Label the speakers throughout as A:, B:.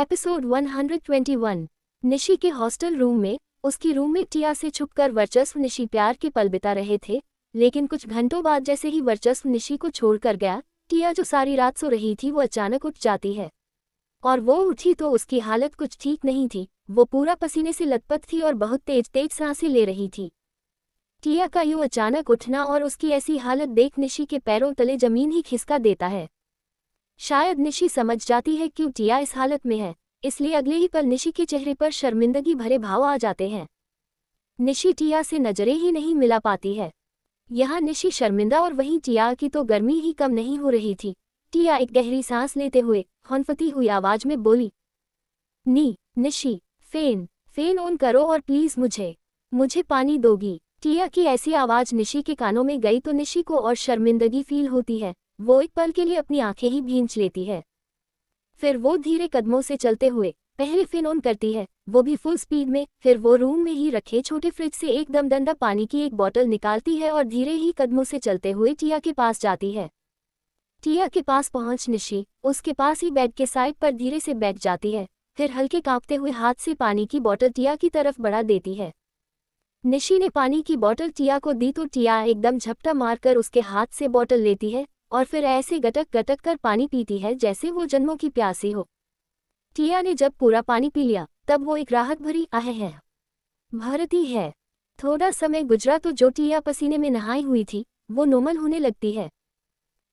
A: Episode 121। Nishi के hostel room में उसकी रूममेट टिया से छुपकर वर्चस्व निशी प्यार के पल बिता रहे थे, लेकिन कुछ घंटों बाद जैसे ही वर्चस्व निशी को छोड़कर गया, टिया जो सारी रात सो रही थी वो अचानक उठ जाती है। और वो उठी तो उसकी हालत कुछ ठीक नहीं थी। वो पूरा पसीने से लथपथ थी और बहुत तेज तेज सांसें ले रही थी। टिया का यूं अचानक उठना और उसकी ऐसी हालत देख निशी के पैरों तले जमीन ही खिसका देता है। शायद निशी समझ जाती है क्यों टिया इस हालत में है, इसलिए अगले ही पल निशी के चेहरे पर शर्मिंदगी भरे भाव आ जाते हैं। निशी टिया से नजरें ही नहीं मिला पाती है। यहाँ निशी शर्मिंदा और वहीं टिया की तो गर्मी ही कम नहीं हो रही थी। टिया एक गहरी सांस लेते हुए खौफती हुई आवाज में बोली, निशी, फैन ऑन करो और प्लीज मुझे पानी दोगी। टिया की ऐसी आवाज निशी के कानों में गई तो निशी को और शर्मिंदगी फील होती है। वो एक पल के लिए अपनी आंखें ही भींच लेती है। फिर वो धीरे कदमों से चलते हुए पहले फैन ऑन करती है, वो भी फुल स्पीड में। फिर वो रूम में ही रखे छोटे फ्रिज से एकदम ठंडा पानी की एक बोतल निकालती है और धीरे ही कदमों से चलते हुए टिया के पास जाती है। टिया के पास पहुंच निशी उसके पास ही बेड के साइड पर धीरे से बैठ जाती है। फिर हल्के कांपते हुए हाथ से पानी की बोतल टिया की तरफ बढ़ा देती है। निशी ने पानी की बोतल टिया को दी तो टिया एकदम झपटा मारकर उसके हाथ से बोतल लेती है और फिर ऐसे गटक गटक कर पानी पीती है जैसे वो जन्मों की प्यासी हो। टिया ने जब पूरा पानी पी लिया तब वो एक राहत भरी आह है भरती है। थोड़ा समय गुजरा तो जो टिया पसीने में नहाई हुई थी वो नॉर्मल होने लगती है,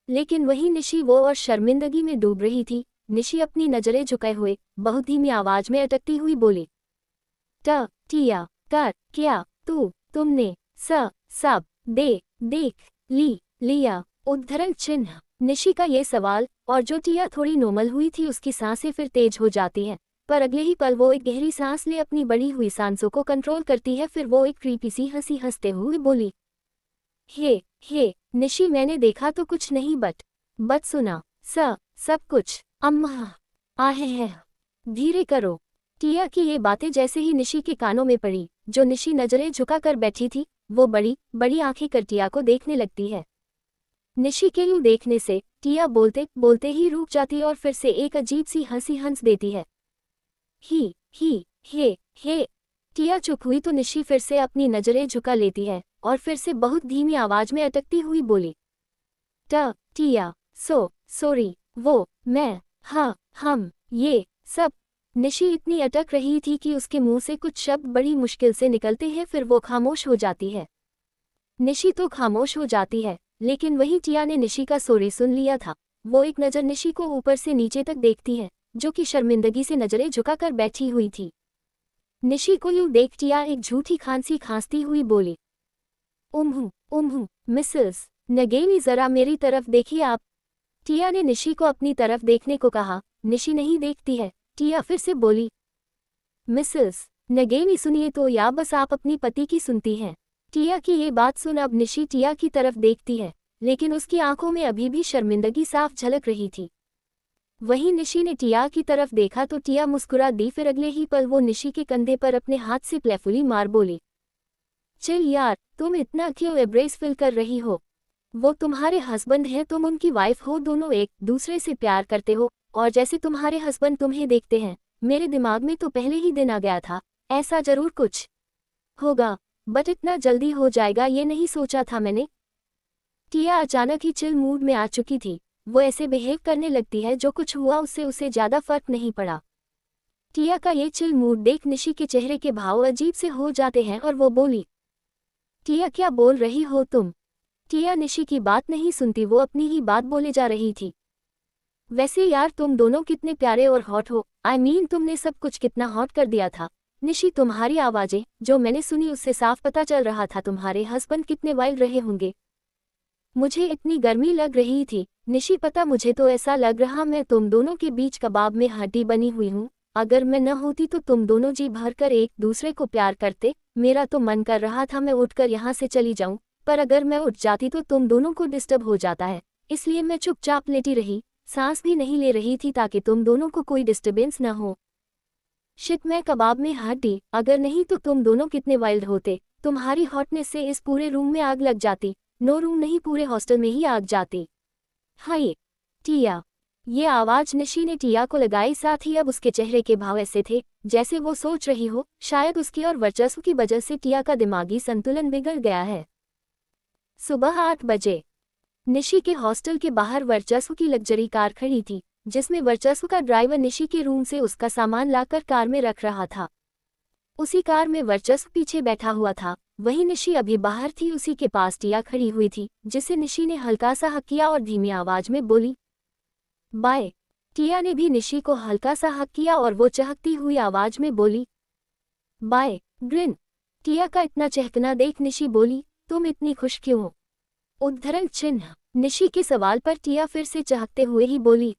A: लेकिन वही निशी वो और शर्मिंदगी में डूब रही थी। निशी अपनी नजरें झुकाए हुए बहुत धीमी आवाज में अटकती हुई बोली, टिया कर क्या तुमने सब देख लिया? उद्धरण चिन्ह। निशी का ये सवाल और जो टिया थोड़ी नॉर्मल हुई थी उसकी सांसें फिर तेज हो जाती हैं, पर अगले ही पल वो एक गहरी सांस ले अपनी बढ़ी हुई सांसों को कंट्रोल करती है। फिर वो एक क्रीपी सी हंसी हंसते हुए बोली, हे निशी, मैंने देखा तो कुछ नहीं बट सुना सब कुछ। अम्मा आहे है, धीरे करो। टिया की ये बातें जैसे ही निशी के कानों में पड़ी, जो निशी नजरें झुकाकर बैठी थी वो बड़ी बड़ी आंखें कर टिया को देखने लगती है। निशी के यूं देखने से टिया बोलते बोलते ही रुक जाती और फिर से एक अजीब सी हंसी हंस देती है। हे। टिया चुप हुई तो निशी फिर से अपनी नजरें झुका लेती है और फिर से बहुत धीमी आवाज में अटकती हुई बोली, टिया सॉरी, वो मैं हम ये सब। निशी इतनी अटक रही थी कि उसके मुंह से कुछ शब्द बड़ी मुश्किल से निकलते हैं। फिर वो खामोश हो जाती है। निशी तो खामोश हो जाती है, लेकिन वहीं टिया ने निशी का सॉरी सुन लिया था। वो एक नज़र निशी को ऊपर से नीचे तक देखती है, जो कि शर्मिंदगी से नजरें झुकाकर बैठी हुई थी। निशी को यूं देख टिया एक झूठी खांसी खांसती हुई बोली, उम्हू मिसेस नगेनी, जरा मेरी तरफ देखिए आप। टिया ने निशी को अपनी तरफ देखने को कहा। निशी नहीं देखती है। टिया फिर से बोली, मिसेस नगेनी सुनिए तो, या बस आप अपनी पति की सुनती हैं? टिया की ये बात सुन अब निशी टिया की तरफ देखती है, लेकिन उसकी आंखों में अभी भी शर्मिंदगी साफ झलक रही थी। वहीं निशी ने टिया की तरफ देखा तो टिया मुस्कुरा दी। फिर अगले ही पल वो निशी के कंधे पर अपने हाथ से प्लेफुली मार बोली, चल यार, तुम इतना क्यों एब्रेस फील कर रही हो? वो तुम्हारे हस्बैंड हैं, तुम उनकी वाइफ हो, दोनों एक दूसरे से प्यार करते हो। और जैसे तुम्हारे हस्बैंड तुम्हें देखते हैं, मेरे दिमाग में तो पहले ही दिन आ गया था ऐसा जरूर कुछ होगा, बट इतना जल्दी हो जाएगा ये नहीं सोचा था मैंने। टिया अचानक ही चिल मूड में आ चुकी थी। वो ऐसे बिहेव करने लगती है जो कुछ हुआ उससे उसे ज्यादा फर्क नहीं पड़ा। टिया का ये चिल मूड देख निशी के चेहरे के भाव अजीब से हो जाते हैं और वो बोली, टिया क्या बोल रही हो तुम? टिया निशी की बात नहीं सुनती, वो अपनी ही बात बोले जा रही थी। वैसे यार तुम दोनों कितने प्यारे और हॉट हो, तुमने सब कुछ कितना हॉट कर दिया था। निशी, तुम्हारी आवाजें जो मैंने सुनी उससे साफ पता चल रहा था तुम्हारे हस्बैंड कितने वाइल्ड रहे होंगे। मुझे इतनी गर्मी लग रही थी निशी, पता मुझे तो ऐसा लग रहा मैं तुम दोनों के बीच कबाब में हड्डी बनी हुई हूँ। अगर मैं न होती तो तुम दोनों जी भरकर एक दूसरे को प्यार करते। मेरा तो मन कर रहा था मैं उठकर यहाँ से चली जाऊँ, पर अगर मैं उठ जाती तो तुम दोनों को डिस्टर्ब हो जाता है, इसलिए मैं चुपचाप लेटी रही, सांस भी नहीं ले रही थी ताकि तुम दोनों को कोई डिस्टर्बेंस न हो। शिट, मैं कबाब में हड्डी, अगर नहीं तो तुम दोनों कितने वाइल्ड होते। तुम्हारी हॉटनेस से इस पूरे रूम में आग लग जाती। नो रूम नहीं, पूरे हॉस्टल में ही आग जाती। हाय टिया, ये आवाज निशी ने टिया को लगाई, साथ ही अब उसके चेहरे के भाव ऐसे थे जैसे वो सोच रही हो शायद उसकी और वर्चस्व की वजह से टिया का दिमागी संतुलन बिगड़ गया है। सुबह 8 बजे निशी के हॉस्टल के बाहर वर्चस्व की लग्जरी कार खड़ी थी, जिसमें वर्चस्व का ड्राइवर निशी के रूम से उसका सामान लाकर कार में रख रहा था। उसी कार में वर्चस्व पीछे बैठा हुआ था। वहीं निशी अभी बाहर थी। उसी के पास टिया खड़ी हुई थी, जिसे निशी ने हल्का सा हक किया और धीमी आवाज में बोली, बाय। टिया ने भी निशी को हल्का सा हक किया और वो चहकती हुई आवाज में बोली, बाय ग्रिन। टिया का इतना चहकना देख निशी बोली, तुम इतनी खुश क्यों हो? उद्धरण चिन्ह। निशी के सवाल पर टिया फिर से चहकते हुए ही बोली,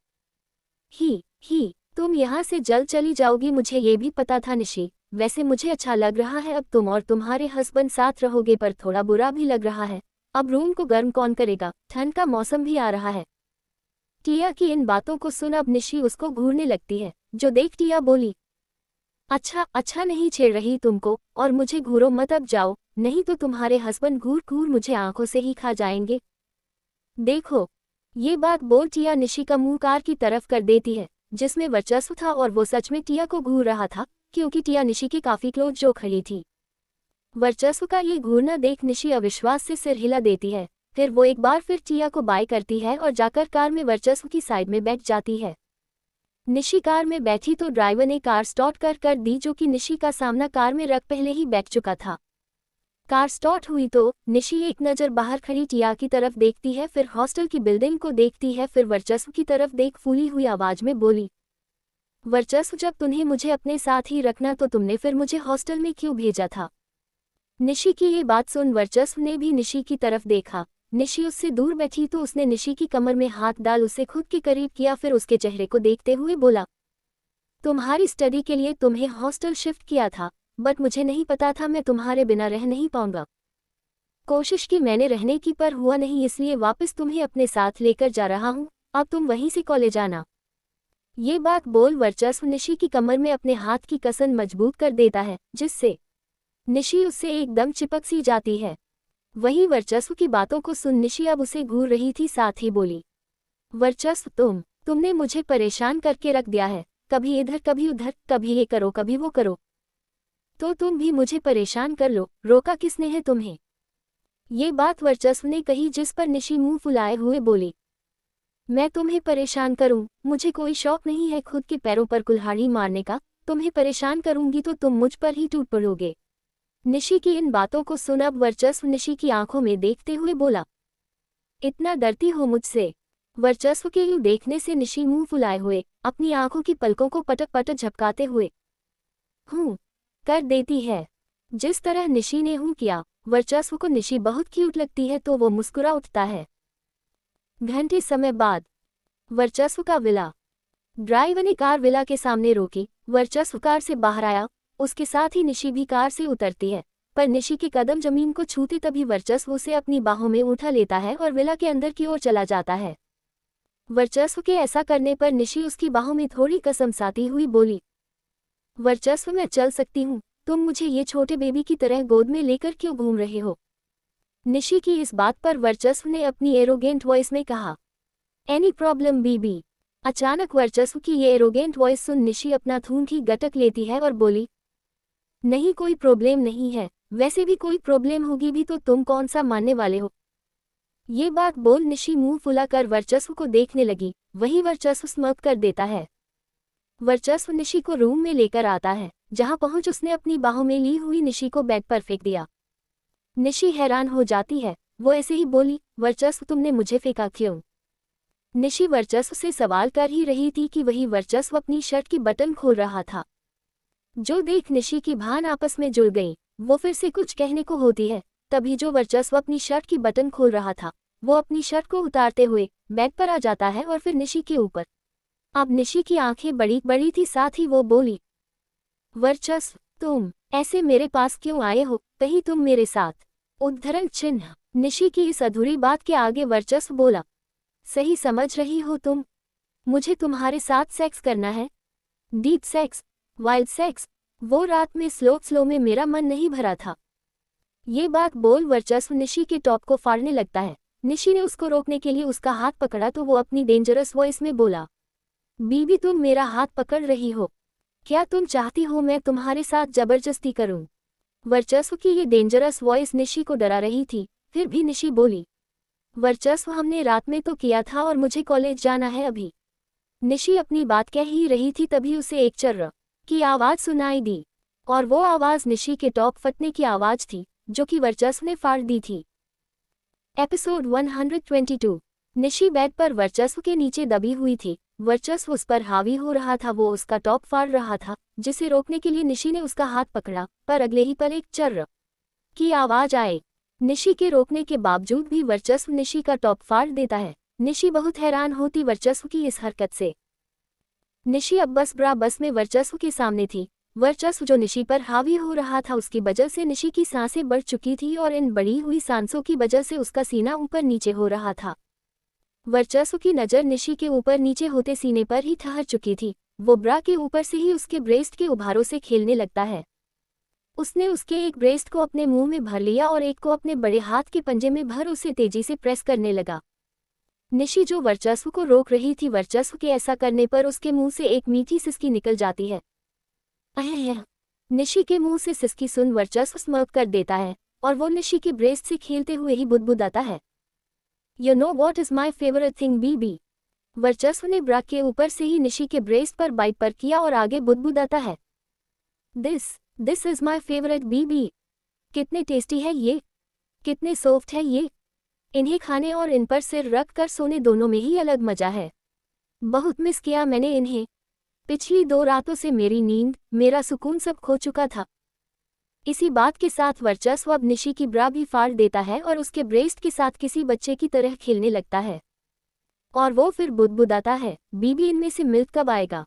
A: ही तुम यहाँ से जल्द चली जाओगी, मुझे ये भी पता था निशी। वैसे मुझे अच्छा लग रहा है अब तुम और तुम्हारे हस्बैंड साथ रहोगे, पर थोड़ा बुरा भी लग रहा है। अब रूम को गर्म कौन करेगा, ठंड का मौसम भी आ रहा है। टिया की इन बातों को सुन अब निशी उसको घूरने लगती है, जो देख टिया बोली, अच्छा नहीं छेड़ रही तुमको, और मुझे घूरो मत, अब जाओ, नहीं तो तुम्हारे हस्बैंड घूर घूर मुझे आंखों से ही खा जाएंगे। देखो। ये बात बोल टिया निशी का मुंह कार की तरफ कर देती है, जिसमें वर्चस्व था और वो सच में टिया को घूर रहा था, क्योंकि टिया निशी की काफी क्लोज जो खड़ी थी। वर्चस्व का ये घूरना देख निशी अविश्वास से सिर हिला देती है। फिर वो एक बार फिर टिया को बाय करती है और जाकर कार में वर्चस्व की साइड में बैठ जाती है। निशी कार में बैठी तो ड्राइवर ने कार स्टार्ट कर दी, जो कि निशी का सामना कार में रख पहले ही बैठ चुका था। कार स्टार्ट हुई तो निशी एक नज़र बाहर खड़ी टिया की तरफ देखती है, फिर हॉस्टल की बिल्डिंग को देखती है, फिर वर्चस्व की तरफ देख फूली हुई आवाज में बोली, वर्चस्व जब तुम्हें मुझे अपने साथ ही रखना तो तुमने फिर मुझे हॉस्टल में क्यों भेजा था? निशी की ये बात सुन वर्चस्व ने भी निशी की तरफ देखा। निशी उससे दूर बैठी तो उसने निशी की कमर में हाथ डाल उसे खुद के करीब किया, फिर उसके चेहरे को देखते हुए बोला, तुम्हारी स्टडी के लिए तुम्हें हॉस्टल शिफ्ट किया था, बट मुझे नहीं पता था मैं तुम्हारे बिना रह नहीं पाऊंगा। कोशिश की मैंने रहने की, पर हुआ नहीं, इसलिए वापस तुम्हें अपने साथ लेकर जा रहा हूँ। अब तुम वहीं से कॉलेज आना। ये बात बोल वर्चस्व निशी की कमर में अपने हाथ की कसन मजबूत कर देता है, जिससे निशी उससे एकदम चिपक सी जाती है। वहीं वर्चस्व की बातों को सुन निशी अब उसे घूर रही थी, साथ ही बोली, वर्चस्व तुमने मुझे परेशान करके रख दिया है, कभी इधर कभी उधर, कभी ये करो कभी वो करो, तो तुम भी मुझे परेशान कर लो, रोका किसने है तुम्हें? ये बात वर्चस्व ने कही, जिस पर निशी मुंह फुलाए हुए बोली, मैं तुम्हें परेशान करूं? मुझे कोई शौक नहीं है खुद के पैरों पर कुल्हाड़ी मारने का, तुम्हें परेशान करूंगी तो तुम मुझ पर ही टूट पड़ोगे। निशी की इन बातों को सुन अब वर्चस्व निशी की आंखों में देखते हुए बोला, इतना डरती हो मुझसे? वर्चस्व के यूं देखने से निशी मुंह फुलाए हुए अपनी आंखों की पलकों को पटक पटक झपकाते हुए हूं कर देती है। जिस तरह निशी ने हूं किया, वर्चस्व को निशी बहुत क्यूट लगती है तो वो मुस्कुरा उठता है। घंटे समय बाद वर्चस्व का विला। ड्राइवर ने कार विला के सामने रोकी। वर्चस्व कार से बाहर आया, उसके साथ ही निशी भी कार से उतरती है, पर निशी के कदम जमीन को छूते तभी वर्चस्व उसे अपनी बाहों में उठा लेता है और विला के अंदर की ओर चला जाता है। वर्चस्व के ऐसा करने पर निशी उसकी बाहों में थोड़ी कसमसाती हुई बोली, वर्चस्व मैं चल सकती हूँ, तुम मुझे ये छोटे बेबी की तरह गोद में लेकर क्यों घूम रहे हो? निशी की इस बात पर वर्चस्व ने अपनी एरोगेंट वॉइस में कहा, एनी प्रॉब्लम बीबी? अचानक वर्चस्व की ये एरोगेंट वॉइस सुन निशी अपना थून ही गटक लेती है और बोली, नहीं कोई प्रॉब्लम नहीं है, वैसे भी कोई प्रॉब्लम होगी भी तो तुम कौन सा मानने वाले हो? ये बात बोल निशी मुंह फुलाकर वर्चस्व को देखने लगी। वहीं वर्चस्व स्मर्क कर देता है। वर्चस्व निशी को रूम में लेकर आता है, जहां पहुंच उसने अपनी बाहों में ली हुई निशी को बेड पर फेंक दिया। निशी हैरान हो जाती है, वो ऐसे ही बोली, वर्चस्व तुमने मुझे फेंका क्यों? निशी वर्चस्व से सवाल कर ही रही थी कि वही वर्चस्व अपनी शर्ट की बटन खोल रहा था, जो देख निशी की भान आपस में जुड़ गई। वो फिर से कुछ कहने को होती है, तभी जो वर्चस्व अपनी शर्ट की बटन खोल रहा था, वो अपनी शर्ट को उतारते हुए बेड पर आ जाता है और फिर निशी के ऊपर। अब निशी की आंखें बड़ी बड़ी थी, साथ ही वो बोली, वर्चस्व तुम ऐसे मेरे पास क्यों आए हो, कहीं तुम मेरे साथ? उद्धरण चिन्ह। निशी की इस अधूरी बात के आगे वर्चस्व बोला, सही समझ रही हो तुम? मुझे तुम्हारे साथ सेक्स करना है, डीप सेक्स, वाइल्ड सेक्स। वो रात में स्लो में मेरा मन नहीं भरा था। ये बात बोल वर्चस्व निशी के टॉप को फाड़ने लगता है। निशी ने उसको रोकने के लिए उसका हाथ पकड़ा तो वो अपनी डेंजरस वॉइस में बोला, बीबी तुम मेरा हाथ पकड़ रही हो, क्या तुम चाहती हो मैं तुम्हारे साथ जबरदस्ती करूं? वर्चस्व की ये डेंजरस वॉइस निशी को डरा रही थी, फिर भी निशी बोली, वर्चस्व हमने रात में तो किया था और मुझे कॉलेज जाना है अभी। निशी अपनी बात कह ही रही थी तभी उसे एक चर्र की आवाज सुनाई दी, और वो आवाज निशी के टॉप फटने की आवाज थी जो कि वर्चस्व ने फाड़ दी थी। एपिसोड 122। निशी बेड पर वर्चस्व के नीचे दबी हुई थी, वर्चस्व उस पर हावी हो रहा था, वो उसका टॉप फाड़ रहा था, जिसे रोकने के लिए निशी ने उसका हाथ पकड़ा, पर अगले ही पल एक चर्र की आवाज आए। निशी के रोकने के बावजूद भी वर्चस्व निशी का टॉप फाड़ देता है। निशी बहुत हैरान होती वर्चस्व की इस हरकत से। निशी अब बस में वर्चस्व के सामने थी। वर्चस्व जो निशी पर हावी हो रहा था उसकी वजह से निशी की सांसें बढ़ चुकी थी और इन बढ़ी हुई सांसों की वजह से उसका सीना ऊपर नीचे हो रहा था। वर्चस्व की नज़र निशी के ऊपर नीचे होते सीने पर ही ठहर चुकी थी। वो ब्रा के ऊपर से ही उसके ब्रेस्ट के उभारों से खेलने लगता है। उसने उसके एक ब्रेस्ट को अपने मुंह में भर लिया और एक को अपने बड़े हाथ के पंजे में भर उसे तेजी से प्रेस करने लगा। निशी जो वर्चस्व को रोक रही थी, वर्चस्व के ऐसा करने पर उसके मुंह से एक मीठी सिसकी निकल जाती है। निशी के मुंह से सिसकी सुन वर्चस्व स्मर्क कर देता है और वो निशी के ब्रेस्ट से खेलते हुए ही बुदबुदाता है, You know what is my favorite thing बीबी? वर्चस्व ने ब्रा के ऊपर से ही निशी के ब्रेस्ट पर बाइट पर किया और आगे बुदबुदाता है, दिस इज माई फेवरेट बीबी। कितने टेस्टी है ये, कितने सॉफ्ट है ये, इन्हें खाने और इन पर सिर रख कर सोने दोनों में ही अलग मजा है। बहुत मिस किया मैंने इन्हें, पिछली 2 रातों से मेरी नींद, मेरा सुकून सब खो चुका था। इसी बात के साथ वर्चस्व अब निशी की ब्रा भी फाड़ देता है और उसके ब्रेस्ट के साथ किसी बच्चे की तरह खेलने लगता है, और वो फिर बुदबुदाता है, बीबी इनमें से मिल्क कब आएगा?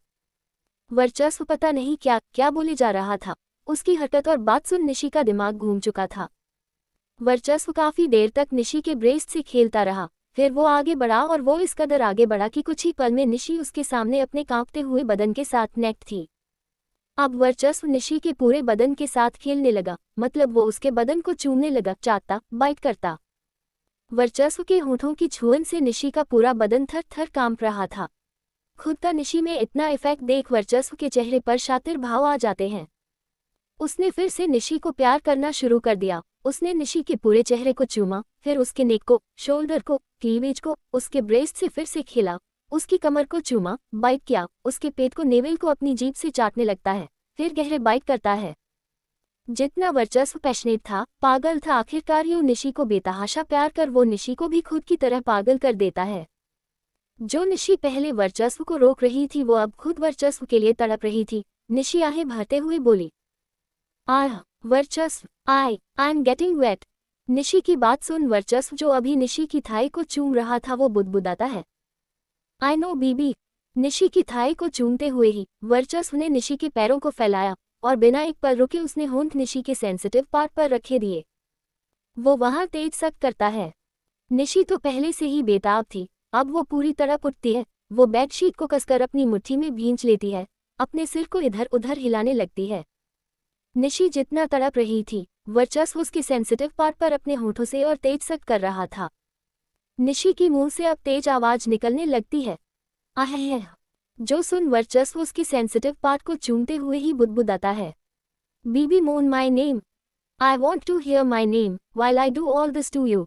A: वर्चस्व पता नहीं क्या क्या बोले जा रहा था। उसकी हरकत और बात सुन निशी का दिमाग घूम चुका था। वर्चस्व काफी देर तक निशी के ब्रेस्ट से खेलता रहा, फिर वो आगे बढ़ा और वो इस कदर आगे बढ़ा कि कुछ ही पल में निशी उसके सामने अपने कांपते हुए बदन के साथ नेक्ड थी। अब वर्चस्व निशी के पूरे बदन के साथ खेलने लगा, मतलब वो उसके बदन को चूमने लगा, चाटता, बाइट करता। वर्चस्व के होठों की छुअन से निशी का पूरा बदन थर थर कांप रहा था। खुद का निशी में इतना इफेक्ट देख वर्चस्व के चेहरे पर शातिर भाव आ जाते हैं। उसने फिर से निशी को प्यार करना शुरू कर दिया। उसने निशी के पूरे चेहरे को चूमा, फिर उसके नेक को, शोल्डर को, क्लीवेज को, उसके ब्रेस्ट से फिर से खेला, उसकी कमर को चूमा, बाइट किया, उसके पेट को, नेवल को अपनी जीभ से चाटने लगता है, फिर गहरे बाइट करता है। जितना वर्चस्व पैशनेट था, पागल था, आखिरकार यूं निशी को बेतहाशा प्यार कर वो निशी को भी खुद की तरह पागल कर देता है। जो निशी पहले वर्चस्व को रोक रही थी वो अब खुद वर्चस्व के लिए तड़प रही थी। निशी आहें भरते हुए बोली, वर्चस्व, आई एम गेटिंग वेट। निशी की बात सुन वर्चस्व जो अभी निशी की थाई को चूम रहा था वो बुदबुदाता है, आई नो बीबी। निशी की थाई को चूमते हुए ही वर्चस्व ने निशी के पैरों को फैलाया और बिना एक पल रुके उसने होंठ निशी के सेंसिटिव पार्ट पर रखे दिए। वो वहां तेज सख्त करता है। निशी तो पहले से ही बेताब थी, अब वो पूरी तरह उठती है। वो बेडशीट को कसकर अपनी मुट्ठी में भींच लेती है, अपने सिर को इधर उधर हिलाने लगती है। निशी जितना तड़प रही थी, वर्चस्व उसके सेंसिटिव पार्ट पर अपने होठों से और तेज सख्त कर रहा था। निशी की मुंह से अब तेज आवाज निकलने लगती है, आह। जो सुन वर्चस्व उसके सेंसिटिव पार्ट को चूमते हुए ही बुदबुदाता है, baby moan my name, I want to hear my name while I do all this to you.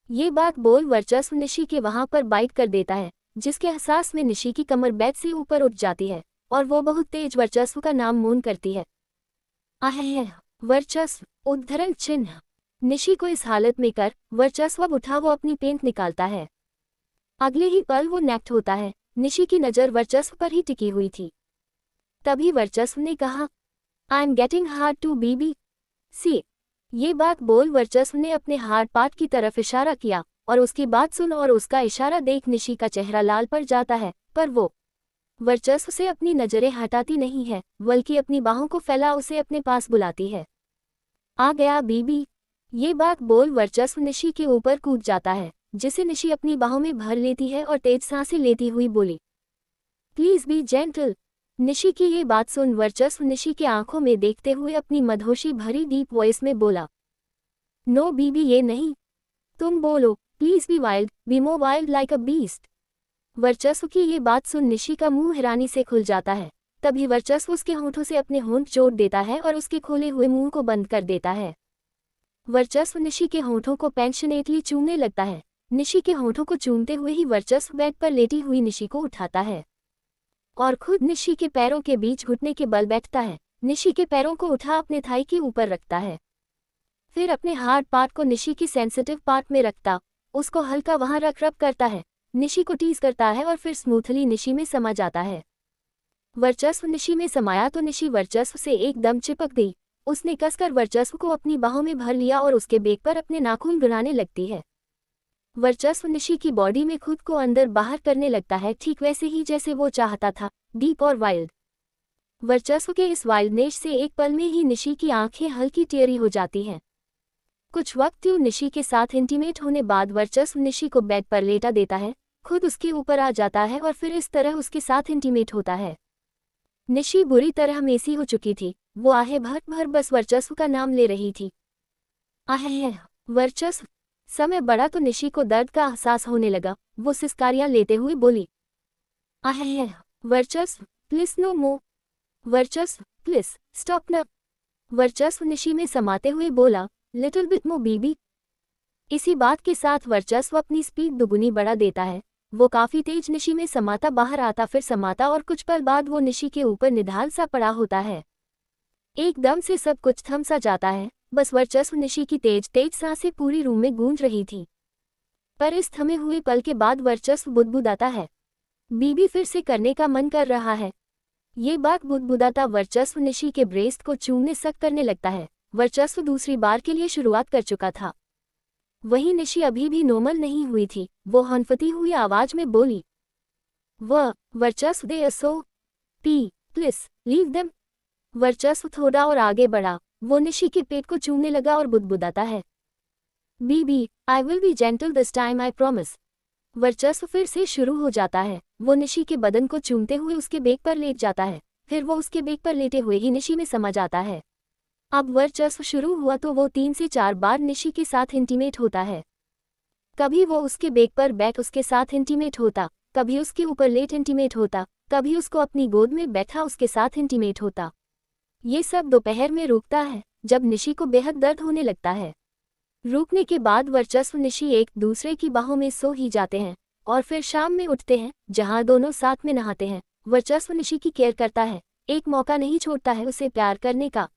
A: ये बात बोल वर्चस्व निशी के वहां पर बाइट कर देता है, जिसके एहसास में निशी की कमर बेड से ऊपर उठ जाती है और वो बहुत तेज वर्चस्व का नाम मोन करती है, आह। वर्चस्व, उद्धरण चिन्ह। निशी को इस हालत में कर वर्चस्व उठा, वो अपनी पेंट निकालता है। अगले ही पल वो नेक्ट होता है। निशी की नज़र वर्चस्व पर ही टिकी हुई थी। तभी वर्चस्व ने कहा, I am getting hard to baby see. ये बात बोल वर्चस्व ने अपने हार्ड पार्ट की तरफ इशारा किया और उसकी बात सुन और उसका इशारा देख निशी का चेहरा लाल पड़ जाता है, पर वो वर्चस्व से अपनी नज़रें हटाती नहीं है, बल्कि अपनी बाहों को फैला उसे अपने पास बुलाती है। आ गया बीबी। ये बात बोल वर्चस्व निशी के ऊपर कूद जाता है, जिसे निशी अपनी बाहों में भर लेती है और तेज सांसें लेती हुई बोली, प्लीज बी जेंटल। निशी की ये बात सुन वर्चस्व निशी की आंखों में देखते हुए अपनी मधोशी भरी डीप वॉइस में बोला, नो बीबी ये नहीं, तुम बोलो, please be wild, be more wild like a beast. वर्चस्व की ये बात सुन निशी का मुंह हैरानी से खुल जाता है। तभी वर्चस्व उसके होंठों से अपने होंठ जोड़ देता है और उसके खोले हुए मुंह को बंद कर देता है। वर्चस्व निशी के होंठों को पैशनेटली चूमने लगता है। निशी के होंठों को चूमते हुए ही वर्चस्व बेड पर लेटी हुई निशी को उठाता है और खुद निशी के पैरों के बीच घुटने के बल बैठता है। निशी के पैरों को उठा अपने थाई के ऊपर रखता है, फिर अपने हार्ड पार्ट को निशी की सेंसिटिव पार्ट में रखता उसको हल्का वहां रब करता है। निशी को टीज करता है और फिर स्मूथली निशी में समा जाता है। वर्चस्व निशी में समाया तो निशी वर्चस्व से एकदम चिपक गई। उसने कसकर वर्चस्व को अपनी बाहों में भर लिया और उसके बेक पर अपने नाखून गिराने लगती है। वर्चस्व निशी की बॉडी में खुद को अंदर बाहर करने लगता है, ठीक वैसे ही जैसे वो चाहता था, डीप और वाइल्ड। वर्चस्व के इस वाइल्डनेस से एक पल में ही निशी की आंखें हल्की टेरी हो जाती हैं। कुछ वक्त निशी के साथ इंटीमेट होने बाद वर्चस्व निशी को बेड पर लेटा देता है, खुद उसके ऊपर आ जाता है और फिर इस तरह उसके साथ इंटीमेट होता है। निशी बुरी तरह मेसी हो चुकी थी। वो आहे भर भर बस वर्चस्व का नाम ले रही थी। आहे वर्चस्व। समय बढ़ा तो निशी को दर्द का एहसास होने लगा। वो सिसकारियां लेते हुए बोली, आहे वर्चस्व प्लीज नो मोर, वर्चस्व प्लीज स्टॉप न। वर्चस्व निशी में समाते हुए बोला, लिटिल बिट मोर बेबी। इसी बात के साथ वर्चस्व अपनी स्पीड दुगुनी बढ़ा देता है। वो काफी तेज निशी में समाता बाहर आता, फिर समाता और कुछ पल बाद वो निशी के ऊपर निढाल सा पड़ा होता है। एकदम से सब कुछ थम सा जाता है। बस वर्चस्व निशी की तेज तेज सांसें पूरी रूम में गूंज रही थी। पर इस थमे हुए पल के बाद वर्चस्व बुदबुदाता है, बीबी फिर से करने का मन कर रहा है। ये बात बुदबुदाता वर्चस्व निशी के ब्रेस्ट को चूमने सक करने लगता है। वर्चस्व दूसरी बार के लिए शुरुआत कर चुका था। वहीं निशी अभी भी नॉर्मल नहीं हुई थी। वो हनफती हुई आवाज में बोली, वर्चस्व दे सो पी प्लीज लीव देम। वर्चस्व थोड़ा और आगे बढ़ा। वो निशी के पेट को चूमने लगा और बुदबुदाता है, baby I will be gentle this time I promise. Varchasva फिर से शुरू हो जाता है। वो निशी के बदन को चूमते हुए उसके बेक पर लेट जाता है, फिर वो उसके बेक पर लेटे हुए ही निशी में समा जाता है। अब वर्चस्व शुरू हुआ तो वो 3 से 4 बार निशी के साथ इंटीमेट होता है। कभी वो उसके बेक पर बैठ उसके साथ इंटीमेट होता, कभी उसके ऊपर लेट इंटीमेट होता, कभी उसको अपनी गोद में बैठा उसके साथ इंटीमेट होता। ये सब दोपहर में रुकता है, जब निशी को बेहद दर्द होने लगता है। रुकने के बाद वर्चस्व निशी एक दूसरे की बाहों में सो ही जाते हैं और फिर शाम में उठते हैं, जहां दोनों साथ में नहाते हैं। वर्चस्व निशी की केयर करता है, एक मौका नहीं छोड़ता है उसे प्यार करने का।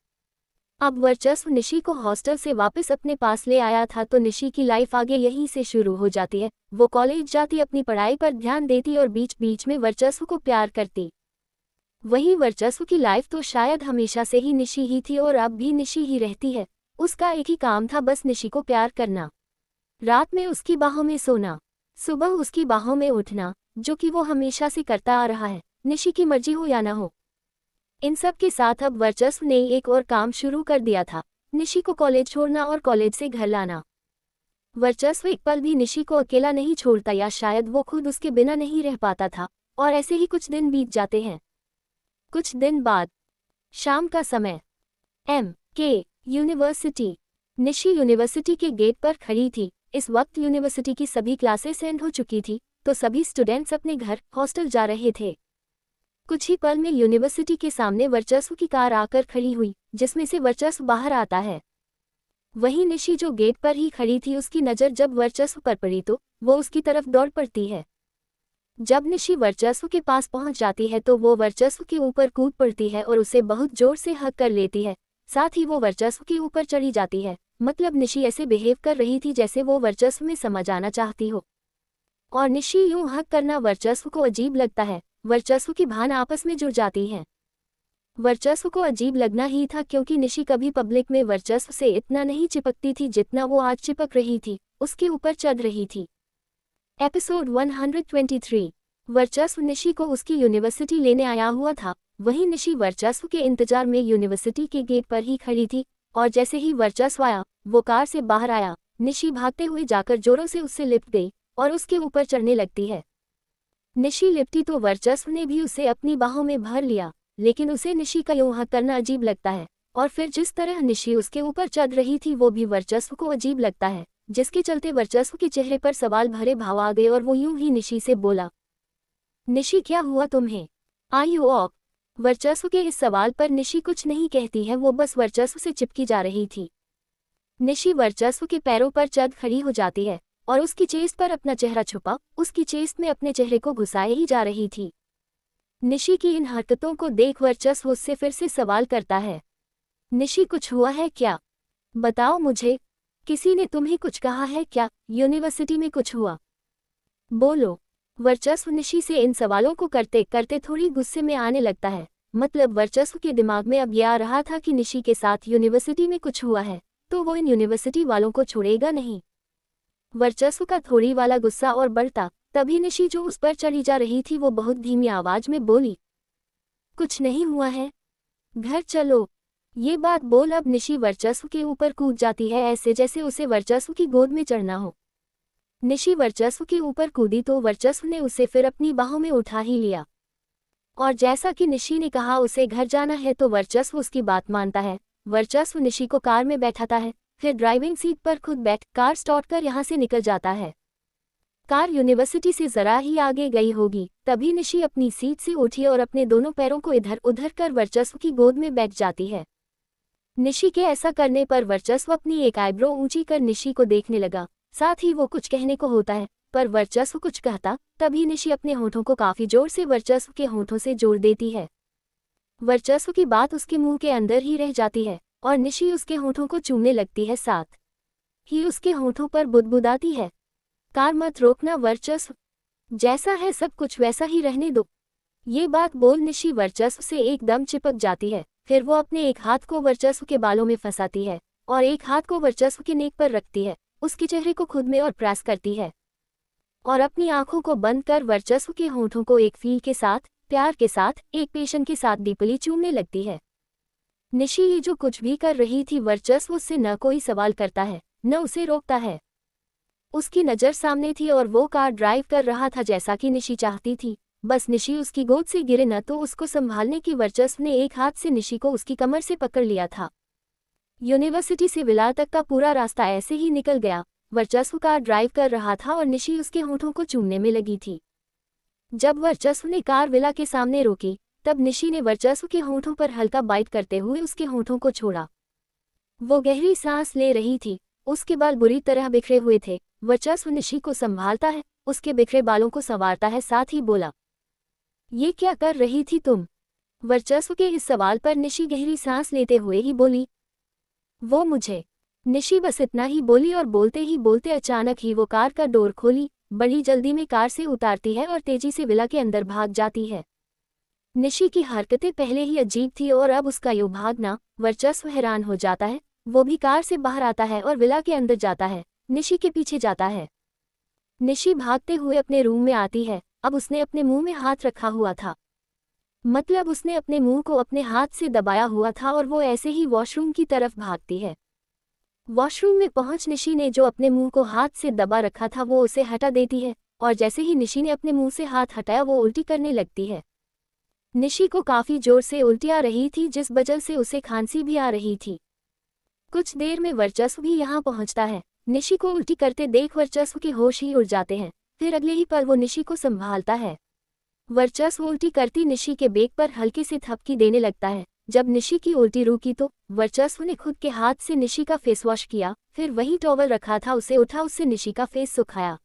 A: अब वर्चस्व निशी को हॉस्टल से वापस अपने पास ले आया था तो निशी की लाइफ आगे यहीं से शुरू हो जाती है। वो कॉलेज जाती, अपनी पढ़ाई पर ध्यान देती और बीच बीच में वर्चस्व को प्यार करती। वहीं वर्चस्व की लाइफ तो शायद हमेशा से ही निशी ही थी और अब भी निशी ही रहती है। उसका एक ही काम था, बस निशी को प्यार करना, रात में उसकी बाहों में सोना, सुबह उसकी बाहों में उठना, जो कि वो हमेशा से करता आ रहा है, निशी की मर्जी हो या ना हो। इन सब के साथ अब वर्चस्व ने एक और काम शुरू कर दिया था, निशी को कॉलेज छोड़ना और कॉलेज से घर लाना। वर्चस्व एक पल भी निशी को अकेला नहीं छोड़ता, या शायद वो खुद उसके बिना नहीं रह पाता था। और ऐसे ही कुछ दिन बीत जाते हैं। कुछ दिन बाद शाम का समय, MK यूनिवर्सिटी। निशी यूनिवर्सिटी के गेट पर खड़ी थी। इस वक्त यूनिवर्सिटी की सभी क्लासेस एंड हो चुकी थी, तो सभी स्टूडेंट्स अपने घर हॉस्टल जा रहे थे। कुछ ही पल में यूनिवर्सिटी के सामने वर्चस्व की कार आकर खड़ी हुई, जिसमें से वर्चस्व बाहर आता है। वहीं निशी जो गेट पर ही खड़ी थी, उसकी नज़र जब वर्चस्व पर पड़ी तो वो उसकी तरफ दौड़ पड़ती है। जब निशी वर्चस्व के पास पहुंच जाती है तो वो वर्चस्व के ऊपर कूद पड़ती है और उसे बहुत जोर से हग कर लेती है। साथ ही वो वर्चस्व के ऊपर चढ़ी जाती है। मतलब निशी ऐसे बिहेव कर रही थी जैसे वो वर्चस्व में समा जाना चाहती हो। और निशी यूं हग करना वर्चस्व को अजीब लगता है। वर्चस्व की भान आपस में जुड़ जाती हैं। वर्चस्व को अजीब लगना ही था, क्योंकि निशी कभी पब्लिक में वर्चस्व से इतना नहीं चिपकती थी जितना वो आज चिपक रही थी, उसके ऊपर चढ़ रही थी। एपिसोड 123। वर्चस्व निशी को उसकी यूनिवर्सिटी लेने आया हुआ था। वहीं निशी वर्चस्व के इंतजार में यूनिवर्सिटी के गेट पर ही खड़ी थी, और जैसे ही वर्चस्व आया, वो कार से बाहर आया। निशी भागते हुए जाकर जोरों से उससे लिपट गई और उसके ऊपर चढ़ने लगती है। निशी लिपटी तो वर्चस्व ने भी उसे अपनी बाहों में भर लिया, लेकिन उसे निशी का यूं हग करना अजीब लगता है। और फिर जिस तरह निशी उसके ऊपर चढ़ रही थी वो भी वर्चस्व को अजीब लगता है, जिसके चलते वर्चस्व के चेहरे पर सवाल भरे भाव आ गए और वो यूं ही निशी से बोला, निशी क्या हुआ तुम्हें? Are you off? वर्चस्व के इस सवाल पर निशी कुछ नहीं कहती है, वो बस वर्चस्व से चिपकी जा रही थी। निशी वर्चस्व के पैरों पर चढ़ खड़ी हो जाती है और उसकी चेस्ट पर अपना चेहरा छुपा उसकी चेस्ट में अपने चेहरे को घुसाए ही जा रही थी। निशी की इन हरकतों को देख वर्चस्व उससे फिर से सवाल करता है, निशी कुछ हुआ है क्या? बताओ मुझे, किसी ने तुम्हें कुछ कहा है क्या? यूनिवर्सिटी में कुछ हुआ? बोलो। वर्चस्व निशी से इन सवालों को करते करते थोड़ी गुस्से में आने लगता है। मतलब वर्चस्व के दिमाग में अब यह आ रहा था कि निशी के साथ यूनिवर्सिटी में कुछ हुआ है तो वो इन यूनिवर्सिटी वालों को छोड़ेगा नहीं। वर्चस्व का थोड़ी वाला गुस्सा और बढ़ता, तभी निशी जो उस पर चढ़ी जा रही थी वो बहुत धीमी आवाज में बोली, कुछ नहीं हुआ है, घर चलो। ये बात बोल अब निशी वर्चस्व के ऊपर कूद जाती है, ऐसे जैसे उसे वर्चस्व की गोद में चढ़ना हो। निशी वर्चस्व के ऊपर कूदी तो वर्चस्व ने उसे फिर अपनी बाहों में उठा ही लिया और जैसा कि निशी ने कहा उसे घर जाना है तो वर्चस्व उसकी बात मानता है। वर्चस्व निशी को कार में बैठाता है, फिर ड्राइविंग सीट पर खुद बैठ कार स्टार्ट कर यहाँ से निकल जाता है। कार यूनिवर्सिटी से जरा ही आगे गई होगी तभी निशी अपनी सीट से उठी और अपने दोनों पैरों को इधर उधर कर वर्चस्व की गोद में बैठ जाती है। निशी के ऐसा करने पर वर्चस्व अपनी एक आईब्रो ऊंची कर निशी को देखने लगा, साथ ही वो कुछ कहने को होता है पर वर्चस्व कुछ कहता तभी निशी अपने होठों को काफी जोर से वर्चस्व के होठों से जोड़ देती है। वर्चस्व की बात उसके मुंह के अंदर ही रह जाती है और निशी उसके होठों को चूमने लगती है, साथ ही उसके होठों पर बुदबुदाती है, कार मत रोकना वर्चस्व, जैसा है सब कुछ वैसा ही रहने दो। ये बात बोल निशी वर्चस्व से एकदम चिपक जाती है, फिर वो अपने एक हाथ को वर्चस्व के बालों में फंसाती है और एक हाथ को वर्चस्व के नेक पर रखती है, उसके चेहरे को खुद में और प्रेस करती है और अपनी आंखों को बंद कर वर्चस्व के होठों को एक फील के साथ, प्यार के साथ, एक पेशन के साथ डीपली चूमने लगती है। निशी ये जो कुछ भी कर रही थी वर्चस्व उससे न कोई सवाल करता है न उसे रोकता है। उसकी नज़र सामने थी और वो कार ड्राइव कर रहा था जैसा कि निशी चाहती थी, बस निशी उसकी गोद से गिरे न तो उसको संभालने की वर्चस्व ने एक हाथ से निशी को उसकी कमर से पकड़ लिया था। यूनिवर्सिटी से विला तक का पूरा रास्ता ऐसे ही निकल गया। वर्चस्व कार ड्राइव कर रहा था और निशी उसके होठों को चूमने में लगी थी। जब वर्चस्व ने कार विला के सामने रोकी तब निशी ने वर्चस्व के होठों पर हल्का बाइट करते हुए उसके होठों को छोड़ा। वो गहरी सांस ले रही थी, उसके बाल बुरी तरह बिखरे हुए थे। वर्चस्व निशी को संभालता है, उसके बिखरे बालों को संवारता है, साथ ही बोला, ये क्या कर रही थी तुम? वर्चस्व के इस सवाल पर निशी गहरी सांस लेते हुए ही बोली, वो मुझे। निशी बस इतना ही बोली और बोलते ही बोलते अचानक ही वो कार का डोर खोली, बड़ी जल्दी में कार से उतारती है और तेजी से विला के अंदर भाग जाती है। निशी की हरकतें पहले ही अजीब थी और अब उसका यूं भागना, वर्चस्व हैरान हो जाता है। वो भी कार से बाहर आता है और विला के अंदर जाता है, निशी के पीछे जाता है। निशी भागते हुए अपने रूम में आती है, अब उसने अपने मुंह में हाथ रखा हुआ था, मतलब उसने अपने मुंह को अपने हाथ से दबाया हुआ था और वो ऐसे ही वॉशरूम की तरफ भागती है। वॉशरूम में पहुंच निशी ने जो अपने मुंह को हाथ से दबा रखा था वो उसे हटा देती है और जैसे ही निशी ने अपने मुंह से हाथ हटाया वो उल्टी करने लगती है। निशी को काफी जोर से उल्टी आ रही थी जिस वजह से उसे खांसी भी आ रही थी। कुछ देर में वर्चस्व भी यहाँ पहुंचता है। निशी को उल्टी करते देख वर्चस्व के होश ही उड़ जाते हैं, फिर अगले ही पल वो निशी को संभालता है। वर्चस्व उल्टी करती निशी के बेक पर हल्के से थपकी देने लगता है। जब निशी की उल्टी रुकी तो वर्चस्व ने खुद के हाथ से निशी का फेस वॉश किया, फिर वही टॉवल रखा था उसे उठा, उससे निशी का फेस सुखाया।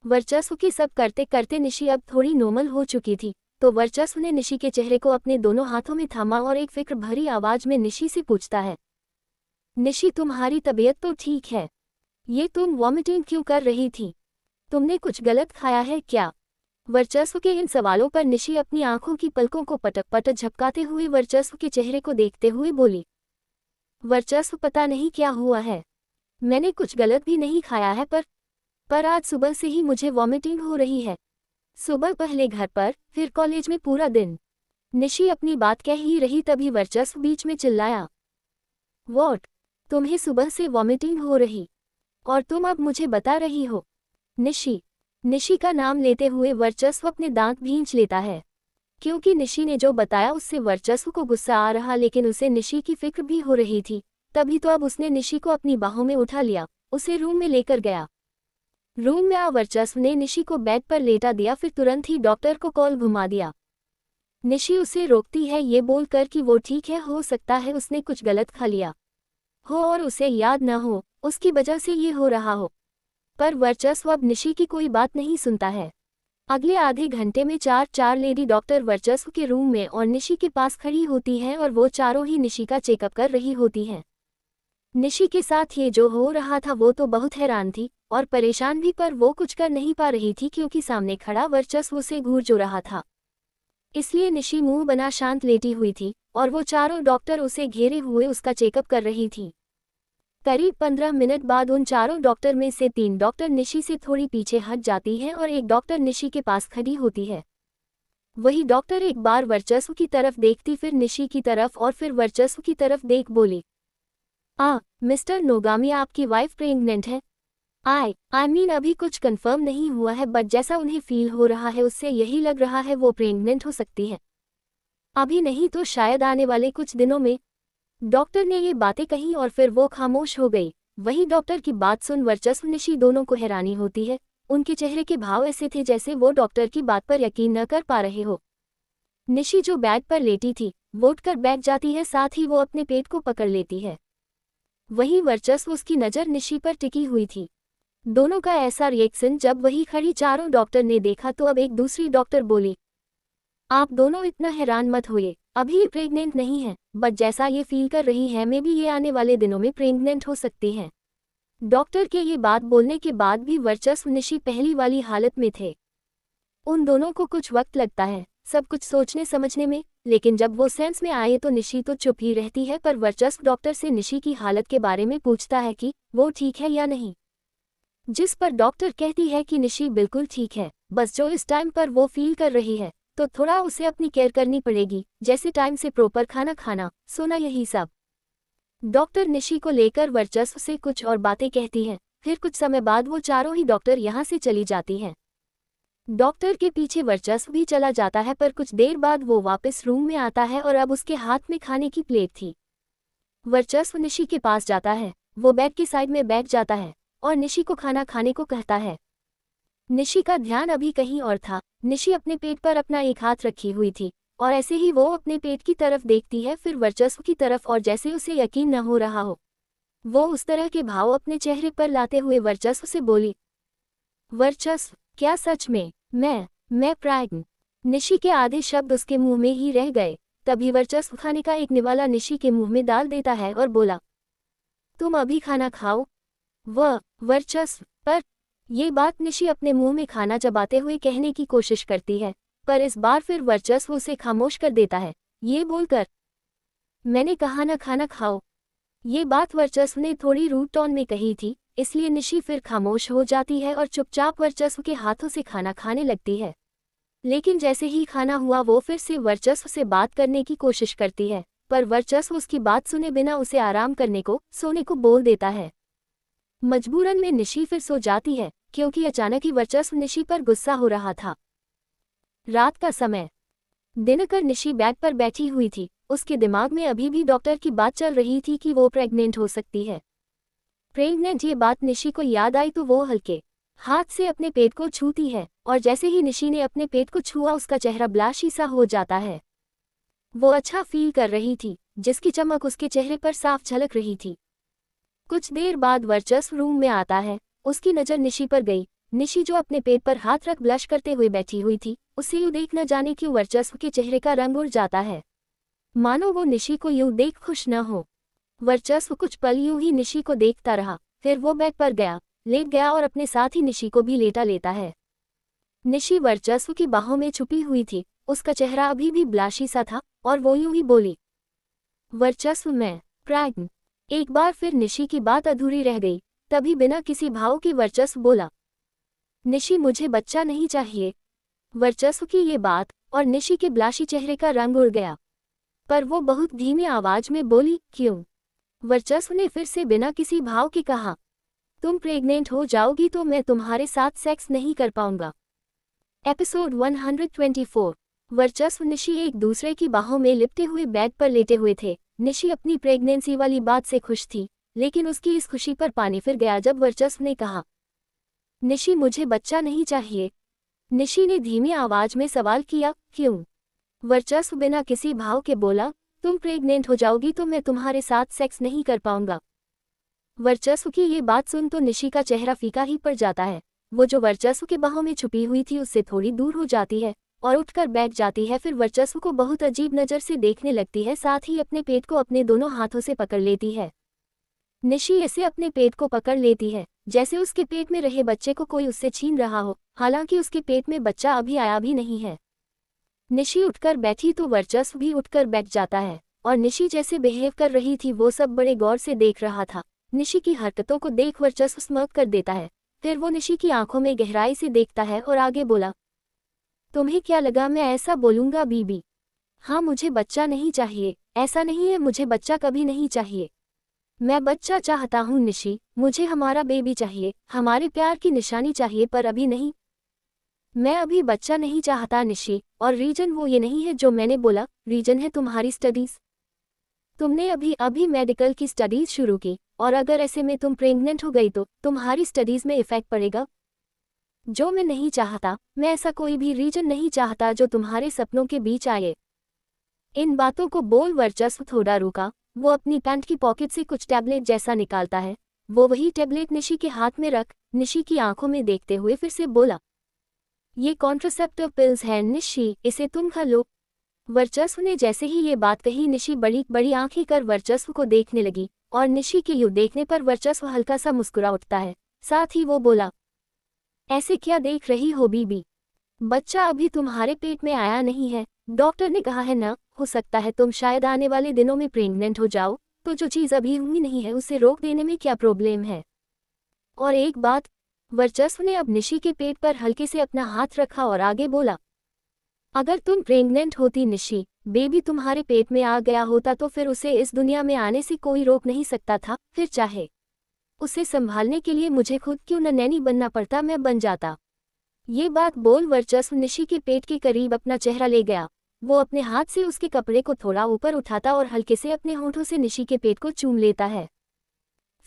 A: वर्चस्व के सब करते करते निशी अब थोड़ी नॉर्मल हो चुकी थी, तो वर्चस्व ने निशी के चेहरे को अपने दोनों हाथों में थामा और एक फिक्र भरी आवाज में निशी से पूछता है, निशी तुम्हारी तबीयत तो ठीक है? ये तुम वॉमिटिंग क्यों कर रही थी? तुमने कुछ गलत खाया है क्या? वर्चस्व के इन सवालों पर निशी अपनी आंखों की पलकों को पटक पटक झपकाते हुए वर्चस्व के चेहरे को देखते हुए बोली, वर्चस्व पता नहीं क्या हुआ है, मैंने कुछ गलत भी नहीं खाया है पर आज सुबह से ही मुझे वॉमिटिंग हो रही है। सुबह पहले घर पर, फिर कॉलेज में पूरा दिन। निशी अपनी बात कह ही रही तभी वर्चस्व बीच में चिल्लाया, व्हाट? तुम्हें सुबह से वॉमिटिंग हो रही और तुम अब मुझे बता रही हो? निशी का नाम लेते हुए वर्चस्व अपने दांत भींच लेता है, क्योंकि निशी ने जो बताया उससे वर्चस्व को गुस्सा आ रहा लेकिन उसे निशी की फिक्र भी हो रही थी। तभी तो अब उसने निशी को अपनी बाहों में उठा लिया, उसे रूम में लेकर गया। रूम में वर्चस्व ने निशी को बेड पर लेटा दिया, फिर तुरंत ही डॉक्टर को कॉल घुमा दिया। निशी उसे रोकती है ये बोलकर कि वो ठीक है, हो सकता है उसने कुछ गलत खा लिया हो और उसे याद न हो, उसकी वजह से ये हो रहा हो। पर वर्चस्व अब निशी की कोई बात नहीं सुनता है। अगले आधे घंटे में चार लेडी डॉक्टर वर्चस्व के रूम में और निशी के पास खड़ी होती हैं और वो चारों ही निशी का चेकअप कर रही होती हैं। निशी के साथ ये जो हो रहा था वो तो बहुत हैरान थी और परेशान भी, पर वो कुछ कर नहीं पा रही थी क्योंकि सामने खड़ा वर्चस्व उसे घूर जो रहा था। इसलिए निशी मुंह बना शांत लेटी हुई थी और वो चारों डॉक्टर उसे घेरे हुए उसका चेकअप कर रही थी। करीब 15 मिनट बाद उन चारों डॉक्टर में से 3 डॉक्टर निशी से थोड़ी पीछे हट जाती हैं और एक डॉक्टर निशी के पास खड़ी होती है। वही डॉक्टर एक बार वर्चस्व की तरफ देखती, फिर निशी की तरफ और फिर वर्चस्व की तरफ देख बोली, मिस्टर नोगामी, आपकी वाइफ प्रेग्नेंट है? आई मीन अभी कुछ कंफर्म नहीं हुआ है, बट जैसा उन्हें फील हो रहा है उससे यही लग रहा है वो प्रेग्नेंट हो सकती है। अभी नहीं तो शायद आने वाले कुछ दिनों में। डॉक्टर ने ये बातें कही और फिर वो खामोश हो गई। वही डॉक्टर की बात सुन वर्चस्व निशी दोनों को हैरानी होती है। उनके चेहरे के भाव ऐसे थे जैसे वो डॉक्टर की बात पर यकीन न कर पा रहे हो। निशी जो बेड पर लेटी थी वो उठकर बैठ जाती है, साथ ही वो अपने पेट को पकड़ लेती है। वही वर्चस्व उसकी नज़र निशी पर टिकी हुई थी। दोनों का ऐसा रिएक्शन जब वही खड़ी चारों डॉक्टर ने देखा तो अब एक दूसरी डॉक्टर बोली, आप दोनों इतना हैरान मत होइए, अभी प्रेग्नेंट नहीं है, बट जैसा ये फील कर रही है मे भी ये आने वाले दिनों में प्रेग्नेंट हो सकती हैं। डॉक्टर के ये बात बोलने के बाद भी वर्चस्व निशी पहली वाली हालत में थे। उन दोनों को कुछ वक्त लगता है सब कुछ सोचने समझने में, लेकिन जब वो सेंस में आए तो निशी तो चुप ही रहती है, पर वर्चस्व डॉक्टर से निशी की हालत के बारे में पूछता है कि वो ठीक है या नहीं। जिस पर डॉक्टर कहती है कि निशी बिल्कुल ठीक है, बस जो इस टाइम पर वो फील कर रही है तो थोड़ा उसे अपनी केयर करनी पड़ेगी, जैसे टाइम से प्रॉपर खाना खाना, सोना, यही सब। डॉक्टर निशी को लेकर वर्चस्व से कुछ और बातें कहती हैं, फिर कुछ समय बाद वो चारों ही डॉक्टर यहाँ से चली जाती हैं। डॉक्टर के पीछे वर्चस्व भी चला जाता है, पर कुछ देर बाद वो वापस रूम में आता है और अब उसके हाथ में खाने की प्लेट थी। वर्चस्व निशी के पास जाता है, वो बेड की साइड में बैठ जाता है और निशी को खाना खाने को कहता है। निशी का ध्यान अभी कहीं और था। निशी अपने पेट पर अपना एक हाथ रखी हुई थी और ऐसे ही वो अपने पेट की तरफ देखती है, फिर वर्चस्व की तरफ, और जैसे उसे यकीन न हो रहा हो वो उस तरह के भाव अपने चेहरे पर लाते हुए वर्चस्व से बोली, वर्चस्व, क्या सच में मैं प्रेग्नेंट? निशी के आधे शब्द उसके मुंह में ही रह गए। तभी वर्चस्व खाने का एक निवाला निशी के मुंह में डाल देता है और बोला, तुम अभी खाना खाओ। वर्चस्व पर ये बात निशी अपने मुंह में खाना चबाते हुए कहने की कोशिश करती है, पर इस बार फिर वर्चस्व उसे खामोश कर देता है, ये बोलकर, मैंने कहा ना खाना खाओ। ये बात वर्चस्व ने थोड़ी रूड टोन में कही थी, इसलिए निशी फिर खामोश हो जाती है और चुपचाप वर्चस्व के हाथों से खाना खाने लगती है। लेकिन जैसे ही खाना हुआ वो फिर से वर्चस्व से बात करने की कोशिश करती है, पर वर्चस्व उसकी बात सुने बिना उसे आराम करने को, सोने को बोल देता है। मजबूरन में निशी फिर सो जाती है, क्योंकि अचानक ही वर्चस्व निशी पर गुस्सा हो रहा था। रात का समय। दिनकर निशी बेड पर बैठी हुई थी। उसके दिमाग में अभी भी डॉक्टर की बात चल रही थी कि वो प्रेग्नेंट हो सकती है। प्रेग्नेंट ये बात निशी को याद आई तो वो हल्के हाथ से अपने पेट को छूती है और जैसे ही निशी ने अपने पेट को छुआ उसका चेहरा ब्लाशी सा हो जाता है। वो अच्छा फील कर रही थी, जिसकी चमक उसके चेहरे पर साफ झलक रही थी। कुछ देर बाद वर्चस्व रूम में आता है। उसकी नज़र निशी पर गई। निशी जो अपने पेट पर हाथ रख ब्लश करते हुए बैठी हुई थी, उसे यूं देख न जाने क्यों वर्चस्व के चेहरे का रंग उड़ जाता है, मानो वो निशी को यूं देख खुश न हो। वर्चस्व कुछ पल यूं ही निशी को देखता रहा, फिर वो बेड पर लेट गया और अपने साथ ही निशी को भी लेटा लेता है। निशी वर्चस्व की बाहों में छुपी हुई थी। उसका चेहरा अभी भी ब्लाशी सा था और वो यूं ही बोली, वर्चस्व, मैं प्रेग्नेंट। एक बार फिर निशी की बात अधूरी रह गई। तभी बिना किसी भाव के वर्चस्व बोला, निशी, मुझे बच्चा नहीं चाहिए। वर्चस्व की ये बात और निशी के ब्लाशी चेहरे का रंग उड़ गया, पर वो बहुत धीमी आवाज में बोली, क्यों? वर्चस्व ने फिर से बिना किसी भाव के कहा, तुम प्रेग्नेंट हो जाओगी तो मैं तुम्हारे साथ सेक्स नहीं कर पाऊंगा। एपिसोड 124। वर्चस्व निशी एक दूसरे की बाहों में लिपटे हुए बेड पर लेटे हुए थे। निशी अपनी प्रेगनेंसी वाली बात से खुश थी, लेकिन उसकी इस खुशी पर पानी फिर गया जब वर्चस्व ने कहा, निशी मुझे बच्चा नहीं चाहिए। निशी ने धीमी आवाज में सवाल किया, क्यों? वर्चस्व बिना किसी भाव के बोला, तुम प्रेग्नेंट हो जाओगी तो मैं तुम्हारे साथ सेक्स नहीं कर पाऊंगा। वर्चस्व की ये बात सुन तो निशी का चेहरा फीका ही पड़ जाता है। वो जो वर्चस्व के बाहों में छुपी हुई थी उससे थोड़ी दूर हो जाती है और उठकर बैठ जाती है। फिर वर्चस्व को बहुत अजीब नज़र से देखने लगती है, साथ ही अपने पेट को अपने दोनों हाथों से पकड़ लेती है। निशी ऐसे अपने पेट को पकड़ लेती है जैसे उसके पेट में रहे बच्चे को कोई उससे छीन रहा हो, हालांकि उसके पेट में बच्चा अभी आया भी नहीं है। निशी उठकर बैठी तो वर्चस्व भी उठकर बैठ जाता है और निशी जैसे बिहेव कर रही थी वो सब बड़े गौर से देख रहा था। निशी की हरकतों को देख वर्चस्व स्mirk कर देता है। फिर वो निशी की आंखों में गहराई से देखता है और आगे बोला, तुम्हें क्या लगा मैं ऐसा बोलूंगा बीबी? हाँ, मुझे बच्चा नहीं चाहिए। ऐसा नहीं है, मुझे बच्चा कभी नहीं चाहिए। मैं बच्चा चाहता हूँ निशी, मुझे हमारा बेबी चाहिए, हमारे प्यार की निशानी चाहिए, पर अभी नहीं। मैं अभी बच्चा नहीं चाहता निशी, और रीजन वो ये नहीं है जो मैंने बोला, रीजन है तुम्हारी स्टडीज। तुमने अभी अभी मेडिकल की स्टडीज शुरू की और अगर ऐसे में तुम प्रेग्नेंट हो गई तो तुम्हारी स्टडीज में इफेक्ट पड़ेगा, जो मैं नहीं चाहता। मैं ऐसा कोई भी रीजन नहीं चाहता जो तुम्हारे सपनों के बीच आए। इन बातों को बोल वर्चस्व थोड़ा रुका। वो अपनी पैंट की पॉकेट से कुछ टैबलेट जैसा निकालता है। वो वही टैबलेट निशी के हाथ में रख निशी की आंखों में देखते हुए फिर से बोला, ये कॉन्ट्रासेप्टिव पिल्स हैं निशी, इसे तुम खा लो। वर्चस्व ने जैसे ही ये बात कही निशी बड़ी बड़ी आंखें कर वर्चस्व को देखने लगी और निशी के यूं देखने पर वर्चस्व हल्का सा मुस्कुरा उठता है। साथ ही वो बोला, ऐसे क्या देख रही हो बीबी? बच्चा अभी तुम्हारे पेट में आया नहीं है। डॉक्टर ने कहा है ना, हो सकता है तुम शायद आने वाले दिनों में प्रेग्नेंट हो जाओ, तो जो चीज़ अभी हुई नहीं है उसे रोक देने में क्या प्रॉब्लम है? और एक बात, वर्चस्व ने अब निशी के पेट पर हल्के से अपना हाथ रखा और आगे बोला, अगर तुम प्रेग्नेंट होती निशी, बेबी तुम्हारे पेट में आ गया होता तो फिर उसे इस दुनिया में आने से कोई रोक नहीं सकता था। फिर चाहे उसे संभालने के लिए मुझे खुद क्यों न नैनी बनना पड़ता, मैं बन जाता। ये बात बोल वर्चस्व निशी के पेट के करीब अपना चेहरा ले गया। वो अपने हाथ से उसके कपड़े को थोड़ा ऊपर उठाता और हल्के से अपने होंठों से निशी के पेट को चूम लेता है।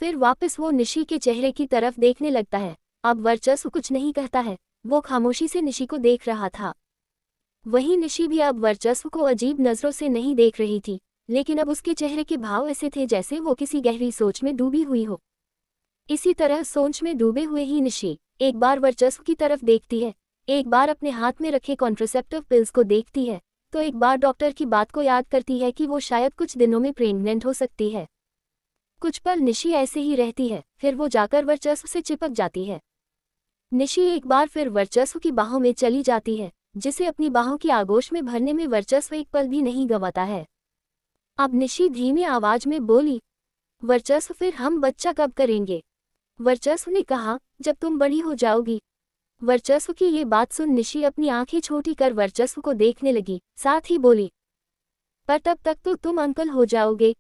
A: फिर वापस वो निशी के चेहरे की तरफ देखने लगता है। अब वर्चस्व कुछ नहीं कहता है, वो खामोशी से निशी को देख रहा था। वहीं निशी भी अब वर्चस्व को अजीब नज़रों से नहीं देख रही थी, लेकिन अब उसके चेहरे के भाव ऐसे थे जैसे वो किसी गहरी सोच में डूबी हुई हो। इसी तरह सोच में डूबे हुए ही निशी एक बार वर्चस्व की तरफ देखती है, एक बार अपने हाथ में रखे कॉन्ट्रासेप्टिव पिल्स को देखती है, तो एक बार डॉक्टर की बात को याद करती है कि वो शायद कुछ दिनों में प्रेग्नेंट हो सकती है। कुछ पल निशी ऐसे ही रहती है, फिर वो जाकर वर्चस्व से चिपक जाती है। निशी एक बार फिर वर्चस्व की बाहों में चली जाती है, जिसे अपनी बाहों की आगोश में भरने में वर्चस्व एक पल भी नहीं गंवाता है। अब निशी धीमी आवाज में बोली, वर्चस्व फिर हम बच्चा कब करेंगे? वर्चस्व ने कहा, जब तुम बड़ी हो जाओगी। वर्चस्व की ये बात सुन निशी अपनी आंखें छोटी कर वर्चस्व को देखने लगी, साथ ही बोली, पर तब तक तो तुम अंकल हो जाओगे,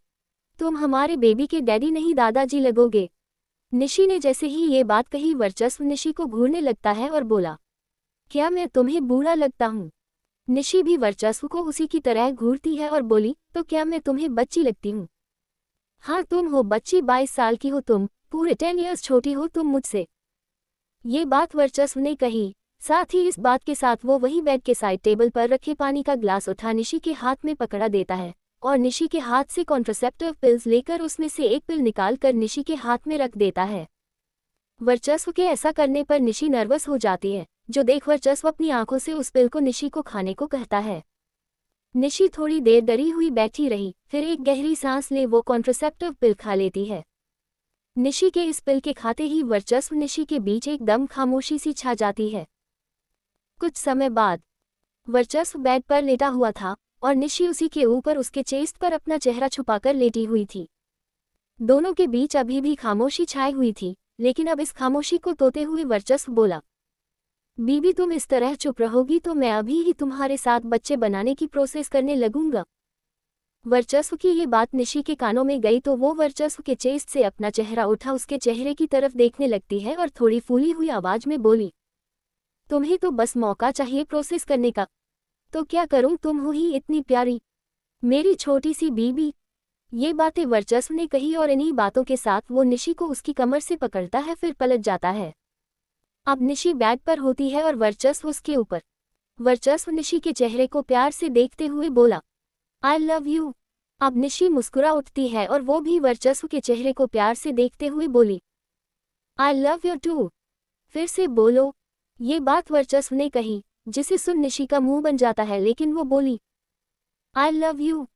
A: तुम हमारे बेबी के डैडी नहीं दादाजी लगोगे। निशी ने जैसे ही ये बात कही वर्चस्व निशी को घूरने लगता है और बोला, क्या मैं तुम्हें बूढ़ा लगता हूँ? निशी भी वर्चस्व को उसी की तरह घूरती है और बोली, तो क्या मैं तुम्हें बच्ची लगती हूँ? हाँ, तुम हो बच्ची, 22 साल की हो तुम, पूरे 10 इयर्स छोटी हो तुम मुझसे। ये बात वर्चस्व ने कही। साथ ही इस बात के साथ वो वही बेड के साइड टेबल पर रखे पानी का ग्लास उठा निशी के हाथ में पकड़ा देता है और निशी के हाथ से कॉन्ट्रासेप्टिव पिल्स लेकर उसमें से एक पिल निकाल कर निशी के हाथ में रख देता है। वर्चस्व के ऐसा करने पर निशी नर्वस हो जाती है, जो देख वर्चस्व अपनी आंखों से उस पिल को निशी को खाने को कहता है। निशी थोड़ी देर डरी हुई बैठी रही, फिर एक गहरी सांस ले वो कॉन्ट्रासेप्टिव पिल खा लेती है। निशी के इस पिल के खाते ही वर्चस्व निशी के बीच एकदम खामोशी सी छा जाती है। कुछ समय बाद वर्चस्व बेड पर लेटा हुआ था और निशी उसी के ऊपर उसके चेस्ट पर अपना चेहरा छुपाकर लेटी हुई थी। दोनों के बीच अभी भी खामोशी छाई हुई थी, लेकिन अब इस खामोशी को तोड़ते हुए वर्चस्व बोला, बीबी तुम इस तरह चुप रहोगी तो मैं अभी ही तुम्हारे साथ बच्चे बनाने की प्रोसेस करने लगूंगा। वर्चस्व की ये बात निशी के कानों में गई तो वो वर्चस्व के चेस्ट से अपना चेहरा उठा उसके चेहरे की तरफ देखने लगती है और थोड़ी फूली हुई आवाज में बोली, तुम्हें तो बस मौका चाहिए प्रोसेस करने का, तो क्या करूं, तुम हो ही इतनी प्यारी, मेरी छोटी सी बीबी। ये बातें वर्चस्व ने कही और इन्हीं बातों के साथ वो निशी को उसकी कमर से पकड़ता है, फिर पलट जाता है। अब निशी बैग पर होती है और वर्चस्व उसके ऊपर। वर्चस्व निशी के चेहरे को प्यार से देखते हुए बोला, आई लव यू। अब निशी मुस्कुरा उठती है और वो भी वर्चस्व के चेहरे को प्यार से देखते हुए बोली, आई लव यू टू। फिर से बोलो। ये बात वर्चस्व ने कही, जिसे सुन निशी का मुंह बन जाता है, लेकिन वो बोली, आई लव यू।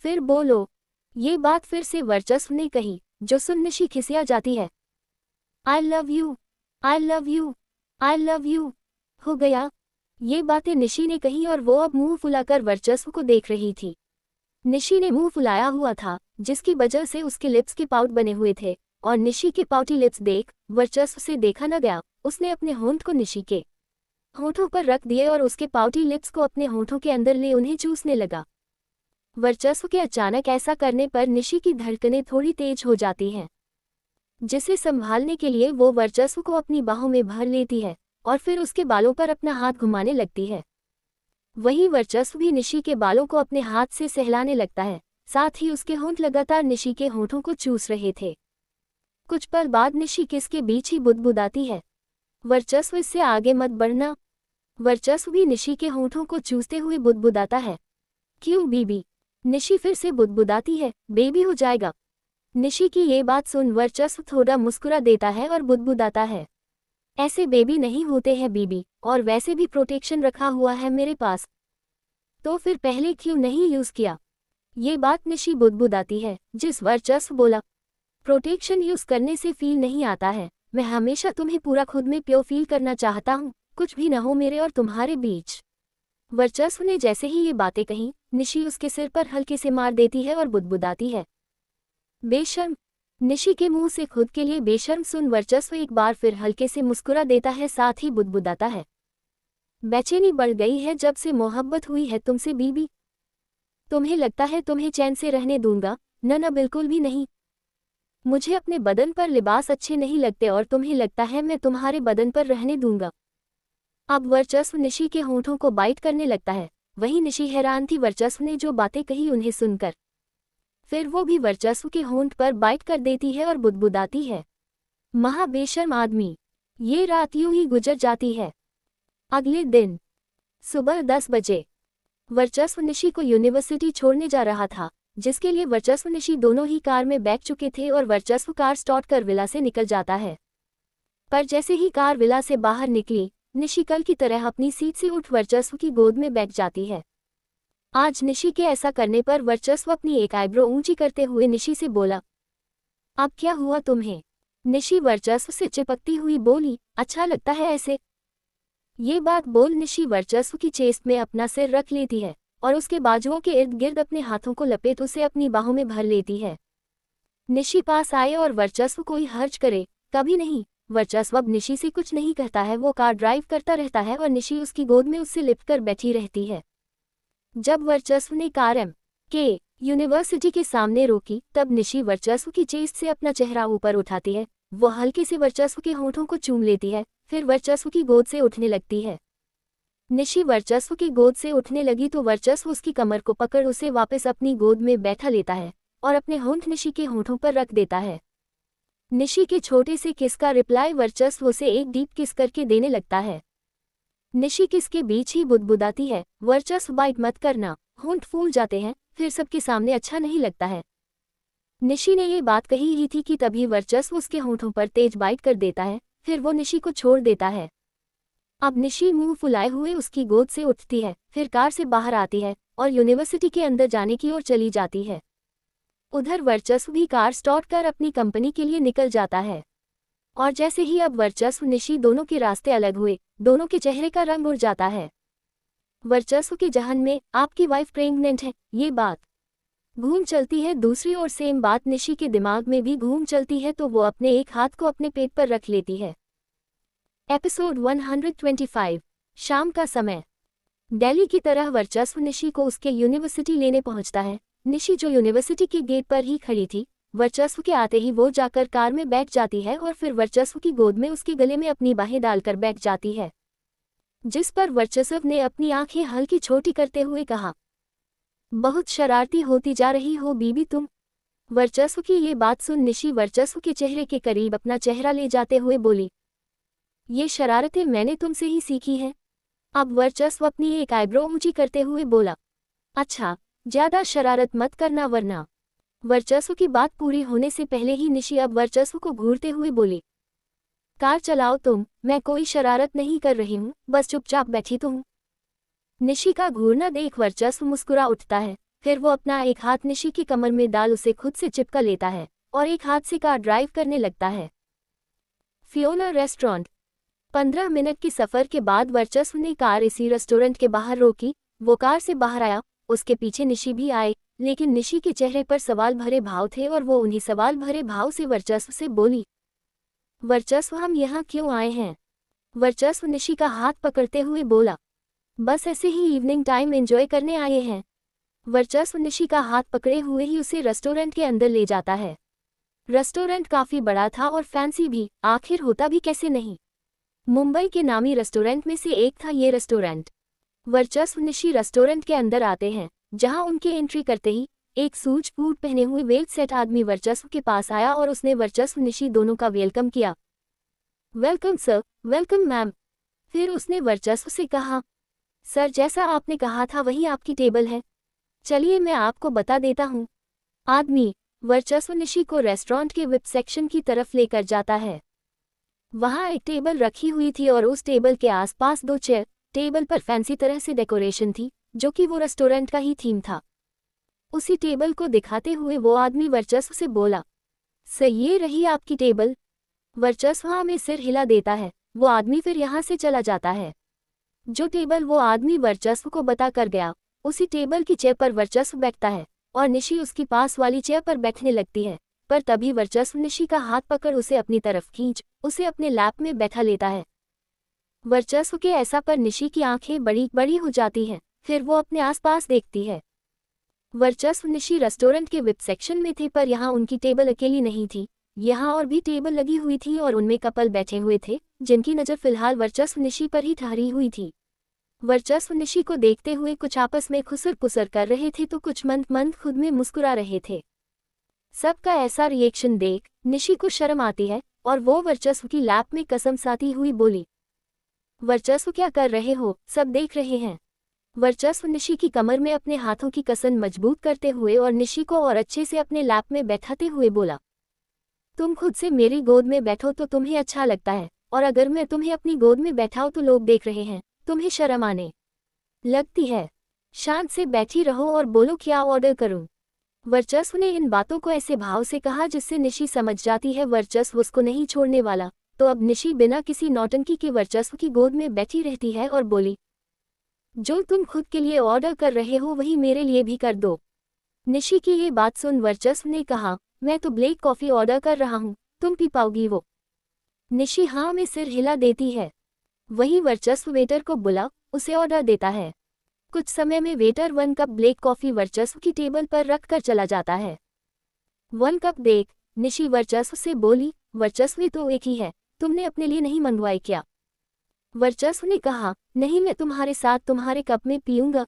A: फिर बोलो। ये बात फिर से वर्चस्व ने कही, जो सुन निशी खिसिया जाती है। आई love you, I love you, I love you. हो गया। ये बातें निशी ने कही और वो अब मुंह फुलाकर वर्चस्व को देख रही थी। निशी ने मुंह फुलाया हुआ था, जिसकी वजह से उसके लिप्स के पाउट बने हुए थे, और निशी के पाउटी लिप्स देख वर्चस्व से देखा न गया। उसने अपने होंठ को निशी के होठों पर रख दिए और उसके पाउटी लिप्स को अपने होठों के अंदर ले उन्हें चूसने लगा। वर्चस्व के अचानक ऐसा करने पर निशी की धड़कनें थोड़ी तेज हो जाती हैं, जिसे संभालने के लिए वो वर्चस्व को अपनी बाहों में भर लेती है और फिर उसके बालों पर अपना हाथ घुमाने लगती है। वहीं वर्चस्व भी निशी के बालों को अपने हाथ से सहलाने लगता है, साथ ही उसके होंठ लगातार निशी के होठों को चूस रहे थे। कुछ पल बाद निशी किसके बीच ही बुदबुदाती है, वर्चस्व इससे आगे मत बढ़ना। वर्चस्व भी निशी के होठों को चूसते हुए बुदबुदाता है, क्यों बीबी। निशी फिर से बुदबुदाती है, बेबी हो जाएगा। निशी की ये बात सुन वर्चस्व थोड़ा मुस्कुरा देता है और बुदबुदाता है, ऐसे बेबी नहीं होते हैं बीबी, और वैसे भी प्रोटेक्शन रखा हुआ है मेरे पास, तो फिर पहले क्यों नहीं यूज किया। ये बात निशी बुदबुदाती है, जिस वर्चस्व बोला, प्रोटेक्शन यूज करने से फील नहीं आता है, मैं हमेशा तुम्हें पूरा खुद में प्योर फील करना चाहता हूँ, कुछ भी न हो मेरे और तुम्हारे बीच। वर्चस्व ने जैसे ही ये बातें कहीं, निशी उसके सिर पर हल्के से मार देती है और बुदबुदाती है, बेशर्म। निशी के मुंह से खुद के लिए बेशर्म सुन वर्चस्व एक बार फिर हल्के से मुस्कुरा देता है, साथ ही बुदबुदाता है, बेचैनी बढ़ गई है जब से मोहब्बत हुई है तुमसे बीबी। तुम्हें लगता है तुम्हें चैन से रहने दूंगा? न बिल्कुल भी नहीं। मुझे अपने बदन पर लिबास अच्छे नहीं लगते और तुम्हें लगता है मैं तुम्हारे बदन पर रहने दूंगा। अब वर्चस्व निशी के होंठों को बाइट करने लगता है। वहीं निशी हैरान थी वर्चस्व ने जो बातें कही उन्हें सुनकर। फिर वो भी वर्चस्व के होंठ पर बाइट कर देती है और बुदबुदाती है, महा बेशर्म आदमी। ये रात यूं ही गुजर जाती है। अगले दिन सुबह 10 बजे वर्चस्व निशी को यूनिवर्सिटी छोड़ने जा रहा था, जिसके लिए वर्चस्व निशी दोनों ही कार में बैठ चुके थे और वर्चस्व कार स्टार्ट कर विला से निकल जाता है। पर जैसे ही कार विला से बाहर निकली, निशी कल की तरह अपनी सीट से उठ वर्चस्व की गोद में बैठ जाती है। आज निशी के ऐसा करने पर वर्चस्व अपनी एक आईब्रो ऊंची करते हुए निशी से बोला, अब क्या हुआ तुम्हें? निशी वर्चस्व से चिपकती हुई बोली, अच्छा लगता है ऐसे। ये बात बोल निशी वर्चस्व की चेस्ट में अपना सिर रख लेती है और उसके बाजुओं के इर्द गिर्द अपने हाथों को लपेट उसे अपनी बाहों में भर लेती है। निशी पास आए और वर्चस्व कोई हर्ज करे, कभी नहीं। वर्चस्व अब निशी से कुछ नहीं कहता है, वो कार ड्राइव करता रहता है और निशी उसकी गोद में उससे लिपटकर बैठी रहती है। जब वर्चस्व ने कार के यूनिवर्सिटी के सामने रोकी, तब निशी वर्चस्व की चेस्ट से अपना चेहरा ऊपर उठाती है। वो हल्के से वर्चस्व के होठों को चूम लेती है, फिर वर्चस्व की गोद से उठने लगती है। निशी वर्चस्व की गोद से उठने लगी तो वर्चस्व उसकी कमर को पकड़ उसे वापस अपनी गोद में बैठा लेता है और अपने होंठ निशी के होठों पर रख देता है। निशी के छोटे से किस का रिप्लाई वर्चस्व उसे एक डीप किस करके देने लगता है। निशी किस के बीच ही बुदबुदाती है, वर्चस्व बाइट मत करना, होंठ फूल जाते हैं, फिर सबके सामने अच्छा नहीं लगता है। निशी ने ये बात कही ही थी कि तभी वर्चस्व उसके होंठों पर तेज बाइट कर देता है, फिर वो निशी को छोड़ देता है। अब निशी मुंह फुलाए हुए उसकी गोद से उठती है, फिर कार से बाहर आती है और यूनिवर्सिटी के अंदर जाने की ओर चली जाती है। उधर वर्चस्व भी कार स्टार्ट कर अपनी कंपनी के लिए निकल जाता है। और जैसे ही अब वर्चस्व निशी दोनों के रास्ते अलग हुए, दोनों के चेहरे का रंग उड़ जाता है। वर्चस्व के जहन में आपकी वाइफ प्रेग्नेंट है, ये बात घूम चलती है। दूसरी ओर सेम बात निशी के दिमाग में भी घूम चलती है, तो वो अपने एक हाथ को अपने पेट पर रख लेती है। एपिसोड 125 शाम का समय। दिल्ली की तरह वर्चस्व निशी को उसके यूनिवर्सिटी लेने पहुंचता है। निशी जो यूनिवर्सिटी के गेट पर ही खड़ी थी, वर्चस्व के आते ही वो जाकर कार में बैठ जाती है और फिर वर्चस्व की गोद में उसके गले में अपनी बाहें डालकर बैठ जाती है। जिस पर वर्चस्व ने अपनी आंखें हल्की छोटी करते हुए कहा, बहुत शरारती होती जा रही हो बीबी तुम। वर्चस्व की ये बात सुन निशी वर्चस्व के चेहरे के करीब अपना चेहरा ले जाते हुए बोली, ये शरारतें मैंने तुमसे ही सीखी हैं। अब वर्चस्व अपनी एक आईब्रो ऊंची करते हुए बोला, अच्छा, ज्यादा शरारत मत करना वरना। वर्चस्व की बात पूरी होने से पहले ही निशी अब वर्चस्व को घूरते हुए बोली, कार चलाओ तुम, मैं कोई शरारत नहीं कर रही हूँ, बस चुपचाप बैठी तो हूँ। निशी का घूरना देख वर्चस्व मुस्कुरा उठता है, फिर वो अपना एक हाथ निशी की कमर में डाल उसे खुद से चिपका लेता है और एक हाथ से कार ड्राइव करने लगता है। Fiona restaurant. 15 मिनट की सफ़र के बाद वर्चस्व ने कार इसी रेस्टोरेंट के बाहर रोकी। वो कार से बाहर आया, उसके पीछे निशी भी आए, लेकिन निशी के चेहरे पर सवाल भरे भाव थे और वो उन्हीं सवाल भरे भाव से वर्चस्व से बोली, वर्चस्व हम यहाँ क्यों आए हैं? वर्चस्व निशी का हाथ पकड़ते हुए बोला, बस ऐसे ही इवनिंग टाइम एंजॉय करने आए हैं। वर्चस्व निशी का हाथ पकड़े हुए ही उसे रेस्टोरेंट के अंदर ले जाता है। रेस्टोरेंट काफी बड़ा था और फैंसी भी, आखिर होता भी कैसे नहीं। मुंबई के नामी रेस्टोरेंट में से एक था ये रेस्टोरेंट। वर्चस्व निशी रेस्टोरेंट के अंदर आते हैं, जहां उनके एंट्री करते ही एक सूट बूट पहने हुए वेल सेट आदमी वर्चस्व के पास आया और उसने वर्चस्व निशी दोनों का वेलकम किया। Welcome sir, welcome ma'am. फिर उसने वर्चस्व से कहा, सर जैसा आपने कहा था वही आपकी टेबल है, चलिए मैं आपको बता देता हूँ। आदमी वर्चस्व निशी को रेस्टोरेंट के विप सेक्शन की तरफ लेकर जाता है। वहाँ एक टेबल रखी हुई थी और उस टेबल के आसपास 2 चेयर, टेबल पर फैंसी तरह से डेकोरेशन थी, जो कि वो रेस्टोरेंट का ही थीम था। उसी टेबल को दिखाते हुए वो आदमी वर्चस्व से बोला, सर ये रही आपकी टेबल। वर्चस्व हाँ में सिर हिला देता है। वो आदमी फिर यहाँ से चला जाता है। जो टेबल वो आदमी वर्चस्व को बता कर गया, उसी टेबल की चेयर पर वर्चस्व बैठता है और निशी उसकी पास वाली चेयर पर बैठने लगती है। पर तभी वर्चस्व निशी का हाथ पकड़ उसे अपनी तरफ खींच उसे अपने लैप में बैठा लेता है। वर्चस्व के ऐसा पर निशी की आंखें बड़ी बड़ी हो जाती हैं, फिर वो अपने आसपास देखती है। वर्चस्व निशी रेस्टोरेंट के विप सेक्शन में थे, पर यहाँ उनकी टेबल अकेली नहीं थी। यहाँ और भी टेबल लगी हुई थी और उनमें कपल बैठे हुए थे, जिनकी नज़र फिलहाल वर्चस्व निशी पर ही ठहरी हुई थी। वर्चस्व निशी को देखते हुए कुछ आपस में खुसर पुसर कर रहे थे तो कुछ मंद मंद खुद में मुस्कुरा रहे थे। सबका ऐसा रिएक्शन देख निशी को शर्म आती है और वो वर्चस्व की लैप में कसम साती हुई बोली, वर्चस्व क्या कर रहे हो, सब देख रहे हैं। वर्चस्व निशी की कमर में अपने हाथों की कसन मजबूत करते हुए और निशी को और अच्छे से अपने लैप में बैठाते हुए बोला, तुम खुद से मेरी गोद में बैठो तो तुम्हें अच्छा लगता है, और अगर मैं तुम्हें अपनी गोद में बैठाऊं तो लोग देख रहे हैं, तुम्हें शर्म आने लगती है। शांत से बैठी रहो और बोलो क्या ऑर्डर करूं। वर्चस्व ने इन बातों को ऐसे भाव से कहा जिससे निशी समझ जाती है वर्चस्व उसको नहीं छोड़ने वाला। तो अब निशी बिना किसी नौटंकी के वर्चस्व की गोद में बैठी रहती है और बोली, जो तुम खुद के लिए ऑर्डर कर रहे हो वही मेरे लिए भी कर दो। निशी की ये बात सुन वर्चस्व ने कहा, मैं तो ब्लैक कॉफ़ी ऑर्डर कर रहा हूँ, तुम पी पाओगी वो? निशी हाँ में सिर हिला देती है। वही वर्चस्व वेटर को बुला उसे ऑर्डर देता है। कुछ समय में वेटर 1 कप ब्लैक कॉफ़ी वर्चस्व की टेबल पर रख कर चला जाता है। 1 कप देख निशी वर्चस्व से बोली, वर्चस्व तो एक ही है, तुमने अपने लिए नहीं मंगवाई क्या? वर्चस्व ने कहा, नहीं मैं तुम्हारे साथ तुम्हारे कप में पीऊंगा।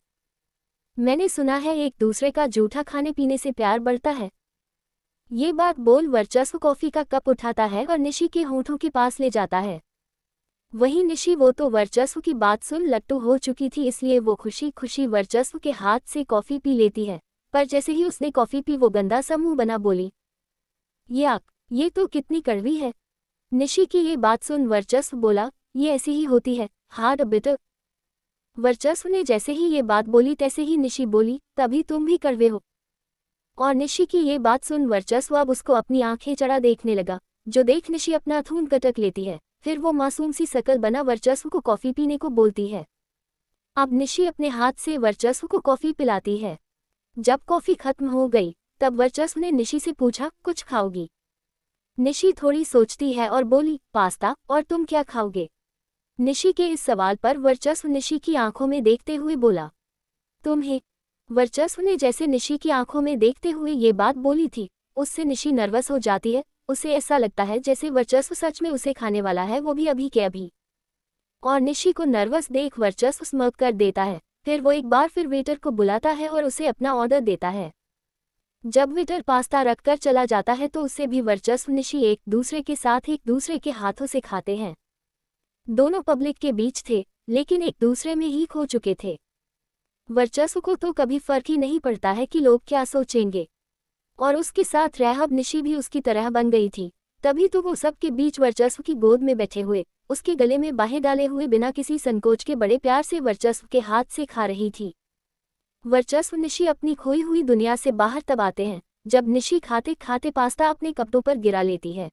A: मैंने सुना है एक दूसरे का जूठा खाने पीने से प्यार बढ़ता है। ये बात बोल वर्चस्व कॉफ़ी का कप उठाता है और निशी के होंठों के पास ले जाता है। वहीं निशी वो तो वर्चस्व की बात सुन लट्टू हो चुकी थी, इसलिए वो खुशी खुशी वर्चस्व के हाथ से कॉफ़ी पी लेती है। पर जैसे ही उसने कॉफ़ी पी वो गंदा सा मुंह बना बोली, याक, ये तो कितनी कड़वी है। निशी की ये बात सुन वर्चस्व बोला, ये ऐसी ही होती है, हार्ड बिटर। वर्चस्व ने जैसे ही ये बात बोली तैसे ही निशी बोली, तभी तुम भी कड़वे हो। और निशी की ये बात सुन वर्चस्व अब उसको अपनी आंखें चढ़ा देखने लगा, जो देख निशी अपना खून कटक लेती है। फिर वो मासूम सी शकल बना वर्चस्व को कॉफ़ी पीने को बोलती है। अब निशी अपने हाथ से वर्चस्व को कॉफ़ी पिलाती है। जब कॉफ़ी खत्म हो गई तब वर्चस्व ने निशी से पूछा, कुछ खाओगी? निशी थोड़ी सोचती है और बोली, पास्ता, और तुम क्या खाओगे? निशी के इस सवाल पर वर्चस्व निशी की आंखों में देखते हुए बोला, तुम्हें। वर्चस्व ने जैसे निशी की आंखों में देखते हुए ये बात बोली थी, उससे निशी नर्वस हो जाती है। उसे ऐसा लगता है जैसे वर्चस्व सच में उसे खाने वाला है, वो भी अभी के अभी। और निशी को नर्वस देख वर्चस्व स्मर्क कर देता है। फिर वो एक बार फिर वेटर को बुलाता है और उसे अपना ऑर्डर देता है। जब वेटर पास्ता रखकर चला जाता है तो उससे भी वर्चस्व निशी एक दूसरे के साथ एक दूसरे के हाथों से खाते हैं। दोनों पब्लिक के बीच थे, लेकिन एक दूसरे में ही खो चुके थे। वर्चस्व को तो कभी फर्क ही नहीं पड़ता है कि लोग क्या सोचेंगे, और उसके साथ रह अब निशी भी उसकी तरह बन गई थी। तभी तो वो सबके बीच वर्चस्व की गोद में बैठे हुए, उसके गले में बाहें डाले हुए बिना किसी संकोच के बड़े प्यार से वर्चस्व के हाथ से खा रही थी। वर्चस्व निशी अपनी खोई हुई दुनिया से बाहर तब आते हैं जब निशी खाते खाते पास्ता अपने कपड़ों पर गिरा लेती है,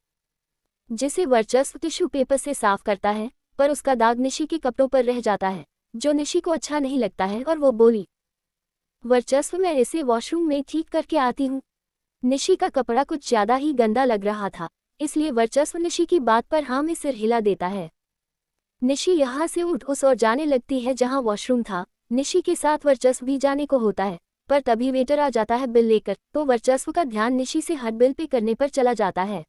A: जिसे वर्चस्व टिश्यू पेपर से साफ करता है, पर उसका दाग निशी के कपड़ों पर रह जाता है, जो निशी को अच्छा नहीं लगता है और वो बोली, वर्चस्व मैं इसे वॉशरूम में ठीक करके आती हूँ। निशी का कपड़ा कुछ ज्यादा ही गंदा लग रहा था, इसलिए वर्चस्व निशी की बात पर हाँ में सिर हिला देता है। निशी यहाँ से उठ उस और जाने लगती है जहाँ वॉशरूम था। निशी के साथ वर्चस्व भी जाने को होता है, पर तभी वेटर आ जाता है बिल लेकर, तो वर्चस्व का ध्यान निशी से हट बिल पे करने पर चला जाता है।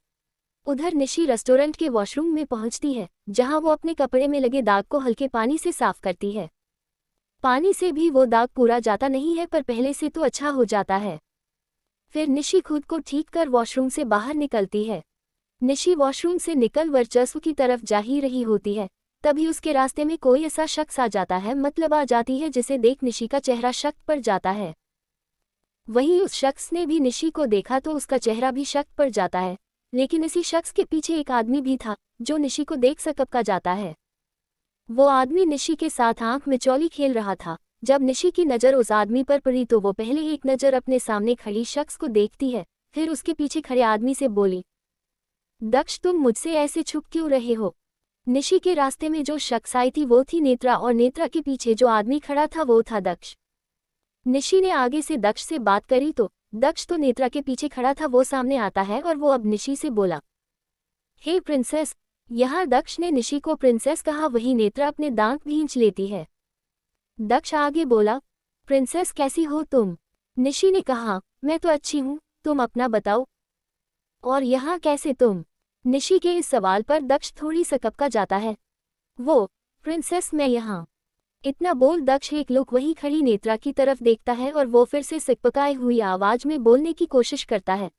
A: उधर निशी रेस्टोरेंट के वॉशरूम में पहुंचती है, जहां वो अपने कपड़े में लगे दाग को हल्के पानी से साफ करती है। पानी से भी वो दाग पूरा जाता नहीं है, पर पहले से तो अच्छा हो जाता है। फिर निशी खुद को ठीक कर वॉशरूम से बाहर निकलती है। निशी वॉशरूम से निकल वर्चस्व की तरफ जा ही रही होती है, तभी उसके रास्ते में कोई ऐसा शख्स आ जाता है, मतलब आ जाती है, जिसे देख निशी का चेहरा शक पड़ जाता है। वहीं उस शख्स ने भी निशी को देखा तो उसका चेहरा भी शक पड़ जाता है, लेकिन इसी शख्स के पीछे एक आदमी भी था जो निशी को देख सकपका जाता है। वो आदमी निशी के साथ आंख मिचौली खेल रहा था। जब निशी की नज़र उस आदमी पर पड़ी तो वो पहले एक नज़र अपने सामने खड़ी शख्स को देखती है, फिर उसके पीछे खड़े आदमी से बोली, दक्ष तुम मुझसे ऐसे छुप क्यों रहे हो? निशी के रास्ते में जो शख्स आई थी वो थी नेत्रा, और नेत्रा के पीछे जो आदमी खड़ा था वो था दक्ष। निशी ने आगे से दक्ष से बात करी तो दक्ष तो नेत्रा के पीछे खड़ा था, वो सामने आता है और वो अब निशी से बोला, हे प्रिंसेस। यहाँ दक्ष ने निशी को प्रिंसेस कहा, वही नेत्रा अपने दांत भींच लेती है। दक्ष आगे बोला, प्रिंसेस कैसी हो तुम? निशी ने कहा, मैं तो अच्छी हूँ, तुम अपना बताओ। और यहाँ कैसे तुम? निशी के इस सवाल पर दक्ष थोड़ी सकपका जाता है। वो, प्रिंसेस मैं यहाँ। इतना बोल दक्ष एक लुक वहीं खड़ी नेत्रा की तरफ देखता है और वो फिर से सिकपकाए हुई आवाज में बोलने की कोशिश करता है,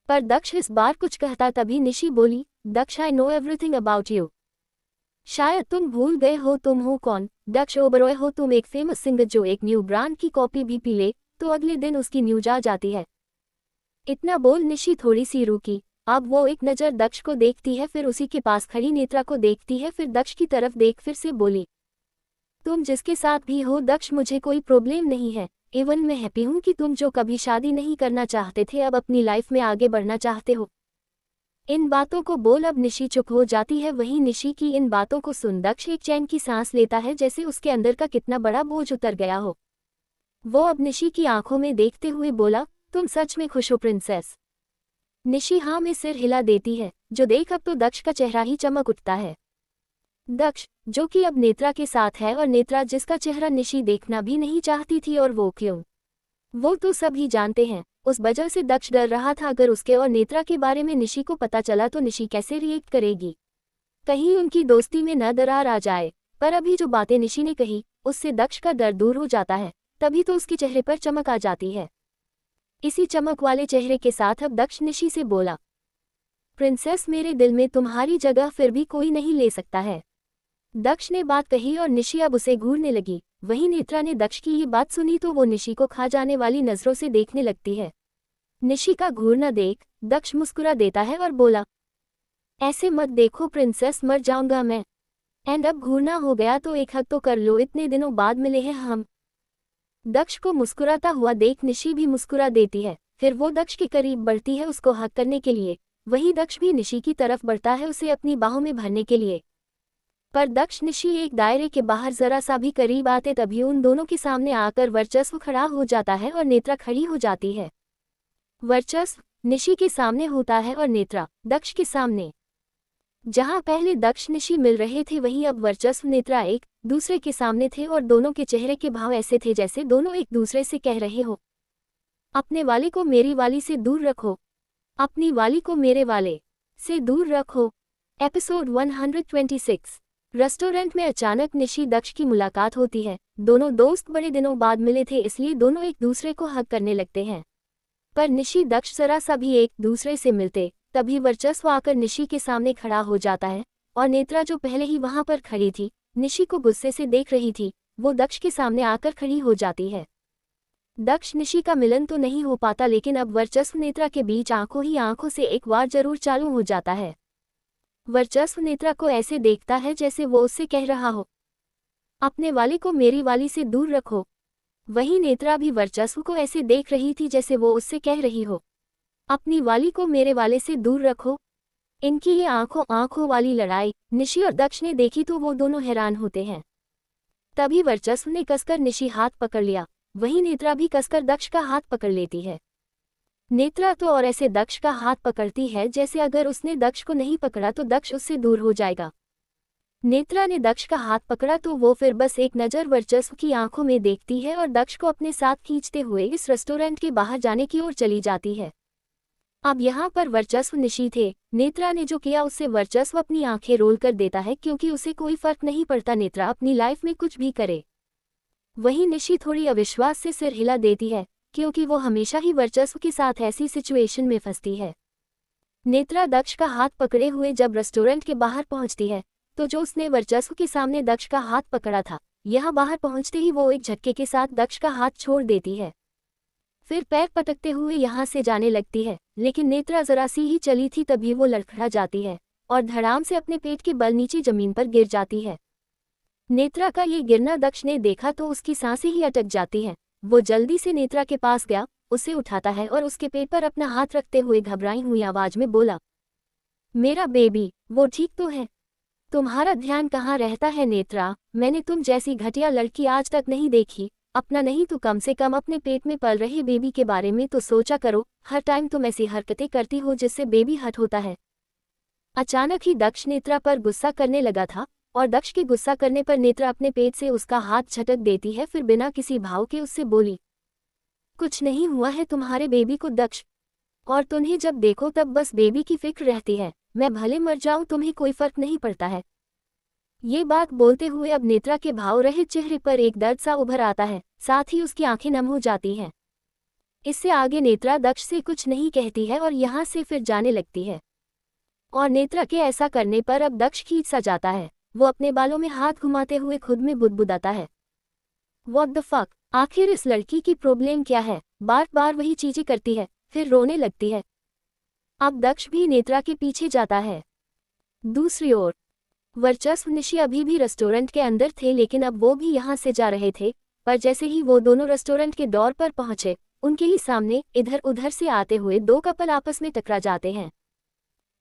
A: पर दक्ष इस बार कुछ कहता तभी निशी बोली, Daksh I know everything about you. शायद तुम भूल गए हो तुम हो कौन। दक्ष ओबरॉय हो तुम, एक फेमस सिंगर जो एक न्यू ब्रांड की कॉपी भी पी ले तो अगले दिन उसकी न्यूज आ जाती है। इतना बोल निशी थोड़ी सी रुकी। अब वो एक नज़र दक्ष को देखती है, फिर उसी के पास खड़ी नेत्रा को देखती है, फिर दक्ष की तरफ देख फिर से बोली, तुम जिसके साथ भी हो दक्ष मुझे कोई प्रॉब्लम नहीं है, इवन मैं हैप्पी हूँ कि तुम जो कभी शादी नहीं करना चाहते थे अब अपनी लाइफ में आगे बढ़ना चाहते हो। इन बातों को बोल अब निशी चुप हो जाती है। वहीं निशी की इन बातों को सुन दक्ष एक चैन की सांस लेता है, जैसे उसके अंदर का कितना बड़ा बोझ उतर गया हो। वो अब निशी की आंखों में देखते हुए बोला, तुम सच में खुश हो प्रिंसेस? निशी हाँ में सिर हिला देती है, जो देख अब तो दक्ष का चेहरा ही चमक उठता है। दक्ष जो कि अब नेत्रा के साथ है, और नेत्रा जिसका चेहरा निशी देखना भी नहीं चाहती थी, और वो क्यों, वो तो सभी जानते हैं। उस वजह से दक्ष डर रहा था अगर उसके और नेत्रा के बारे में निशी को पता चला तो निशी कैसे रिएक्ट करेगी, कहीं उनकी दोस्ती में न दरार आ जाए। पर अभी जो बातें निशी ने कही उससे दक्ष का डर दूर हो जाता है, तभी तो उसके चेहरे पर चमक आ जाती है। इसी चमक वाले चेहरे के साथ अब दक्ष निशी से बोला, प्रिंसेस मेरे दिल में तुम्हारी जगह फिर भी कोई नहीं ले सकता है। दक्ष ने बात कही और निशी अब उसे घूरने लगी। वहीं नेत्रा ने दक्ष की ये बात सुनी तो वो निशी को खा जाने वाली नजरों से देखने लगती है। निशी का घूरना देख दक्ष मुस्कुरा देता है और बोला, ऐसे मत देखो प्रिंसेस, मर जाऊंगा मैं। एंड अब घूरना हो गया तो एक हक तो कर लो, इतने दिनों बाद मिले हैं हम। दक्ष को मुस्कुराता हुआ देख निशी भी मुस्कुरा देती है, फिर वो दक्ष के करीब बढ़ती है उसको हक करने के लिए। वहीं दक्ष भी निशी की तरफ बढ़ता है उसे अपनी बाहों में भरने के लिए, पर दक्ष निशी एक दायरे के बाहर जरा सा भी करीब आते तभी उन दोनों के सामने आकर वर्चस्व खड़ा हो जाता है और नेत्रा खड़ी हो जाती है। वर्चस्व निशी के सामने होता है और नेत्रा दक्ष के सामने। जहां पहले दक्ष निशी मिल रहे थे वहीं अब वर्चस्व नेत्रा एक दूसरे के सामने थे, और दोनों के चेहरे के भाव ऐसे थे जैसे दोनों एक दूसरे से कह रहे हो, अपने वाले को मेरी वाली से दूर रखो, अपनी वाली को मेरे वाले से दूर रखो। एपिसोड 126। रेस्टोरेंट में अचानक निशी दक्ष की मुलाकात होती है। दोनों दोस्त बड़े दिनों बाद मिले थे, इसलिए दोनों एक दूसरे को हग करने लगते हैं, पर निशी दक्ष जरा सा भी एक दूसरे से मिलते तभी वर्चस्व आकर निशी के सामने खड़ा हो जाता है। और नेत्रा जो पहले ही वहां पर खड़ी थी, निशी को गुस्से से देख रही थी, वो दक्ष के सामने आकर खड़ी हो जाती है। दक्ष निशी का मिलन तो नहीं हो पाता, लेकिन अब वर्चस्व नेत्रा के बीच आंखों ही आंखों से एक बार जरूर चालू हो जाता है। वर्चस्व नेत्रा को ऐसे देखता है जैसे वो उससे कह रहा हो, अपने वाली को मेरी वाली से दूर रखो। वहीं नेत्रा भी वर्चस्व को ऐसे देख रही थी जैसे वो उससे कह रही हो, अपनी वाली को मेरे वाले से दूर रखो। इनकी ये आंखों आंखों वाली लड़ाई निशी और दक्ष ने देखी तो वो दोनों हैरान होते हैं। तभी वर्चस्व ने कसकर निशी हाथ पकड़ लिया, वहीं नेत्रा भी कसकर दक्ष का हाथ पकड़ लेती है। नेत्रा तो और ऐसे दक्ष का हाथ पकड़ती है जैसे अगर उसने दक्ष को नहीं पकड़ा तो दक्ष उससे दूर हो जाएगा। नेत्रा ने दक्ष का हाथ पकड़ा तो वो फिर बस एक नज़र वर्चस्व की आंखों में देखती है और दक्ष को अपने साथ खींचते हुए इस रेस्टोरेंट के बाहर जाने की ओर चली जाती है। अब यहाँ पर वर्चस्व निशी थे। नेत्रा ने जो किया उससे वर्चस्व अपनी आंखें रोल कर देता है, क्योंकि उसे कोई फर्क नहीं पड़ता नेत्रा अपनी लाइफ में कुछ भी करे। वहीं निशी थोड़ी अविश्वास से सिर हिला देती है, क्योंकि वो हमेशा ही वर्चस्व के साथ ऐसी सिचुएशन में फंसती है। नेत्रा दक्ष का हाथ पकड़े हुए जब रेस्टोरेंट के बाहर पहुंचती है तो जो उसने वर्चस्व के सामने दक्ष का हाथ पकड़ा था, यहाँ बाहर पहुंचते ही वो एक झटके के साथ दक्ष का हाथ छोड़ देती है। फिर पैर पटकते हुए यहाँ से जाने लगती है, लेकिन नेत्रा जरा सी ही चली थी तभी वो लड़खड़ा जाती है और धड़ाम से अपने पेट के बल नीचे जमीन पर गिर जाती है। नेत्रा का ये गिरना दक्ष ने देखा तो उसकी सांसें ही अटक जाती हैं। वो जल्दी से नेत्रा के पास गया, उसे उठाता है और उसके पेट पर अपना हाथ रखते हुए घबराई हुई आवाज में बोला, मेरा बेबी, वो ठीक तो है? तुम्हारा ध्यान कहाँ रहता है नेत्रा? मैंने तुम जैसी घटिया लड़की आज तक नहीं देखी। अपना नहीं तो कम से कम अपने पेट में पल रहे बेबी के बारे में तो सोचा करो। हर टाइम तुम ऐसी हरकतें करती हो जिससे बेबी हर्ट होता है। अचानक ही दक्ष नेत्रा पर गुस्सा करने लगा था और दक्ष के गुस्सा करने पर नेत्रा अपने पेट से उसका हाथ झटक देती है। फिर बिना किसी भाव के उससे बोली, कुछ नहीं हुआ है तुम्हारे बेबी को दक्ष, और तुम्हें जब देखो तब बस बेबी की फिक्र रहती है। मैं भले मर जाऊं तुम्हें कोई फर्क नहीं पड़ता है। ये बात बोलते हुए अब नेत्रा के भाव रहित चेहरे पर एक दर्द सा उभर आता है, साथ ही उसकी आंखें नम हो जाती हैं। इससे आगे नेत्रा दक्ष से कुछ नहीं कहती है और यहाँ से फिर जाने लगती है। और नेत्रा के ऐसा करने पर अब दक्ष खींच सा जाता है। वो अपने बालों में हाथ घुमाते हुए खुद में बुदबुदाता है, व्हाट द फक, आखिर इस लड़की की प्रॉब्लम क्या है? बार बार वही चीजें करती है, फिर रोने लगती है। अब दक्ष भी नेत्रा के पीछे जाता है। दूसरी ओर वर्चस्व निशी अभी भी रेस्टोरेंट के अंदर थे, लेकिन अब वो भी यहाँ से जा रहे थे। पर जैसे ही वो दोनों रेस्टोरेंट के डोर पर पहुंचे, उनके ही सामने इधर उधर से आते हुए दो कपल आपस में टकरा जाते हैं।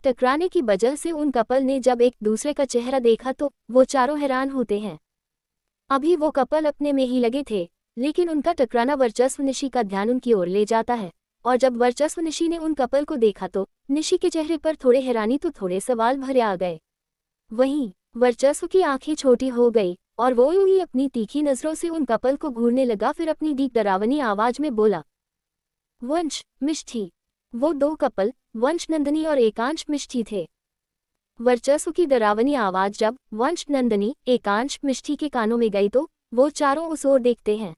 A: टकराने की वजह से उन कपल ने जब एक दूसरे का चेहरा देखा तो वो चारों हैरान होते हैं। अभी वो कपल अपने में ही लगे थे, लेकिन उनका टकराना वर्चस्व निशी का ध्यान उनकी ओर ले जाता है। और जब वर्चस्व निशी ने उन कपल को देखा तो निशी के चेहरे पर थोड़े हैरानी तो थोड़े सवाल भरे आ गए। वहीं वर्चस्व की आंखें छोटी हो गई और वो यूं ही अपनी तीखी नजरों से उन कपल को घूरने लगा। फिर अपनी डीप डरावनी आवाज में बोला, वंश मिष्ठी। वो दो कपल वंश नंदनी और एकांश मिष्ठी थे। वर्चस्व की डरावनी आवाज जब वंश नंदनी एकांश मिष्ठी के कानों में गई तो वो चारों उस ओर देखते हैं।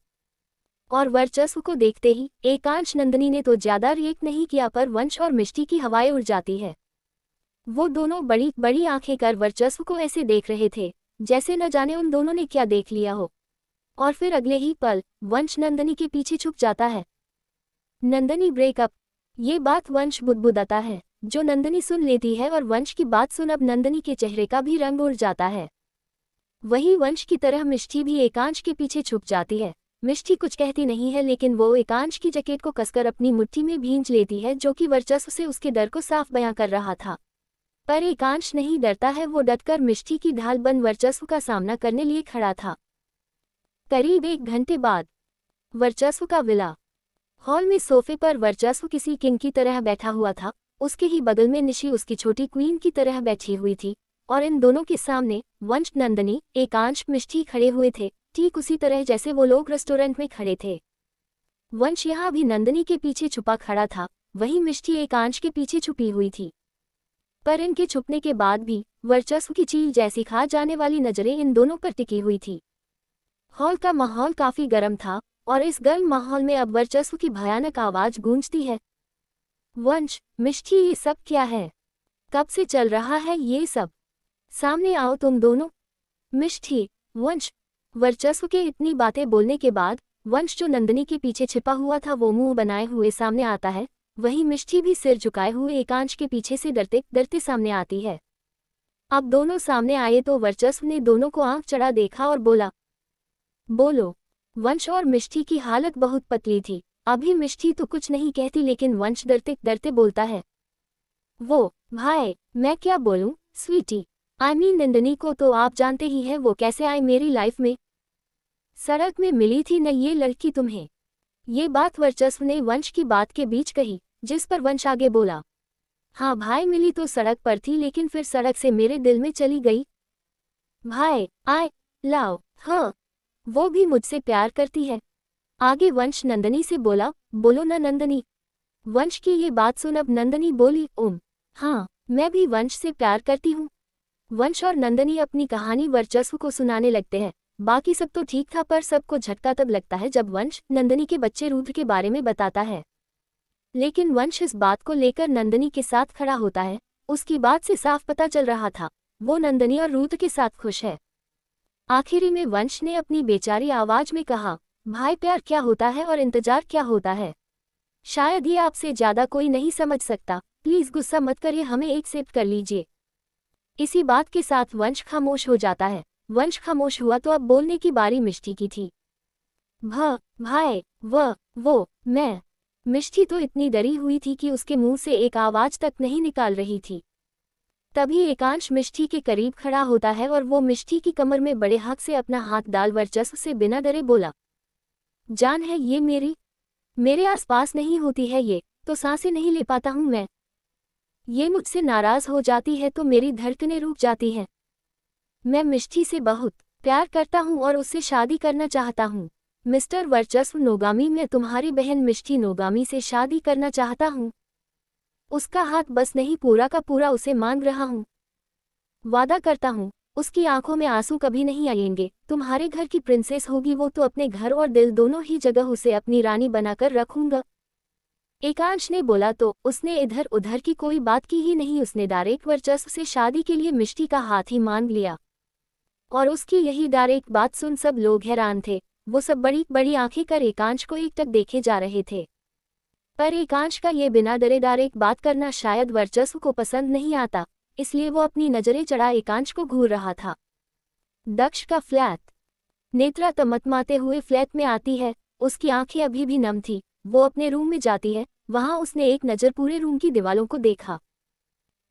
A: और वर्चस्व को देखते ही एकांश नंदनी ने तो ज्यादा रिएक्ट नहीं किया, पर वंश और मिष्ठी की हवाएं उड़ जाती है। वो दोनों बड़ी बड़ी आंखें कर वर्चस्व को ऐसे देख रहे थे जैसे न जाने उन दोनों ने क्या देख लिया हो। और फिर अगले ही पल वंश नंदनी के पीछे छुप जाता है। नंदनी ब्रेकअप, ये बात वंश बुदबुदाता है, जो नंदनी सुन लेती है और वंश की बात सुन अब नंदनी के चेहरे का भी रंग उड़ जाता है। वहीं वंश की तरह मिष्ठी भी एकांश के पीछे छुप जाती है। मिष्ठी कुछ कहती नहीं है, लेकिन वो एकांश की जैकेट को कसकर अपनी मुट्ठी में भींच लेती है, जो कि वर्चस्व से उसके डर को साफ बयां कर रहा था। पर एकांश नहीं डरता है, वो डटकर मिष्ठी की ढाल बन वर्चस्व का सामना करने लिए खड़ा था। करीब 1 घंटे बाद वर्चस्व का विला हॉल में सोफे पर वर्चस्व किसी किंग की तरह बैठा हुआ था। उसके ही बगल में निशी उसकी छोटी क्वीन की तरह बैठी हुई थी और इन दोनों के सामने वंश नंदनी एकांश मिष्ठी खड़े हुए थे, ठीक उसी तरह जैसे वो लोग रेस्टोरेंट में खड़े थे। वंश यहाँ भी नंदनी के पीछे छुपा खड़ा था, वहीं मिष्ठी एकांश के पीछे छुपी हुई थी। पर इनके छुपने के बाद भी वर्चस्व की चील जैसी खा जाने वाली नजरें इन दोनों पर टिकी हुई थी। हॉल का माहौल काफी गर्म था और इस गर्म माहौल में अब वर्चस्व की भयानक आवाज गूंजती है, वंश मिष्ठी, ये सब क्या है? कब से चल रहा है ये सब? सामने आओ तुम दोनों। मिष्टी, वंश। वर्चस्व के इतनी बातें बोलने के बाद वंश जो नंदिनी के पीछे छिपा हुआ था वो मुंह बनाए हुए सामने आता है। वहीं मिष्टी भी सिर झुकाए हुए एकांश के पीछे से डरते डरते सामने आती है। अब दोनों सामने आए तो वर्चस्व ने दोनों को आंख चढ़ा देखा और बोला, बोलो। वंश और मिष्टी की हालत बहुत पतली थी। अभी मिष्टी तो कुछ नहीं कहती लेकिन वंश डरते डरते बोलता है, वो भाई मैं क्या बोलूं स्वीटी, आई मीन नंदिनी को तो आप जानते ही हैं, वो कैसे आए मेरी लाइफ में। सड़क में मिली थी न ये लड़की तुम्हें। ये बात वर्चस्व ने वंश की बात के बीच कही, जिस पर वंश आगे बोला, हाँ भाई मिली तो सड़क पर थी लेकिन फिर सड़क से मेरे दिल में चली गई। भाई आई लव हाँ, वो भी मुझसे प्यार करती है। आगे वंश नंदिनी से बोला, बोलो ना नंदिनी। वंश की ये बात सुन अब नंदिनी बोली, हाँ मैं भी वंश से प्यार करती हूँ। वंश और नंदिनी अपनी कहानी वर्चस्व को सुनाने लगते हैं। बाकी सब तो ठीक था पर सबको झटका तब लगता है जब वंश नंदिनी के बच्चे रुद्र के बारे में बताता है। लेकिन वंश इस बात को लेकर नंदिनी के साथ खड़ा होता है। उसकी बात से साफ पता चल रहा था वो नंदिनी और रुद्र के साथ खुश है। आखिरी में वंश ने अपनी बेचारी आवाज में कहा, भाई प्यार क्या होता है और इंतजार क्या होता है, शायद ये आपसे ज्यादा कोई नहीं समझ सकता, प्लीज गुस्सा मत करिए, हमें एक्सेप्ट कर लीजिए। इसी बात के साथ वंश खामोश हो जाता है। वंश खामोश हुआ तो अब बोलने की बारी मिष्टी की थी। भाई वो मैं। मिष्टी तो इतनी डरी हुई थी कि उसके मुंह से एक आवाज तक नहीं निकाल रही थी। तभी एकांश मिष्टी के करीब खड़ा होता है और वो मिष्टी की कमर में बड़े हक से अपना हाथ डाल वर्चस्व से बिना डरे बोला, जान है ये मेरे आसपास नहीं होती है ये तो सांसें नहीं ले पाता हूं मैं। ये मुझसे नाराज हो जाती है तो मेरी धड़कनें रुक जाती हैं। मैं मिष्टी से बहुत प्यार करता हूं और उससे शादी करना चाहता हूं। मिस्टर वर्चस्व नोगामी, मैं तुम्हारी बहन मिष्टी नोगामी से शादी करना चाहता हूं। उसका हाथ बस नहीं पूरा का पूरा उसे मांग रहा हूं। वादा करता हूं उसकी आंखों में आंसू कभी नहीं आएंगे। तुम्हारे घर की प्रिंसेस होगी वो तो अपने घर और दिल दोनों ही जगह उसे अपनी रानी बनाकर रखूंगा। एकांश ने बोला तो उसने इधर उधर की कोई बात की ही नहीं, उसने डायरेक्ट वर्चस्व से शादी के लिए मिष्टी का हाथ ही मांग लिया। और उसकी यही डायरेक्ट बात सुन सब लोग हैरान थे। वो सब बड़ी बड़ी आंखें कर एकांश को एकटक देखे जा रहे थे। पर एकांश का ये बिना डरे डायरेक्ट बात करना शायद वर्चस्व को पसंद नहीं आता, इसलिए वो अपनी नजरें चढ़ा एकांश को घूर रहा था। दक्ष का फ्लैट। नेत्रा तमतमाते हुए फ्लैट में आती है। उसकी आंखें अभी भी नम थी। वो अपने रूम में जाती है। वहां उसने एक नज़र पूरे रूम की दीवारों को देखा,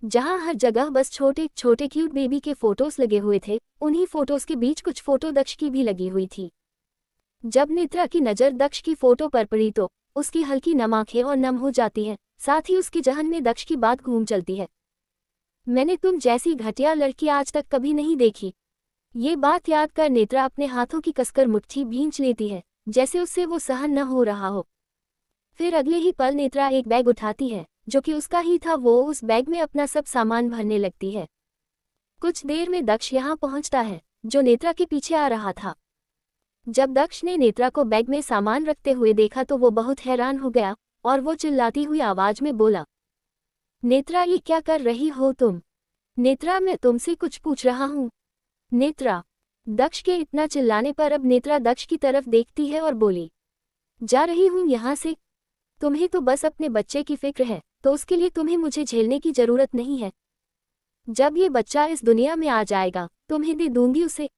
A: जहां हर जगह बस छोटे छोटे क्यूट बेबी के फोटोज लगे हुए थे। उन्हीं फोटोज के बीच कुछ फोटो दक्ष की भी लगी हुई थी। जब नेत्रा की नज़र दक्ष की फोटो पर पड़ी तो उसकी हल्की नम आंखें और नम हो जाती हैं। साथ ही उसके जहन में दक्ष की बात घूम चलती है, मैंने तुम जैसी घटिया लड़की आज तक कभी नहीं देखी। ये बात याद कर नेत्रा अपने हाथों की कसकर मुट्ठी भींच लेती है, जैसे उससे वो सहन न हो रहा हो। फिर अगले ही पल नेत्रा एक बैग उठाती है जो कि उसका ही था। वो उस बैग में अपना सब सामान भरने लगती है। कुछ देर में दक्ष यहाँ पहुँचता है जो नेत्रा के पीछे आ रहा था। जब दक्ष ने नेत्रा को बैग में सामान रखते हुए देखा तो वो बहुत हैरान हो गया और वो चिल्लाती हुई आवाज में बोला, नेत्रा ये क्या कर रही हो तुम? नेत्रा मैं तुमसे कुछ पूछ रहा हूँ। नेत्रा। दक्ष के इतना चिल्लाने पर अब नेत्रा दक्ष की तरफ देखती है और बोली, जा रही हूँ यहाँ से। तुम्हें तो बस अपने बच्चे की फिक्र है तो उसके लिए तुम्हें मुझे झेलने की जरूरत नहीं है। जब ये बच्चा इस दुनिया में आ जाएगा तुम्हें दे दूंगी उसे।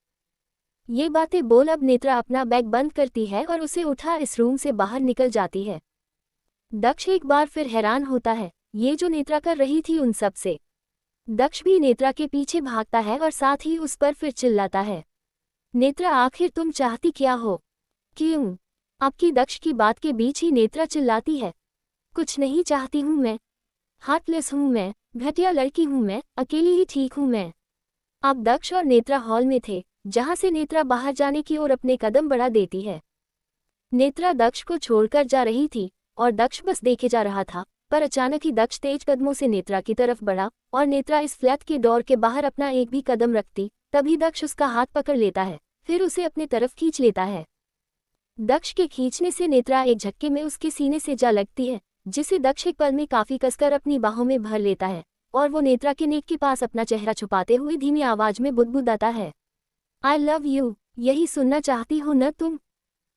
A: ये बातें बोल अब नेत्रा अपना बैग बंद करती है और उसे उठा इस रूम से बाहर निकल जाती है। दक्ष एक बार फिर हैरान होता है ये जो नेत्रा कर रही थी उन सब से। दक्ष भी नेत्रा के पीछे भागता है और साथ ही उस पर फिर चिल्लाता है, नेत्रा आखिर तुम चाहती क्या हो? क्यों? आपकी दक्ष की बात के बीच ही नेत्रा चिल्लाती है, कुछ नहीं चाहती हूँ मैं, हार्टलेस हूँ मैं, घटिया लड़की हूँ मैं, अकेली ही ठीक हूँ मैं। अब दक्ष और नेत्रा हॉल में थे जहाँ से नेत्रा बाहर जाने की ओर अपने कदम बढ़ा देती है। नेत्रा दक्ष को छोड़कर जा रही थी और दक्ष बस देखे जा रहा था, पर अचानक ही दक्ष तेज कदमों से नेत्रा की तरफ बढ़ा और नेत्रा इस फ्लैट के डोर के बाहर अपना एक भी कदम रखती तभी दक्ष उसका हाथ पकड़ लेता है, फिर उसे अपने तरफ खींच लेता है। दक्ष के खींचने से नेत्रा एक झटके में उसके सीने से जा लगती है, जिसे दक्ष एक पल में काफी कसकर अपनी बाहों में भर लेता है और वो नेत्रा के नेक के पास अपना चेहरा छुपाते हुए धीमी आवाज में बुदबुदाता है, आई लव यू, यही सुनना चाहती हो न तुम।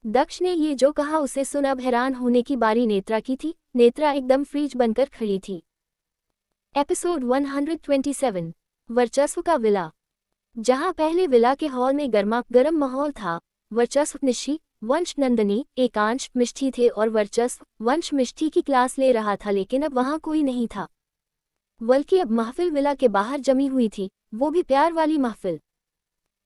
A: दक्ष ने ये जो कहा उसे सुन अब हैरान होने की बारी नेत्रा की थी। नेत्रा एकदम फ्रीज बनकर खड़ी थी। एपिसोड 127 वर्चस्व का विला। जहां पहले विला के हॉल में गर्मा गर्म माहौल था। वर्चस्व निशी, वंश नंदनी, एकांश, मिष्ठी थे और वर्चस्व वंश मिष्ठी की क्लास ले रहा था, लेकिन अब वहां कोई नहीं था। बल्कि अब महफिल विला के बाहर जमी हुई थी, वो भी प्यार वाली महफिल।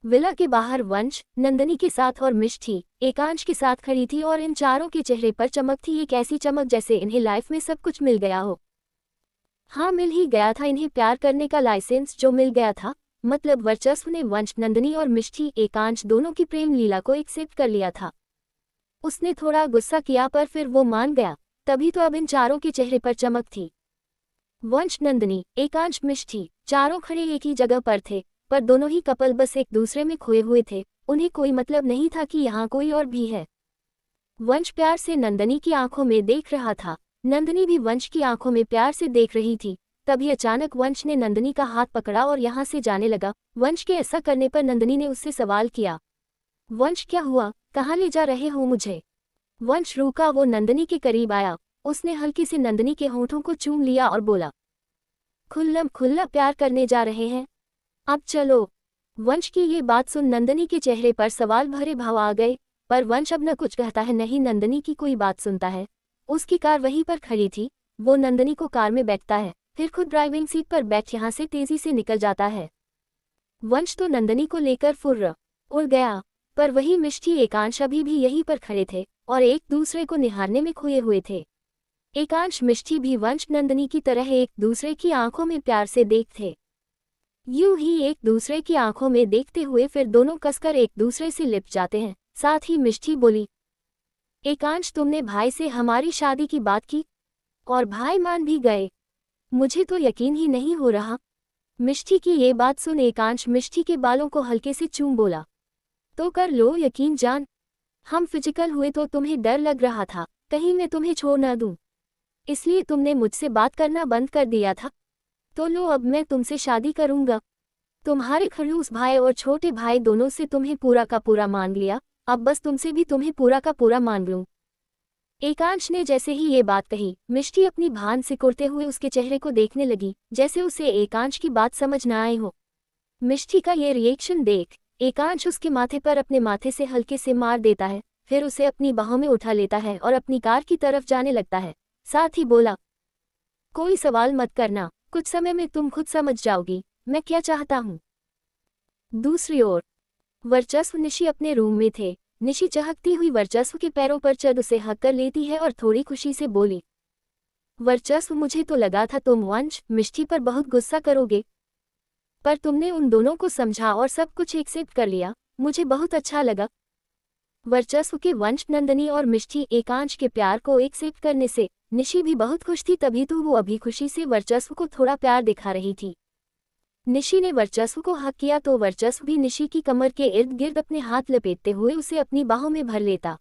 A: विला के बाहर वंश नंदनी के साथ और मिष्ठी एकांश के साथ खड़ी थी और इन चारों के चेहरे पर चमक थी, एक ऐसी चमक जैसे इन्हें लाइफ में सब कुछ मिल गया हो। हाँ, मिल ही गया था, इन्हें प्यार करने का लाइसेंस जो मिल गया था। मतलब वर्चस्व ने वंश नंदनी और मिष्ठी एकांश दोनों की प्रेम लीला को एक्सेप्ट कर लिया था। उसने थोड़ा गुस्सा किया पर फिर वो मान गया, तभी तो अब इन चारों के चेहरे पर चमक थी। वंश नंदनी एकांश मिष्ठी चारों खड़े एक ही जगह पर थे, पर दोनों ही कपल बस एक दूसरे में खोए हुए थे। उन्हें कोई मतलब नहीं था कि यहाँ कोई और भी है। वंश प्यार से नंदनी की आंखों में देख रहा था, नंदनी भी वंश की आंखों में प्यार से देख रही थी। तभी अचानक वंश ने नंदनी का हाथ पकड़ा और यहाँ से जाने लगा। वंश के ऐसा करने पर नंदनी ने उससे सवाल किया, वंश क्या हुआ, कहाँ ले जा रहे हो मुझे। वंश रुका, वो नंदनी के करीब आया। उसने हल्की से नंदनी के होठों को चूम लिया और बोला, खुल्लम खुल्ला प्यार करने जा रहे हैं, अब चलो। वंश की ये बात सुन नंदनी के चेहरे पर सवाल भरे भाव आ गए, पर वंश अब न कुछ कहता है न ही नंदनी की कोई बात सुनता है। उसकी कार वहीं पर खड़ी थी। वो नंदनी को कार में बैठता है, फिर खुद ड्राइविंग सीट पर बैठ यहाँ से तेजी से निकल जाता है। वंश तो नंदनी को लेकर फुर्र उड़ गया, पर वही मिष्ठी एकांश अभी भी यहीं पर खड़े थे और एक दूसरे को निहारने में खोए हुए थे। एकांश मिष्ठी भी वंश नंदनी की तरह एक दूसरे की आंखों में प्यार से देखते। यूं ही एक दूसरे की आंखों में देखते हुए फिर दोनों कसकर एक दूसरे से लिपट जाते हैं। साथ ही मिष्ठी बोली, एकांश तुमने भाई से हमारी शादी की बात की और भाई मान भी गए, मुझे तो यकीन ही नहीं हो रहा। मिष्ठी की ये बात सुन एकांश मिष्ठी के बालों को हल्के से चूम बोला, तो कर लो यकीन जान, हम फिजिकल हुए तो तुम्हें डर लग रहा था कहीं मैं तुम्हें छोड़ न दूं, इसलिए तुमने मुझसे बात करना बंद कर दिया था। तो लो, अब मैं तुमसे शादी करूंगा। तुम्हारे खड़ूस भाई और छोटे भाई दोनों से तुम्हें पूरा का पूरा मान लिया, अब बस तुमसे भी तुम्हें पूरा का पूरा मान लूं। एकांश ने जैसे ही ये बात कही, मिष्ठी अपनी भान सिकुड़ते हुए उसके चेहरे को देखने लगी, जैसे उसे एकांश की बात समझ न आई हो। मिष्ठी का ये रिएक्शन देख एकांश उसके माथे पर अपने माथे से हल्के से मार देता है, फिर उसे अपनी बाहों में उठा लेता है और अपनी कार की तरफ जाने लगता है। साथ ही बोला, कोई सवाल मत करना, कुछ समय में तुम खुद समझ जाओगी मैं क्या चाहता हूँ। दूसरी ओर वर्चस्व निशी अपने रूम में थे। निशी चहकती हुई वर्चस्व के पैरों पर चढ़ उसे हक कर लेती है और थोड़ी खुशी से बोली, वर्चस्व मुझे तो लगा था तुम वंश मिष्ठी पर बहुत गुस्सा करोगे, पर तुमने उन दोनों को समझा और सब कुछ एक्सेप्ट कर लिया, मुझे बहुत अच्छा लगा। वर्चस्व के वंश नंदनी और मिष्ठी एकांश के प्यार को एक्सेप्ट करने से निशी भी बहुत खुश थी, तभी तो वो अभी खुशी से वर्चस्व को थोड़ा प्यार दिखा रही थी। निशी ने वर्चस्व को हक किया तो वर्चस्व भी निशी की कमर के इर्द गिर्द अपने हाथ लपेटते हुए उसे अपनी बाहों में भर लेता।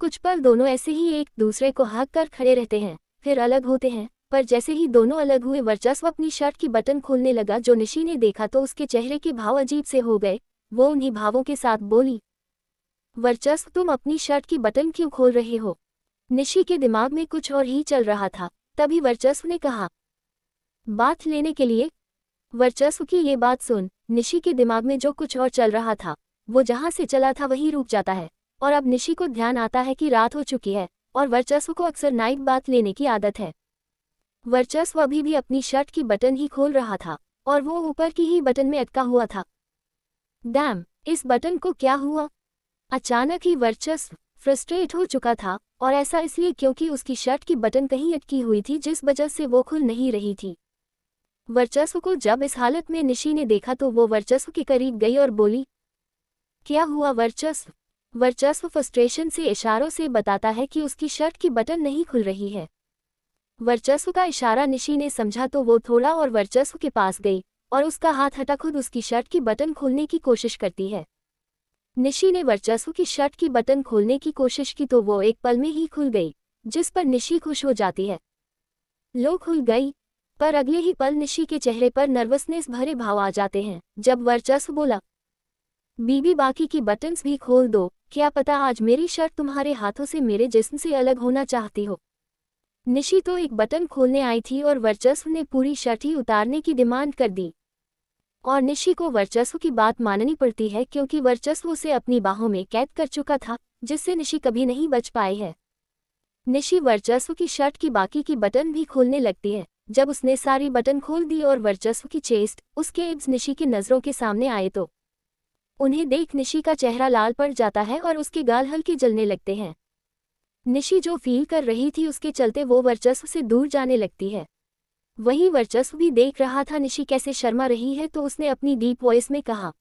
A: कुछ पल दोनों ऐसे ही एक दूसरे को हक कर खड़े रहते हैं, फिर अलग होते हैं। पर जैसे ही दोनों अलग हुए वर्चस्व अपनी शर्ट की बटन खोलने लगा। जो निशी ने देखा तो उसके चेहरे के भाव अजीब से हो गए। वो उन्हीं भावों के साथ बोली, वर्चस्व तुम अपनी शर्ट की बटन क्यों खोल रहे हो। निशी के दिमाग में कुछ और ही चल रहा था। तभी वर्चस्व ने कहा, बात लेने के लिए। वर्चस्व की ये बात सुन निशी के दिमाग में जो कुछ और चल रहा था वो जहां से चला था वहीं रुक जाता है। और अब निशी को ध्यान आता है कि रात हो चुकी है और वर्चस्व को अक्सर नाइट बात लेने की आदत है। वर्चस्व अभी भी अपनी शर्ट की बटन ही खोल रहा था और वो ऊपर की ही बटन में अटका हुआ था। डैम, इस बटन को क्या हुआ। अचानक ही वर्चस्व फ्रस्ट्रेट हो चुका था और ऐसा इसलिए क्योंकि उसकी शर्ट की बटन कहीं अटकी हुई थी जिस वजह से वो खुल नहीं रही थी। वर्चस्व को जब इस हालत में निशी ने देखा तो वो वर्चस्व के करीब गई और बोली, क्या हुआ वर्चस्व। वर्चस्व फ्रस्ट्रेशन से इशारों से बताता है कि उसकी शर्ट की बटन नहीं खुल रही है। वर्चस्व का इशारा निशी ने समझा तो वो थोड़ा और वर्चस्व के पास गई और उसका हाथ हटा खुद उसकी शर्ट की बटन खोलने की कोशिश करती है। निशी ने वर्चस्व की शर्ट की बटन खोलने की कोशिश की तो वो एक पल में ही खुल गई, जिस पर निशी खुश हो जाती है। लो खुल गई। पर अगले ही पल निशी के चेहरे पर नर्वसनेस भरे भाव आ जाते हैं जब वर्चस्व बोला, बीबी बाकी की बटन्स भी खोल दो, क्या पता आज मेरी शर्ट तुम्हारे हाथों से मेरे जिस्म से अलग होना चाहती हो। निशी तो एक बटन खोलने आई थी और वर्चस्व ने पूरी शर्ट ही उतारने की डिमांड कर दी। और निशी को वर्चस्व की बात माननी पड़ती है क्योंकि वर्चस्व उसे अपनी बाहों में कैद कर चुका था, जिससे निशी कभी नहीं बच पाई है। निशी वर्चस्व की शर्ट की बाकी की बटन भी खोलने लगती है। जब उसने सारी बटन खोल दी और वर्चस्व की चेस्ट, उसके एब्स निशी की नज़रों के सामने आए तो उन्हें देख निशी का चेहरा लाल पड़ जाता है और उसके गाल हल्के जलने लगते हैं। निशी जो फील कर रही थी उसके चलते वो वर्चस्व से दूर जाने लगती है। वहीं वर्चस्व भी देख रहा था निशी कैसे शर्मा रही है, तो उसने अपनी डीप वॉइस में कहा,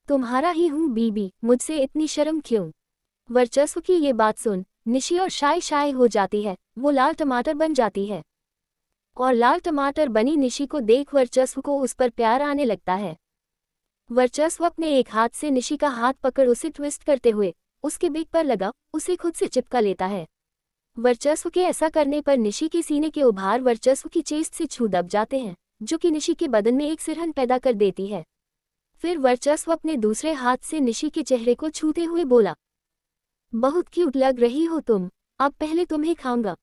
A: तुम्हारा ही हूँ बीबी, मुझसे इतनी शर्म क्यों। वर्चस्व की ये बात सुन निशी और शाय हो जाती है। वो लाल टमाटर बन जाती है और लाल टमाटर बनी निशी को देख वर्चस्व को उस पर प्यार आने लगता है। वर्चस्व अपने एक हाथ से निशी का हाथ पकड़ उसे ट्विस्ट करते हुए उसके बेक पर लगा उसे खुद से चिपका लेता है। वर्चस्व के ऐसा करने पर निशी के सीने के उभार वर्चस्व की चेस्ट से छू दब जाते हैं, जो कि निशी के बदन में एक सिरहन पैदा कर देती है। फिर वर्चस्व अपने दूसरे हाथ से निशी के चेहरे को छूते हुए बोला, बहुत क्यूट लग रही हो तुम, अब पहले तुम्हें खाऊंगा।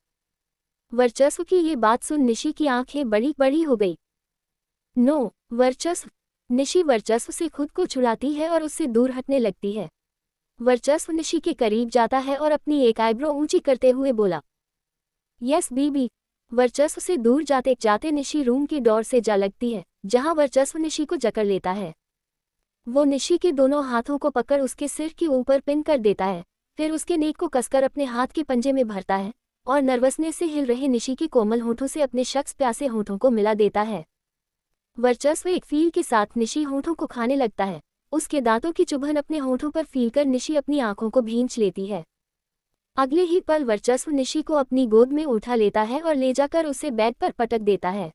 A: वर्चस्व की ये बात सुन निशी की आंखें बड़ी बड़ी हो गई। नो वर्चस्व। निशी वर्चस्व से खुद को छुड़ाती है और उससे दूर हटने लगती है। वर्चस्व निशी के करीब जाता है और अपनी एक आईब्रो ऊंची करते हुए बोला, यस बीबी। वर्चस्व से दूर जाते जाते निशी रूम की डोर से जा लगती है, जहां वर्चस्व निशी को जकड़ लेता है। वो निशी के दोनों हाथों को पकड़ उसके सिर के ऊपर पिन कर देता है, फिर उसके नेक को कसकर अपने हाथ के पंजे में भरता है और नर्वसनेस से हिल रहे निशी के कोमल होठों से अपने शख्स प्यासे होठों को मिला देता है। वर्चस्व एक फील के साथ निशी होठों को खाने लगता है। उसके दांतों की चुभन अपने होठों पर फील कर निशी अपनी आंखों को भींच लेती है। अगले ही पल वर्चस्व निशी को अपनी गोद में उठा लेता है और ले जाकर उसे बेड पर पटक देता है।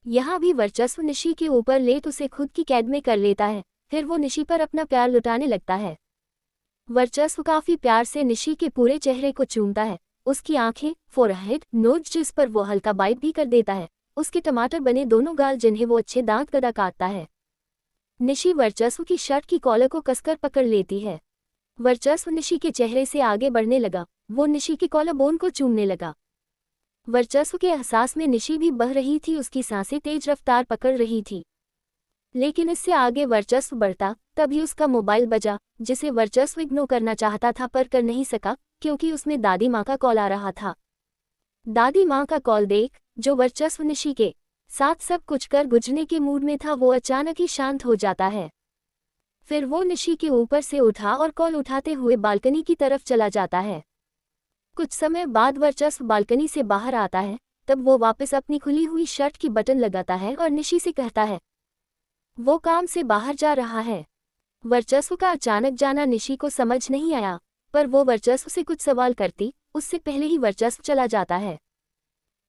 A: यहाँ भी वर्चस्व निशी के ऊपर लेट उसे खुद की कैद में कर लेता है। फिर वो निशी पर अपना प्यार लुटाने लगता है। वर्चस्व काफी प्यार से निशी के पूरे चेहरे को चूमता है, उसकी आंखें, फोरहेड, नोज जिस पर वो हल्का बाइट भी कर देता है, उसके टमाटर बने दोनों गाल जिन्हें वो अच्छे दांत गदा काटता है। निशी वर्चस्व की शर्ट की कॉलर को कसकर पकड़ लेती है। वर्चस्व निशी के चेहरे से आगे बढ़ने लगा, वो निशी की कॉलर बोन को चूमने लगा। वर्चस्व के एहसास में निशी भी बह रही थी, उसकी सांसें तेज रफ्तार पकड़ रही थी। लेकिन इससे आगे वर्चस्व बढ़ता तभी उसका मोबाइल बजा, जिसे वर्चस्व इग्नोर करना चाहता था पर कर नहीं सका क्योंकि उसमें दादी माँ का कॉल आ रहा था। दादी माँ का कॉल देख जो वर्चस्व निशी के साथ सब कुछ कर गुजरने के मूड में था, वो अचानक ही शांत हो जाता है। फिर वो निशी के ऊपर से उठा और कॉल उठाते हुए बालकनी की तरफ चला जाता है। कुछ समय बाद वर्चस्व बालकनी से बाहर आता है, तब वो वापस अपनी खुली हुई शर्ट की बटन लगाता है और निशी से कहता है वो काम से बाहर जा रहा है। वर्चस्व का अचानक जाना निशी को समझ नहीं आया, पर वो वर्चस्व से कुछ सवाल करती उससे पहले ही वर्चस्व चला जाता है।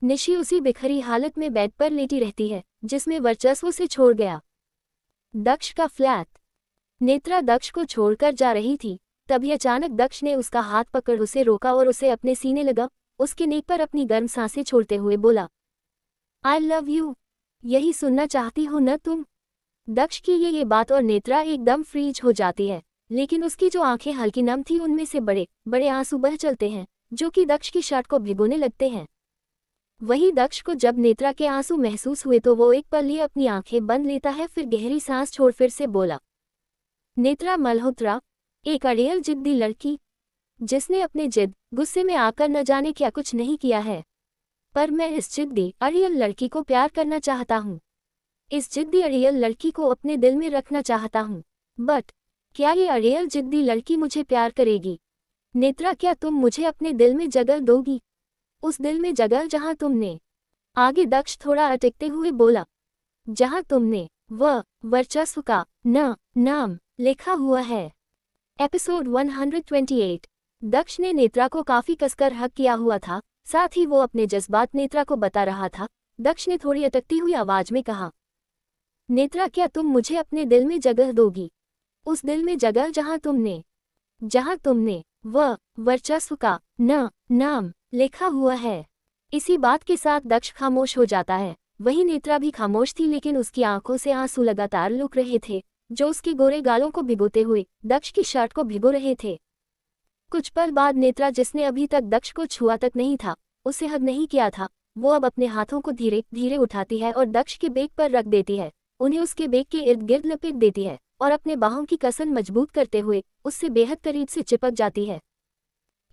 A: निशी उसी बिखरी हालत में बेड पर लेटी रहती है जिसमें वर्चस्व उसे छोड़ गया। दक्ष का फ्लैट। नेत्रा दक्ष को छोड़कर जा रही थी, तभी अचानक दक्ष ने उसका हाथ पकड़ उसे रोका और उसे अपने सीने लगा, उसके नेक पर अपनी गर्म सांसें छोड़ते हुए बोला, आई लव यू, यही सुनना चाहती हो न तुम। दक्ष की ये बात और नेत्रा एकदम फ्रीज हो जाती है, लेकिन उसकी जो आंखें हल्की नम थी उनमें से बड़े बड़े आंसू बह चलते हैं जो कि दक्ष की शर्ट को भिगोने लगते हैं। वहीं दक्ष को जब नेत्रा के आंसू महसूस हुए तो वो एक पल लिए अपनी आंखें बंद लेता है, फिर गहरी सांस छोड़ फिर से बोला, नेत्रा मल्होत्रा, एक अड़ियल जिद्दी लड़की जिसने अपने जिद गुस्से में आकर न जाने क्या कुछ नहीं किया है, पर मैं इस जिद्दी अड़ियल लड़की को प्यार करना चाहता हूँ। इस जिद्दी अड़ियल लड़की को अपने दिल में रखना चाहता हूँ, बट क्या ये अड़ियल जिद्दी लड़की मुझे प्यार करेगी? नेत्रा, क्या तुम मुझे अपने दिल में जगह दोगी? उस दिल में जगह जहाँ तुमने, आगे दक्ष थोड़ा अटकते हुए बोला, जहाँ तुमने वर्चस्व का नाम लिखा हुआ है। एपिसोड 128। दक्ष ने नेत्रा को काफी कसकर हक किया हुआ था, साथ ही वो अपने जज्बात नेत्रा को बता रहा था। दक्ष ने थोड़ी अटकती हुई आवाज में कहा, नेत्रा, क्या तुम मुझे अपने दिल में जगह दोगी? उस दिल में जगह जहाँ तुमने वर्चस्व का नाम लिखा हुआ है। इसी बात के साथ दक्ष खामोश हो जाता है। वहीं नेत्रा भी खामोश थी, लेकिन उसकी आंखों से आंसू लगातार लुक रहे थे, जो उसके गोरे गालों को भिगोते हुए दक्ष की शर्ट को भिगो रहे थे। कुछ पल बाद नेत्रा, जिसने अभी तक दक्ष को छुआ तक नहीं था, उसे हग नहीं किया था, वो अब अपने हाथों को धीरे धीरे उठाती है और दक्ष के बेक पर रख देती है, उन्हें उसके बेक के इर्द गिर्द लपेट देती है और अपने बाहों की कसन मजबूत करते हुए उससे बेहद करीब से चिपक जाती है।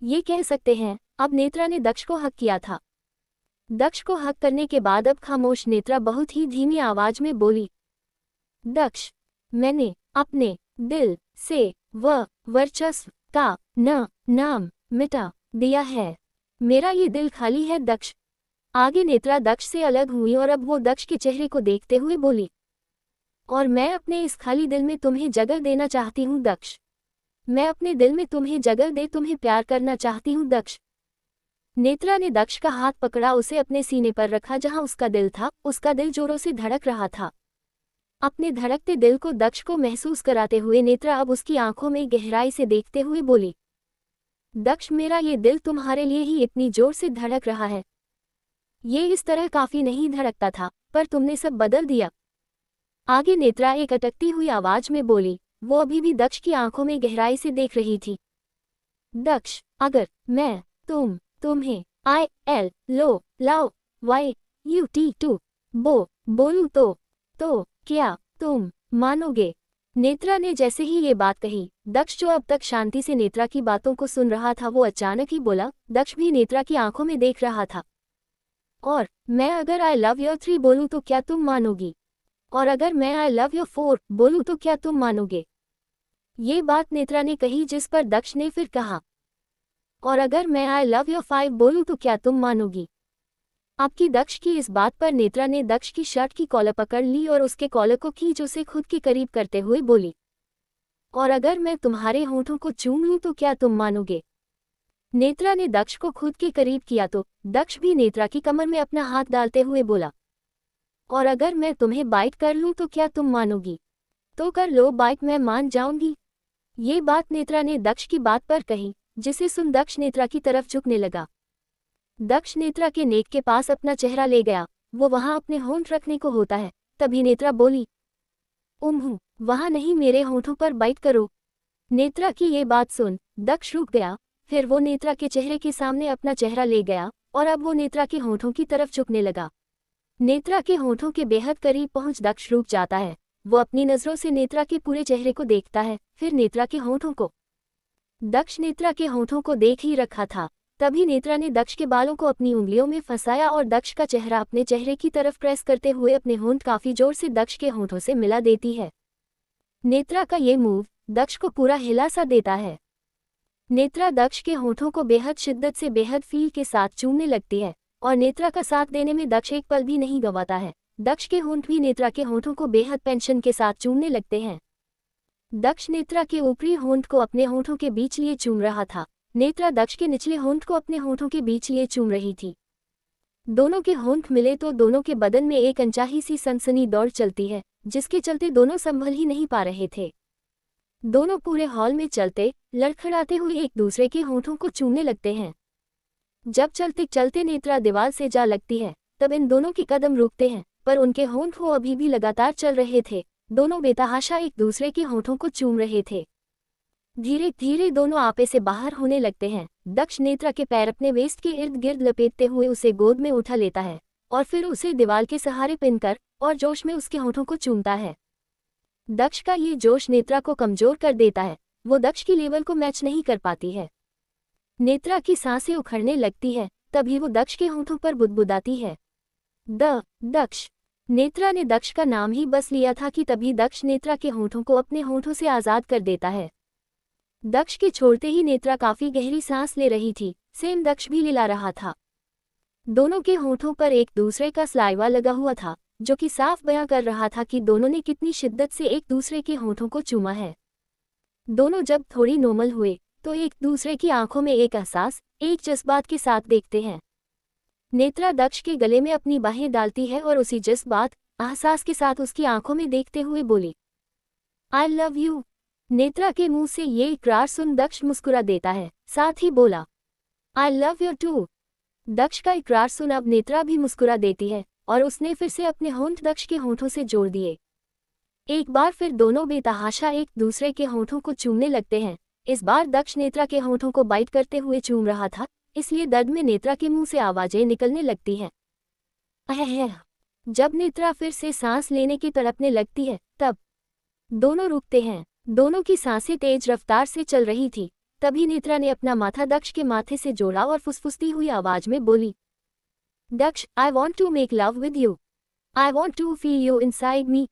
A: ये कह सकते हैं अब नेत्रा ने दक्ष को हक किया था। दक्ष को हक करने के बाद अब खामोश नेत्रा बहुत ही धीमी आवाज में बोली, दक्ष, मैंने अपने दिल से वर्चस्व का नाम मिटा दिया है। मेरा ये दिल खाली है दक्ष। आगे नेत्रा दक्ष से अलग हुई और अब वो दक्ष के चेहरे को देखते हुए बोली, और मैं अपने इस खाली दिल में तुम्हें जगह देना चाहती हूँ दक्ष। मैं अपने दिल में तुम्हें जगह दे तुम्हें प्यार करना चाहती हूँ दक्ष। नेत्रा ने दक्ष का हाथ पकड़ा, उसे अपने सीने पर रखा जहाँ उसका दिल था। उसका दिल जोरों से धड़क रहा था। अपने धड़कते दिल को दक्ष को महसूस कराते हुए नेत्रा अब उसकी आंखों में गहराई से देखते हुए बोली, दक्ष, मेरा ये दिल तुम्हारे लिए ही इतनी जोर से धड़क रहा है। ये इस तरह काफी नहीं धड़कता था, पर तुमने सब बदल दिया। आगे नेत्रा एक अटकती हुई आवाज में बोली। वो अभी भी दक्ष की आंखों में गहराई से देख रही थी। दक्ष, अगर मैं तुम्हें लव YOU बोलूं तो क्या तुम मानोगे? नेत्रा ने जैसे ही ये बात कही, दक्ष जो अब तक शांति से नेत्रा की बातों को सुन रहा था, वो अचानक ही बोला। दक्ष भी नेत्रा की आंखों में देख रहा था। और मैं अगर I love you 3 बोलूं तो क्या तुम मानोगी? और अगर मैं I love you 4 बोलूं तो क्या तुम मानोगे? ये बात नेत्रा ने कही, जिस पर दक्ष ने फिर कहा, और अगर मैं I love you 5 बोलूं तो क्या तुम मानोगी? आपकी दक्ष की इस बात पर नेत्रा ने दक्ष की शर्ट की कॉलर पकड़ ली और उसके कॉलर को खींच उसे खुद के करीब करते हुए बोली, और अगर मैं तुम्हारे होंठों को चूम लूं तो क्या तुम मानोगे? नेत्रा ने दक्ष को खुद के करीब किया तो दक्ष भी नेत्रा की कमर में अपना हाथ डालते हुए बोला, और अगर मैं तुम्हें बाइट कर लूं तो क्या तुम मानोगी? तो कर लो बाइट, मैं मान जाऊंगी। ये बात नेत्रा ने दक्ष की बात पर कही, जिसे सुन दक्ष नेत्रा की तरफ झुकने लगा। दक्ष नेत्रा के नेक के पास अपना चेहरा ले गया। वो वहां अपने होंठ रखने को होता है, तभी नेत्रा बोली, वहां नहीं, मेरे होंठों पर बाइट करो। नेत्रा की ये बात सुन दक्ष रुक गया। फिर वो नेत्रा के चेहरे के सामने अपना चेहरा ले गया और अब वो नेत्रा के होंठों की तरफ झुकने लगा। नेत्रा के होंठों के बेहद करीब पहुंच दक्ष रुक जाता है। वो अपनी नजरों से नेत्रा के पूरे चेहरे को देखता है, फिर नेत्रा के होंठों को। दक्ष नेत्रा के होंठों को देख ही रखा था, तभी नेत्रा ने दक्ष के बालों को अपनी उंगलियों में फंसाया और दक्ष का चेहरा अपने चेहरे की तरफ प्रेस करते हुए अपने होंठ काफी जोर से दक्ष के होंठों से मिला देती है। नेत्रा का ये मूव दक्ष को पूरा हिला सा देता है। नेत्रा दक्ष के होंठों को बेहद शिद्दत से बेहद फील के साथ चूमने लगती है और नेत्रा का साथ देने में दक्ष एक पल भी नहीं गंवाता है। दक्ष के होंठ भी नेत्रा के होंठों को बेहद पेंशन के साथ चूमने लगते हैं। दक्ष नेत्रा के ऊपरी होंठ को अपने होंठों के बीच लिए चूम रहा था। नेत्रा दक्ष के निचले होंठ को अपने होंठों के बीच लिए चूम रही थी। दोनों के होंठ मिले तो दोनों के बदन में एक अनचाही सी सनसनी दौड़ चलती है, जिसके चलते दोनों संभल ही नहीं पा रहे थे। दोनों पूरे हॉल में चलते लड़खड़ाते हुए एक दूसरे के होंठों को चूमने लगते हैं। जब चलते चलते नेत्रा दीवार से जा लगती है, तब इन दोनों के कदम रुकते हैं, पर उनके होंठ वो अभी भी लगातार चल रहे थे। दोनों बेतहाशा एक दूसरे के होंठों को चूम रहे थे। धीरे धीरे दोनों आपे से बाहर होने लगते हैं। दक्ष नेत्रा के पैर अपने वेस्ट के इर्द गिर्द लपेटते हुए उसे गोद में उठा लेता है और फिर उसे दीवार के सहारे पिनकर और जोश में उसके होंठों को चूमता है। दक्ष का ये जोश नेत्रा को कमजोर कर देता है। वो दक्ष की लेवल को मैच नहीं कर पाती है। नेत्रा की सांसें उखड़ने लगती है, तभी वो दक्ष के होंठों पर बुदबुदाती है, दक्ष। नेत्रा ने दक्ष का नाम ही बस लिया था कि तभी दक्ष नेत्रा के होंठों को अपने होंठों से आजाद कर देता है। दक्ष के छोड़ते ही नेत्रा काफी गहरी सांस ले रही थी। सेम दक्ष भी लिला रहा था। दोनों के होंठों पर एक दूसरे का सलाइवा लगा हुआ था, जो कि साफ बयां कर रहा था कि दोनों ने कितनी शिद्दत से एक दूसरे के होंठों को चूमा है। दोनों जब थोड़ी नॉर्मल हुए तो एक दूसरे की आंखों में एक एहसास, एक जज्बात के साथ देखते हैं। नेत्रा दक्ष के गले में अपनी बाहें डालती है और उसी जज्बात, एहसास के साथ उसकी आंखों में देखते हुए बोली, आई लव यू। नेत्रा के मुंह से ये इकरार सुन दक्ष मुस्कुरा देता है, साथ ही बोला, आई लव यू टू। दक्ष का इकरार सुन अब नेत्रा भी मुस्कुरा देती है और उसने फिर से अपने होंठ दक्ष के होंठों से जोड़ दिए। एक बार फिर दोनों बेतहाशा एक दूसरे के होंठों को चूमने लगते हैं। इस बार दक्ष नेत्रा के होंठों को बाइट करते हुए चूम रहा था, इसलिए दर्द में नेत्रा के मुंह से आवाजें निकलने लगती हैं। अहह। जब नेत्रा फिर से सांस लेने की तड़पने लगती है तब दोनों रुकते हैं। दोनों की सांसें तेज रफ्तार से चल रही थी। तभी नेत्रा ने अपना माथा दक्ष के माथे से जोड़ा और फुसफुसती हुई आवाज में बोली, Daksh, I want to make love with you. I want to feel you inside me.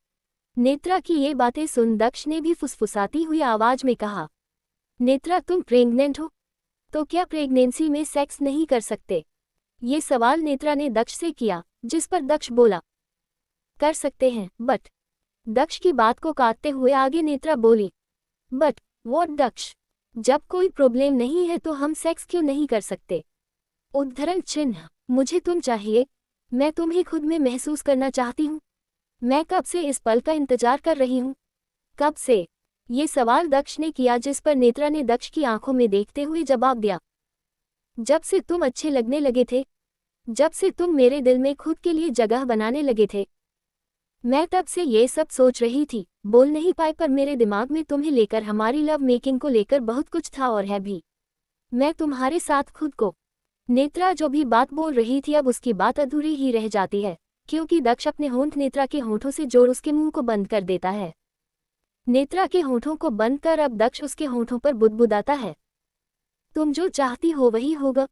A: Netra की ये बातें सुन दक्ष ने भी फुसफुसाती हुई आवाज में कहा, नेत्रा, तुम प्रेग्नेंट हो? तो क्या प्रेगनेंसी में सेक्स नहीं कर सकते? ये सवाल नेत्रा ने दक्ष से किया, जिस पर दक्ष बोला, कर सकते हैं, बट। दक्ष की बात को काटते हुए आगे नेत्रा बोली, बट व्हाट दक्ष? जब कोई प्रॉब्लम नहीं है तो हम सेक्स क्यों नहीं कर सकते? उद्धरण चिन्ह। मुझे तुम चाहिए, मैं तुम्हें खुद में महसूस करना चाहती हूँ। मैं कब से इस पल का इंतजार कर रही हूँ। कब से? ये सवाल दक्ष ने किया, जिस पर नेत्रा ने दक्ष की आंखों में देखते हुए जवाब दिया, जब से तुम अच्छे लगने लगे थे, जब से तुम मेरे दिल में खुद के लिए जगह बनाने लगे थे। मैं तब से ये सब सोच रही थी, बोल नहीं पाई, पर मेरे दिमाग में तुम्हें लेकर, हमारी लव मेकिंग को लेकर बहुत कुछ था और है भी। मैं तुम्हारे साथ खुद को। नेत्रा जो भी बात बोल रही थी अब उसकी बात अधूरी ही रह जाती है, क्योंकि दक्ष अपने होंठ नेत्रा के होंठों से जोड़ उसके मुंह को बंद कर देता है। नेत्रा के होंठों को बंद कर अब दक्ष उसके होंठों पर बुदबुदाता है, तुम जो चाहती हो वही होगा।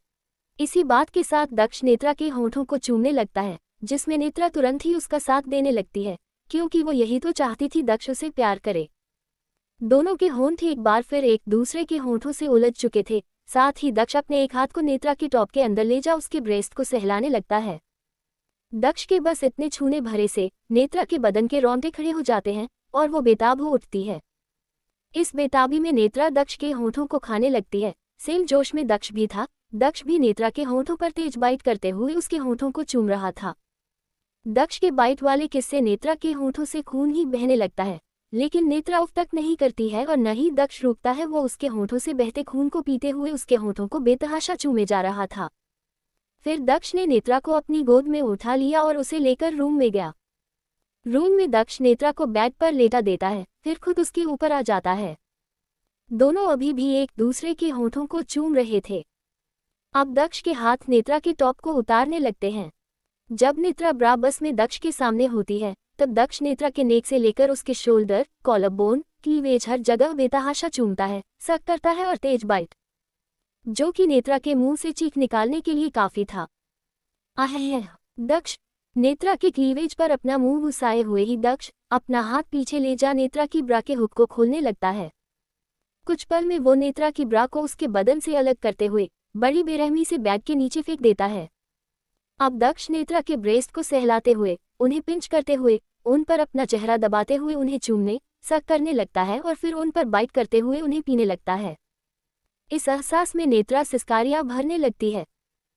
A: इसी बात के साथ दक्ष नेत्रा के होंठों को चूमने लगता है, जिसमें नेत्रा तुरंत ही उसका साथ देने लगती है, क्योंकि वो यही तो चाहती थी, दक्ष उसे प्यार करे। दोनों के होंठ एक बार फिर एक दूसरे के होंठों से उलझ चुके थे। साथ ही दक्ष अपने एक हाथ को नेत्रा की टॉप के अंदर ले जा उसके ब्रेस्ट को सहलाने लगता है। दक्ष के बस इतने छूने भरे से नेत्रा के बदन के रोंगटे खड़े हो जाते हैं और वो बेताब हो उठती है। इस बेताबी में नेत्रा दक्ष के होंठों को खाने लगती है। सेम जोश में दक्ष भी था। दक्ष भी नेत्रा के होंठों पर तेज बाइट करते हुए उसके होंठों को चूम रहा था। दक्ष के बाइट वाले किस्से नेत्रा के होंठों से खून ही बहने लगता है, लेकिन नेत्रा उफ तक नहीं करती है और न ही दक्ष रुकता है। वो उसके होंठों से बहते खून को पीते हुए उसके होंठों को बेतहाशा चूमे जा रहा था। फिर दक्ष ने नेत्रा को अपनी गोद में उठा लिया और उसे लेकर रूम में गया। रूम में दक्ष नेत्रा को बेड पर लेटा देता है, फिर खुद उसके ऊपर आ जाता है। दोनों अभी भी एक दूसरे के होंठों को चूम रहे थे। अब दक्ष के हाथ नेत्रा के टॉप को उतारने लगते हैं। जब नेत्रा ब्रा बस में दक्ष के सामने होती है तब दक्ष नेत्रा के नेक से लेकर उसके शोल्डर, कॉलर बोन, क्लीवेज हर जगह बेतहाशा चूमता है, सक करता है और तेज बाइट, जो कि नेत्रा के मुंह से चीख निकालने के लिए काफी था। आहह। दक्ष। नेत्रा के क्लीवेज पर अपना मुंह घुसाए हुए ही दक्ष अपना हाथ पीछे ले जा नेत्रा की ब्रा के हुक को खोलने लगता है। कुछ पल में वो नेत्रा की ब्रा को उसके बदन से अलग करते हुए बड़ी बेरहमी से बेड के नीचे फेंक देता है। अब दक्ष नेत्रा के ब्रेस्ट को सहलाते हुए, उन्हें पिंच करते हुए, उन पर अपना चेहरा दबाते हुए उन्हें चूमने, सक करने लगता है और फिर उन पर बाइट करते हुए उन्हें पीने लगता है। इस एहसास में नेत्रा सिसकारियां भरने लगती है।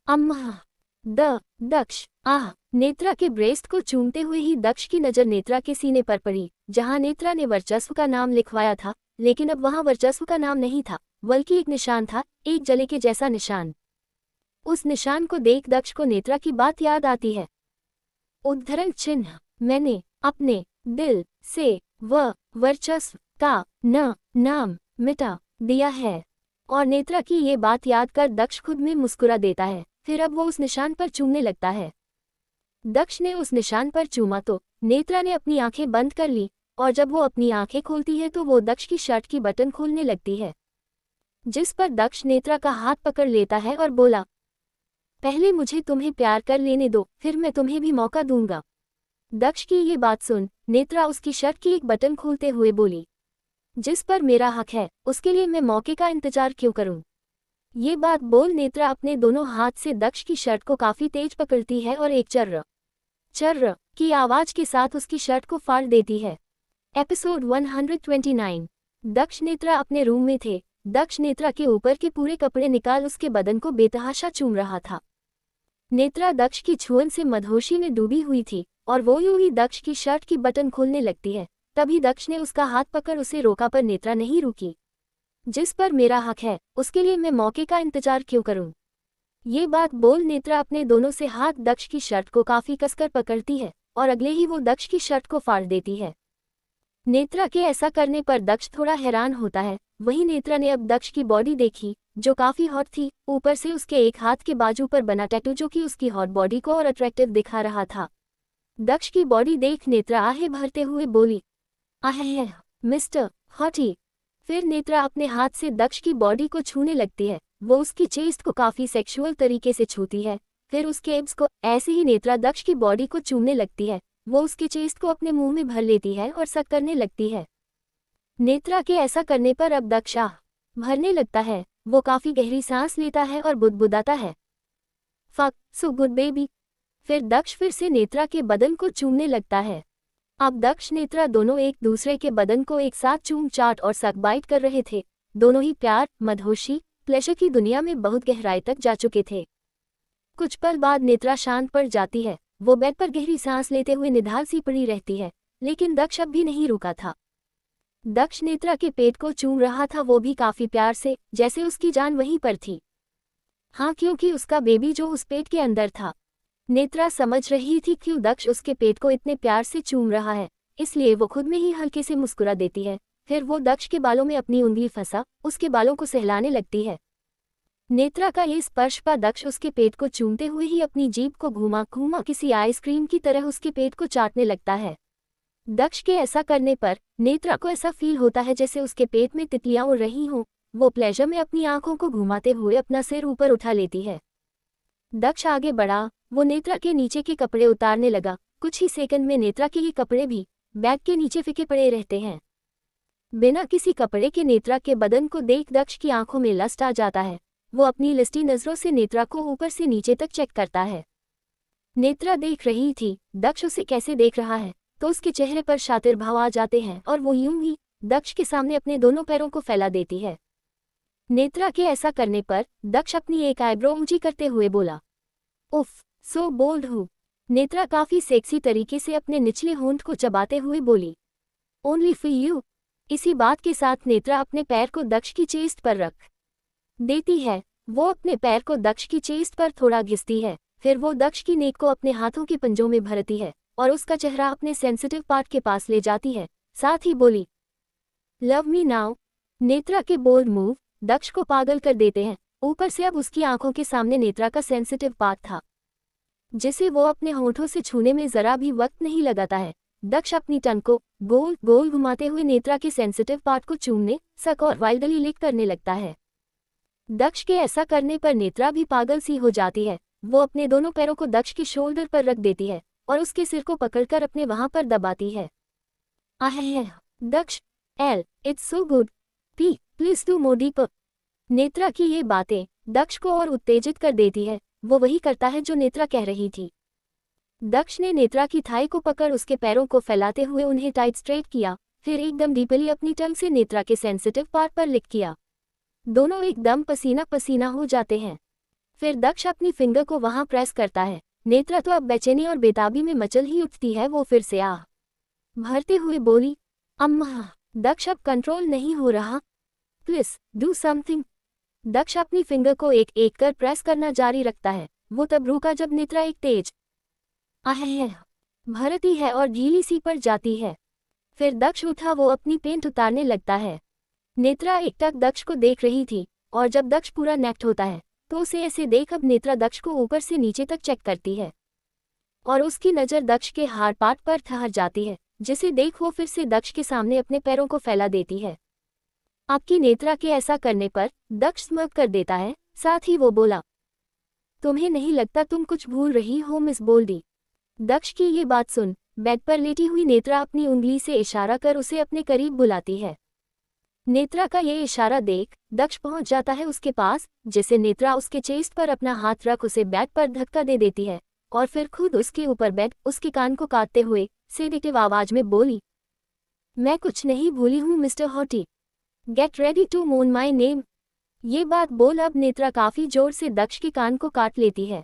A: अम्मा। दक्ष। आह। नेत्रा के ब्रेस्ट को चूमते हुए ही दक्ष की नज़र नेत्रा के सीने पर पड़ी, जहां नेत्रा ने वर्चस्व का नाम लिखवाया था, लेकिन अब वहां वर्चस्व का नाम नहीं था, बल्कि एक निशान था, एक जले के जैसा निशान। उस निशान को देख दक्ष को नेत्रा की बात याद आती है। उद्धरण चिन्ह। मैंने अपने दिल से वर्चस्व का नाम मिटा दिया है। और नेत्रा की ये बात याद कर दक्ष खुद में मुस्कुरा देता है। फिर अब वो उस निशान पर चूमने लगता है। दक्ष ने उस निशान पर चूमा तो नेत्रा ने अपनी आंखें बंद कर ली, और जब वो अपनी आंखें खोलती है तो वो दक्ष की शर्ट की बटन खोलने लगती है, जिस पर दक्ष नेत्रा का हाथ पकड़ लेता है और बोला, पहले मुझे तुम्हें प्यार कर लेने दो, फिर मैं तुम्हें भी मौका दूंगा। दक्ष की ये बात सुन नेत्रा उसकी शर्ट की एक बटन खोलते हुए बोली, जिस पर मेरा हक है उसके लिए मैं मौके का इंतजार क्यों करूं। ये बात बोल नेत्रा अपने दोनों हाथ से दक्ष की शर्ट को काफी तेज पकड़ती है और एक चर्र की आवाज के साथ उसकी शर्ट को फाड़ देती है। एपिसोड 129। दक्ष नेत्रा अपने रूम में थे। दक्ष नेत्रा के ऊपर के पूरे कपड़े निकाल उसके बदन को बेतहाशा चूम रहा था। नेत्रा दक्ष की छुअन से मदहोशी में डूबी हुई थी और वो यूं ही दक्ष की शर्ट की बटन खोलने लगती है। तभी दक्ष ने उसका हाथ पकड़ उसे रोका, पर नेत्रा नहीं रुकी। जिस पर मेरा हक है उसके लिए मैं मौके का इंतजार क्यों करूं। ये बात बोल नेत्रा अपने दोनों से हाथ दक्ष की शर्ट को काफी कसकर पकड़ती है और अगले ही वो दक्ष की शर्ट को फाड़ देती है। नेत्रा के ऐसा करने पर दक्ष थोड़ा हैरान होता है। वहीं नेत्रा ने अब दक्ष की बॉडी देखी जो काफी हॉट थी, ऊपर से उसके एक हाथ के बाजू पर बना टैटू जो कि उसकी हॉट बॉडी को और अट्रैक्टिव दिखा रहा था। दक्ष की बॉडी देख नेत्रा आहे भरते हुए बोली, आहे मिस्टर हॉटी। फिर नेत्रा अपने हाथ से दक्ष की बॉडी को छूने लगती है। वो उसकी चेस्ट को काफी सेक्सुअल तरीके से छूती है। फिर उसके एब्स को। ऐसे ही नेत्रा दक्ष की बॉडी को चूमने लगती है। वो उसके चेस्ट को अपने मुंह में भर लेती है और सक करने लगती है। नेत्रा के ऐसा करने पर अब दक्ष आह भरने लगता है। वो काफी गहरी सांस लेता है और बुदबुदाता है, फक सो गुड बेबी। फिर दक्ष फिर से नेत्रा के बदन को चूमने लगता है। अब दक्ष नेत्रा दोनों एक दूसरे के बदन को एक साथ चूम चाट और सक बाइट कर रहे थे। दोनों ही प्यार, मदहोशी, प्लेजर की दुनिया में बहुत गहराई तक जा चुके थे। कुछ पल बाद नेत्रा शांत पड़ जाती है। वो बेड पर गहरी सांस लेते हुए निढाल सी पड़ी रहती है, लेकिन दक्ष अब भी नहीं रुका था। दक्ष नेत्रा के पेट को चूम रहा था, वो भी काफी प्यार से, जैसे उसकी जान वहीं पर थी। हाँ, क्योंकि उसका बेबी जो उस पेट के अंदर था। नेत्रा समझ रही थी क्यों दक्ष उसके पेट को इतने प्यार से चूम रहा है, इसलिए वो खुद में ही हल्के से मुस्कुरा देती है। फिर वो दक्ष के बालों में अपनी उंगली फंसा उसके बालों को सहलाने लगती है। नेत्रा का ये स्पर्श पा दक्ष उसके पेट को चूमते हुए ही अपनी जीभ को घुमा घुमा किसी आइसक्रीम की तरह उसके पेट को चाटने लगता है। दक्ष के ऐसा करने पर नेत्रा को ऐसा फील होता है जैसे उसके पेट में तितलियां उड़ रही हों। वो प्लेजर में अपनी आंखों को घुमाते हुए अपना सिर ऊपर उठा लेती है। दक्ष आगे बढ़ा। वो नेत्रा के नीचे के कपड़े उतारने लगा। कुछ ही सेकंड में नेत्रा के ये कपड़े भी बैग के नीचे फिके पड़े रहते हैं। बिना किसी कपड़े के नेत्रा के बदन को देख दक्ष की आंखों में लस्ट आ जाता है। वो अपनी लिस्टी नजरों से नेत्रा को ऊपर से नीचे तक चेक करता है। नेत्रा देख रही थी दक्ष उसे कैसे देख रहा है, तो उसके चेहरे पर शातिर भाव आ जाते हैं और वो यूं ही दक्ष के सामने अपने दोनों पैरों को फैला देती है। नेत्रा के ऐसा करने पर दक्ष अपनी एक आईब्रो ऊंची करते हुए बोला, उफ सो बोल्ड हूँ। नेत्रा काफी सेक्सी तरीके से अपने निचले होंठ को चबाते हुए बोली, ओनली फॉर यू। इसी बात के साथ नेत्रा अपने पैर को दक्ष की चेस्ट पर रख देती है। वो अपने पैर को दक्ष की चेस्ट पर थोड़ा घिसती है। फिर वो दक्ष की नेक को अपने हाथों के पंजों में भरती है और उसका चेहरा अपने सेंसिटिव पार्ट के पास ले जाती है। साथ ही बोली, लव मी नाउ। नेत्रा के बोल्ड मूव दक्ष को पागल कर देते हैं। ऊपर से अब उसकी आंखों के सामने नेत्रा का सेंसिटिव पार्ट था, जिसे वो अपने होठों से छूने में जरा भी वक्त नहीं लगाता है। दक्ष अपनी टंग को गोल गोल घुमाते हुए नेत्रा के सेंसिटिव पार्ट को चूमने, सक और वाइल्डली लिक करने लगता है। दक्ष के ऐसा करने पर नेत्रा भी पागल सी हो जाती है। वो अपने दोनों पैरों को दक्ष के शोल्डर पर रख देती है और उसके सिर को पकड़कर अपने वहां पर दबाती है। आहे दक्ष, एल इट्स सो गुड, पी please do more deeper. Netra की ये बातें दक्ष को और उत्तेजित कर देती है। वो वही करता है जो नेत्रा कह रही थी। दक्ष ने नेत्रा की थाई को पकड़ उसके पैरों को फैलाते हुए उन्हें टाइट स्ट्रेट किया। फिर एकदम डीपली अपनी टंग से नेत्रा के सेंसिटिव पार्ट पर लिक किया। दोनों एकदम पसीना पसीना हो जाते हैं। फिर दक्ष अपनी फिंगर को वहां प्रेस करता है। नेत्रा तो अब बेचैनी और बेताबी में मचल ही उठती है। वो फिर से आह भरते हुए बोली, अम्मा। दक्ष अब कंट्रोल नहीं हो रहा, प्लीज डू समथिंग। दक्ष अपनी फिंगर को एक एक कर प्रेस करना जारी रखता है। वो तब रुका जब नेत्रा एक तेज आह भरती है और ढीली सी पड़ जाती है। फिर दक्ष उठा। वो अपनी पेंट उतारने लगता है। नेत्रा एकटक दक्ष को देख रही थी और जब दक्ष पूरा नेक्ट होता है तो उसे ऐसे देख अब नेत्रा दक्ष को ऊपर से नीचे तक चेक करती है और उसकी नज़र दक्ष के हार्ड पार्ट पर ठहर जाती है, जिसे देख वो फिर से दक्ष के सामने अपने पैरों को फैला देती है। आपकी नेत्रा के ऐसा करने पर दक्ष स्मर्क कर देता है। साथ ही वो बोला, तुम्हें नहीं लगता तुम कुछ भूल रही हो मिस बोल्डी। दक्ष की ये बात सुन बेड पर लेटी हुई नेत्रा अपनी उंगली से इशारा कर उसे अपने करीब बुलाती है। नेत्रा का ये इशारा देख दक्ष पहुंच जाता है उसके पास, जिसे नेत्रा उसके चेस्ट पर अपना हाथ रख उसे बेड पर धक्का दे देती है और फिर खुद उसके ऊपर बैठ उसके कान को काटते हुए सेडेटिव आवाज में बोली, मैं कुछ नहीं भूली हूँ mister hottie, get ready to moan my name. ये बात बोल अब नेत्रा काफी जोर से दक्ष के कान को काट लेती है।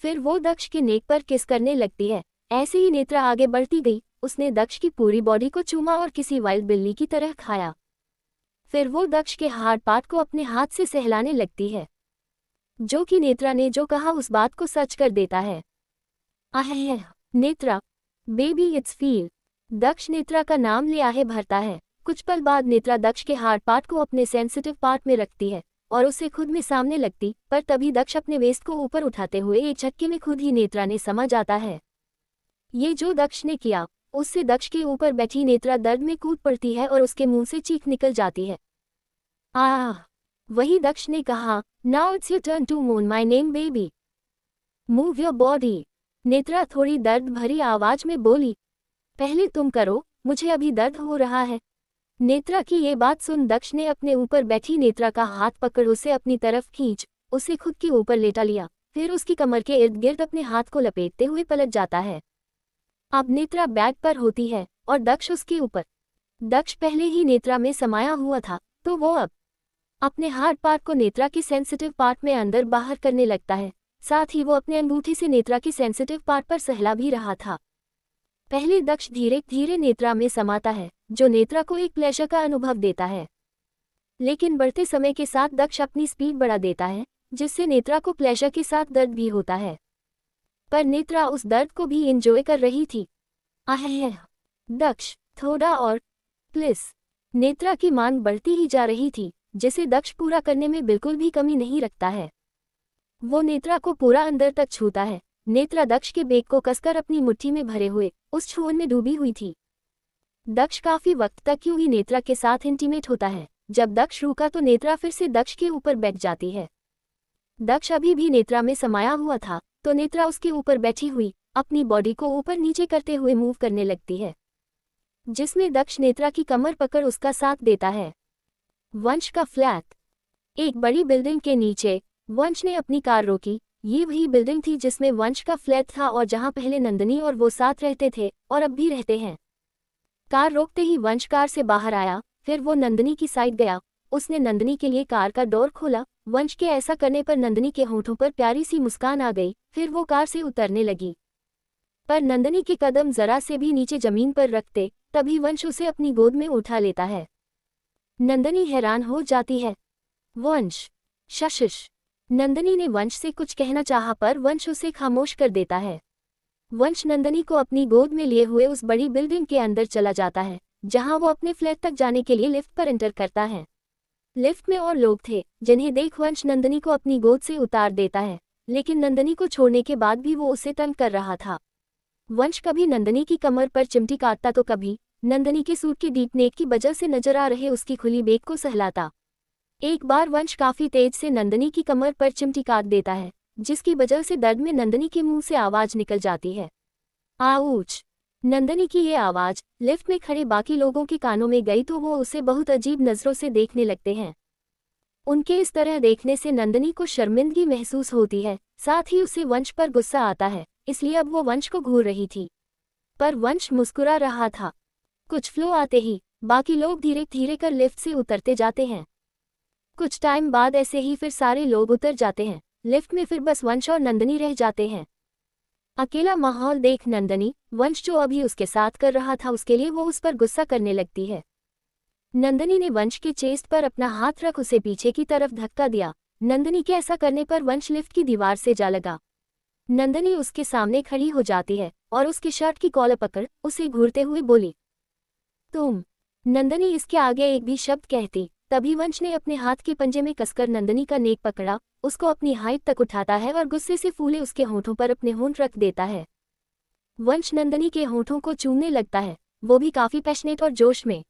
A: फिर वो दक्ष के नेक पर किस करने लगती है। ऐसे ही नेत्रा आगे बढ़ती गई। उसने दक्ष की पूरी बॉडी को चूमा और किसी वाइल्ड बिल्ली की तरह खाया। फिर वो दक्ष के हार्ड पार्ट को अपने हाथ से सहलाने लगती है। जो कि नेत्रा ने जो कहा उस बात को सच कर देता है। आह नेत्रा, बेबी इट्स फील। दक्ष नेत्रा का नाम ले आहे भरता है। कुछ पल बाद नेत्रा दक्ष के हार्ड पार्ट को अपने सेंसिटिव पार्ट में रखती है और उसे खुद में सामने लगती, पर तभी दक्ष अपने वेस्ट को ऊपर उठाते हुए एक झटके में खुद ही नेत्रा ने समझ आता है। ये जो दक्ष ने किया, उससे दक्ष के ऊपर बैठी नेत्रा दर्द में कूद पड़ती है और उसके मुंह से चीख निकल जाती है। आह! वही दक्ष ने कहा, now it's your turn to moan my name baby, move your body. Netra थोड़ी दर्द भरी आवाज में बोली, पहले तुम करो, मुझे अभी दर्द हो रहा है। नेत्रा की ये बात सुन दक्ष ने अपने ऊपर बैठी नेत्रा का हाथ पकड़ उसे अपनी तरफ खींच उसे खुद के ऊपर लेटा लिया, फिर उसकी कमर के इर्द गिर्द अपने हाथ को लपेटते हुए पलट जाता है। अब नेत्रा बेड पर होती है और दक्ष उसके ऊपर। दक्ष पहले ही नेत्रा में समाया हुआ था, तो वो अब अपने हार्ड पार्ट को नेत्रा के सेंसिटिव पार्ट में अंदर बाहर करने लगता है। साथ ही वो अपने अंगूठी से नेत्रा के सेंसिटिव पार्ट पर सहला भी रहा था। पहले दक्ष धीरे धीरे नेत्रा में समाता है, जो नेत्रा को एक प्लेजर का अनुभव देता है। लेकिन बढ़ते समय के साथ दक्ष अपनी स्पीड बढ़ा देता है, जिससे नेत्रा को प्लेजर के साथ दर्द भी होता है। पर नेत्रा उस दर्द को भी एंजॉय कर रही थी। आह दक्ष, थोड़ा और प्लीज। नेत्रा की मांग बढ़ती ही जा रही थी, जिसे दक्ष पूरा करने में बिल्कुल भी कमी नहीं रखता है। वो नेत्रा को पूरा अंदर तक छूता है। नेत्रा दक्ष के बेक को कसकर अपनी मुट्ठी में भरे हुए उस छुअन में डूबी हुई थी। दक्ष काफी वक्त तक यूं ही नेत्रा के साथ इंटीमेट होता है। जब दक्ष रुका तो नेत्रा फिर से दक्ष के ऊपर बैठ जाती है। दक्ष अभी भी नेत्रा में समाया हुआ था, तो नेत्रा उसके ऊपर बैठी हुई अपनी बॉडी को ऊपर नीचे करते हुए मूव करने लगती है, जिसमें दक्ष नेत्रा की कमर पकड़ उसका साथ देता है। वंश का फ्लैट। एक बड़ी बिल्डिंग के नीचे वंश ने अपनी कार रोकी। ये वही बिल्डिंग थी जिसमें वंश का फ्लैट था और जहां पहले नंदिनी और वो साथ रहते थे और अब भी रहते हैं। कार रोकते ही वंश कार से बाहर आया, फिर वो नंदिनी की साइड गया। उसने नंदिनी के लिए कार का डोर खोला। वंश के ऐसा करने पर नंदिनी के होठों पर प्यारी सी मुस्कान आ गई। फिर वो कार से उतरने लगी, पर नंदिनी के कदम जरा से भी नीचे जमीन पर रखते तभी वंश उसे अपनी गोद में उठा लेता है। नंदिनी हैरान हो जाती है। वंश, शशिश। नंदिनी ने वंश से कुछ कहना चाहा पर वंश उसे खामोश कर देता है। वंश नंदिनी को अपनी गोद में लिए हुए उस बड़ी बिल्डिंग के अंदर चला जाता है, जहां वो अपने फ्लैट तक जाने के लिए लिफ्ट पर एंटर करता है। लिफ्ट में और लोग थे, जिन्हें देख वंश नंदिनी को अपनी गोद से उतार देता है, लेकिन नंदिनी को छोड़ने के बाद भी वो उसे तंग कर रहा था। वंश कभी नंदिनी की कमर पर चिमटी काटता तो कभी नंदिनी के सूट के डीप नेक की वजह से नजर आ रहे उसकी खुली बेक को सहलाता। एक बार वंश काफी तेज से नंदिनी की कमर पर चिमटी काट देता है, जिसकी वजह से दर्द में नंदिनी के मुंह से आवाज निकल जाती है। आऊच! नंदिनी की ये आवाज लिफ्ट में खड़े बाकी लोगों के कानों में गई तो वो उसे बहुत अजीब नजरों से देखने लगते हैं। उनके इस तरह देखने से नंदिनी को शर्मिंदगी महसूस होती है, साथ ही उसे वंश पर गुस्सा आता है, इसलिए अब वो वंश को घूर रही थी। पर वंश मुस्कुरा रहा था। कुछ फ्लो आते ही बाकी लोग धीरे धीरे कर लिफ्ट से उतरते जाते हैं। कुछ टाइम बाद ऐसे ही फिर सारे लोग उतर जाते हैं। लिफ्ट में फिर बस वंश और नंदिनी रह जाते हैं। अकेला माहौल देख नंदिनी वंश जो अभी उसके साथ कर रहा था उसके लिए वो उस पर गुस्सा करने लगती है। नंदिनी ने वंश के चेस्ट पर अपना हाथ रख उसे पीछे की तरफ धक्का दिया। नंदिनी के ऐसा करने पर वंश लिफ्ट की दीवार से जा लगा। नंदिनी उसके सामने खड़ी हो जाती है और उसके शर्ट की कॉलर पकड़ उसे घूरते हुए बोली, तुम। नंदिनी इसके आगे एक भी शब्द कहती तभी वंश ने अपने हाथ के पंजे में कसकर नंदिनी का नेक पकड़ा, उसको अपनी हाइट तक उठाता है और गुस्से से फूले उसके होठों पर अपने होंठ रख देता है। वंश नंदिनी के होठों को चूमने लगता है, वो भी काफी पैशनेट और जोश में।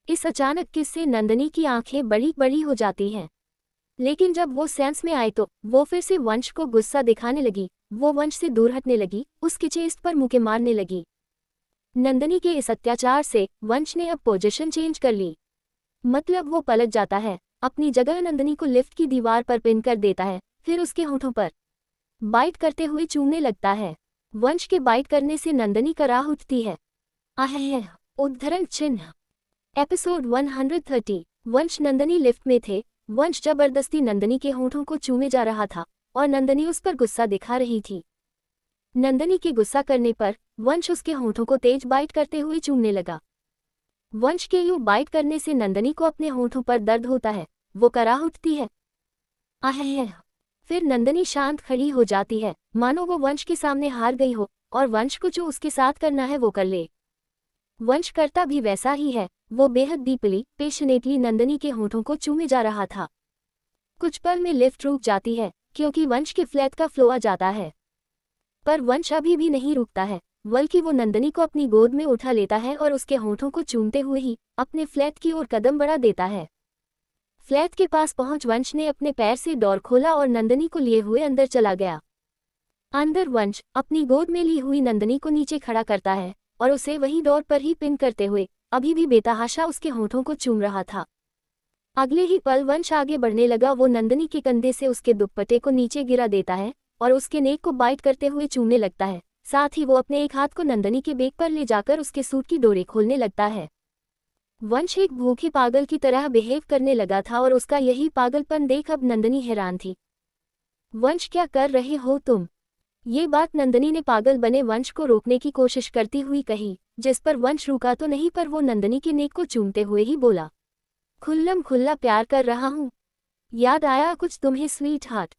A: इस अचानक किस से नंदिनी की आंखें बड़ी बड़ी हो जाती हैं। लेकिन जब वो सेंस में आए तो वो फिर से वंश को गुस्सा दिखाने लगी। वो वंश से दूर हटने लगी, उसके चेस्ट पर मुक्के मारने लगी। नंदिनी के इस अत्याचार से वंश ने अब पोजीशन चेंज कर ली, मतलब वो पलट जाता है। अपनी जगह नंदिनी को लिफ्ट की दीवार पर पिन कर देता है, फिर उसके होठों पर बाइट करते हुए चूमने लगता है। वंश के बाइट करने से नंदिनी कराह उठती है। आह! उद्धरण चिन्ह। एपिसोड 130। वंश नंदिनी लिफ्ट में थे। वंश जबरदस्ती नंदिनी के होठों को चूमे जा रहा था और नंदिनी उस पर गुस्सा दिखा रही थी। नंदिनी के गुस्सा करने पर वंश उसके होठों को तेज बाइट करते हुए चूमने लगा। वंश के यूं बाइट करने से नंदिनी को अपने होठों पर दर्द होता है, वो कराह उठती है। आह! फिर नंदनी शांत खड़ी हो जाती है, मानो वो वंश के सामने हार गई हो और वंश को जो उसके साथ करना है वो कर ले। वंश करता भी वैसा ही है। वो बेहद डीपली, पेशनेटली नंदनी के होठों को चूमे जा रहा था। कुछ पल में लिफ्ट रुक जाती है क्योंकि वंश के फ्लैट का फ्लो आ जाता है, पर वंश अभी भी नहीं रुकता है, बल्कि वो नंदनी को अपनी गोद में उठा लेता है और उसके होठों को चूमते हुए ही अपने फ्लैट की ओर कदम बढ़ा देता है। फ्लैट के पास पहुंच वंश ने अपने पैर से डोर खोला और नंदनी को लिए हुए अंदर चला गया। अंदर वंश अपनी गोद में ली हुई नंदनी को नीचे खड़ा करता है और उसे वही डोर पर ही पिन करते हुए अभी भी बेतहाशा उसके होठों को चूम रहा था। अगले ही पल वंश आगे बढ़ने लगा। वो नंदनी के कंधे से उसके दुपट्टे को नीचे गिरा देता है और उसके नेक को बाइट करते हुए चूमने लगता है। साथ ही वो अपने एक हाथ को नंदनी के बेक पर ले जाकर उसके सूट की डोरी खोलने लगता है। वंश एक भूखे पागल की तरह बिहेव करने लगा था और उसका यही पागलपन देख अब नंदनी हैरान थी। वंश, क्या कर रहे हो तुम? ये बात नंदनी ने पागल बने वंश को रोकने की कोशिश करती हुई कही, जिस पर वंश रुका तो नहीं, पर वो नंदनी के नेक को चूमते हुए ही बोला, खुल्लम खुल्ला प्यार कर रहा हूँ। याद आया कुछ तुम्हें स्वीट हार्ट?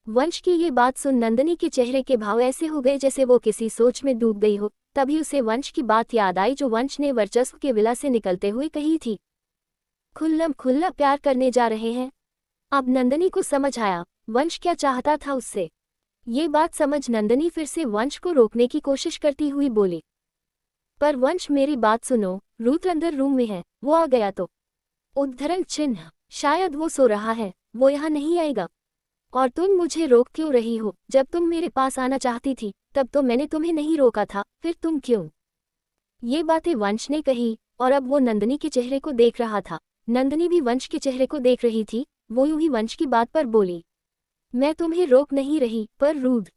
A: वंश की ये बात सुन नंदनी के चेहरे के भाव ऐसे हो गए जैसे वो किसी सोच में डूब गई हो। तभी उसे वंश की बात याद आई जो वंश ने वर्चस्व के विला से निकलते हुए कही थी, खुल्लम खुल्ला प्यार करने जा रहे हैं। अब नंदनी को समझ आया वंश क्या चाहता था उससे। ये बात समझ नंदनी फिर से वंश को रोकने की कोशिश करती हुई बोली, पर वंश मेरी बात सुनो, रूथ अंदर रूम में है, वो आ गया तो। उद्धरण चिन्ह, शायद वो सो रहा है, वो यहाँ नहीं आएगा। और तुम मुझे रोक क्यों रही हो? जब तुम मेरे पास आना चाहती थी तब तो मैंने तुम्हें नहीं रोका था, फिर तुम क्यों? ये बातें वंश ने कही और अब वो नंदनी के चेहरे को देख रहा था। नंदनी भी वंश के चेहरे को देख रही थी। वो यूं ही वंश की बात पर बोली, मैं तुम्हें रोक नहीं रही, पर रूद।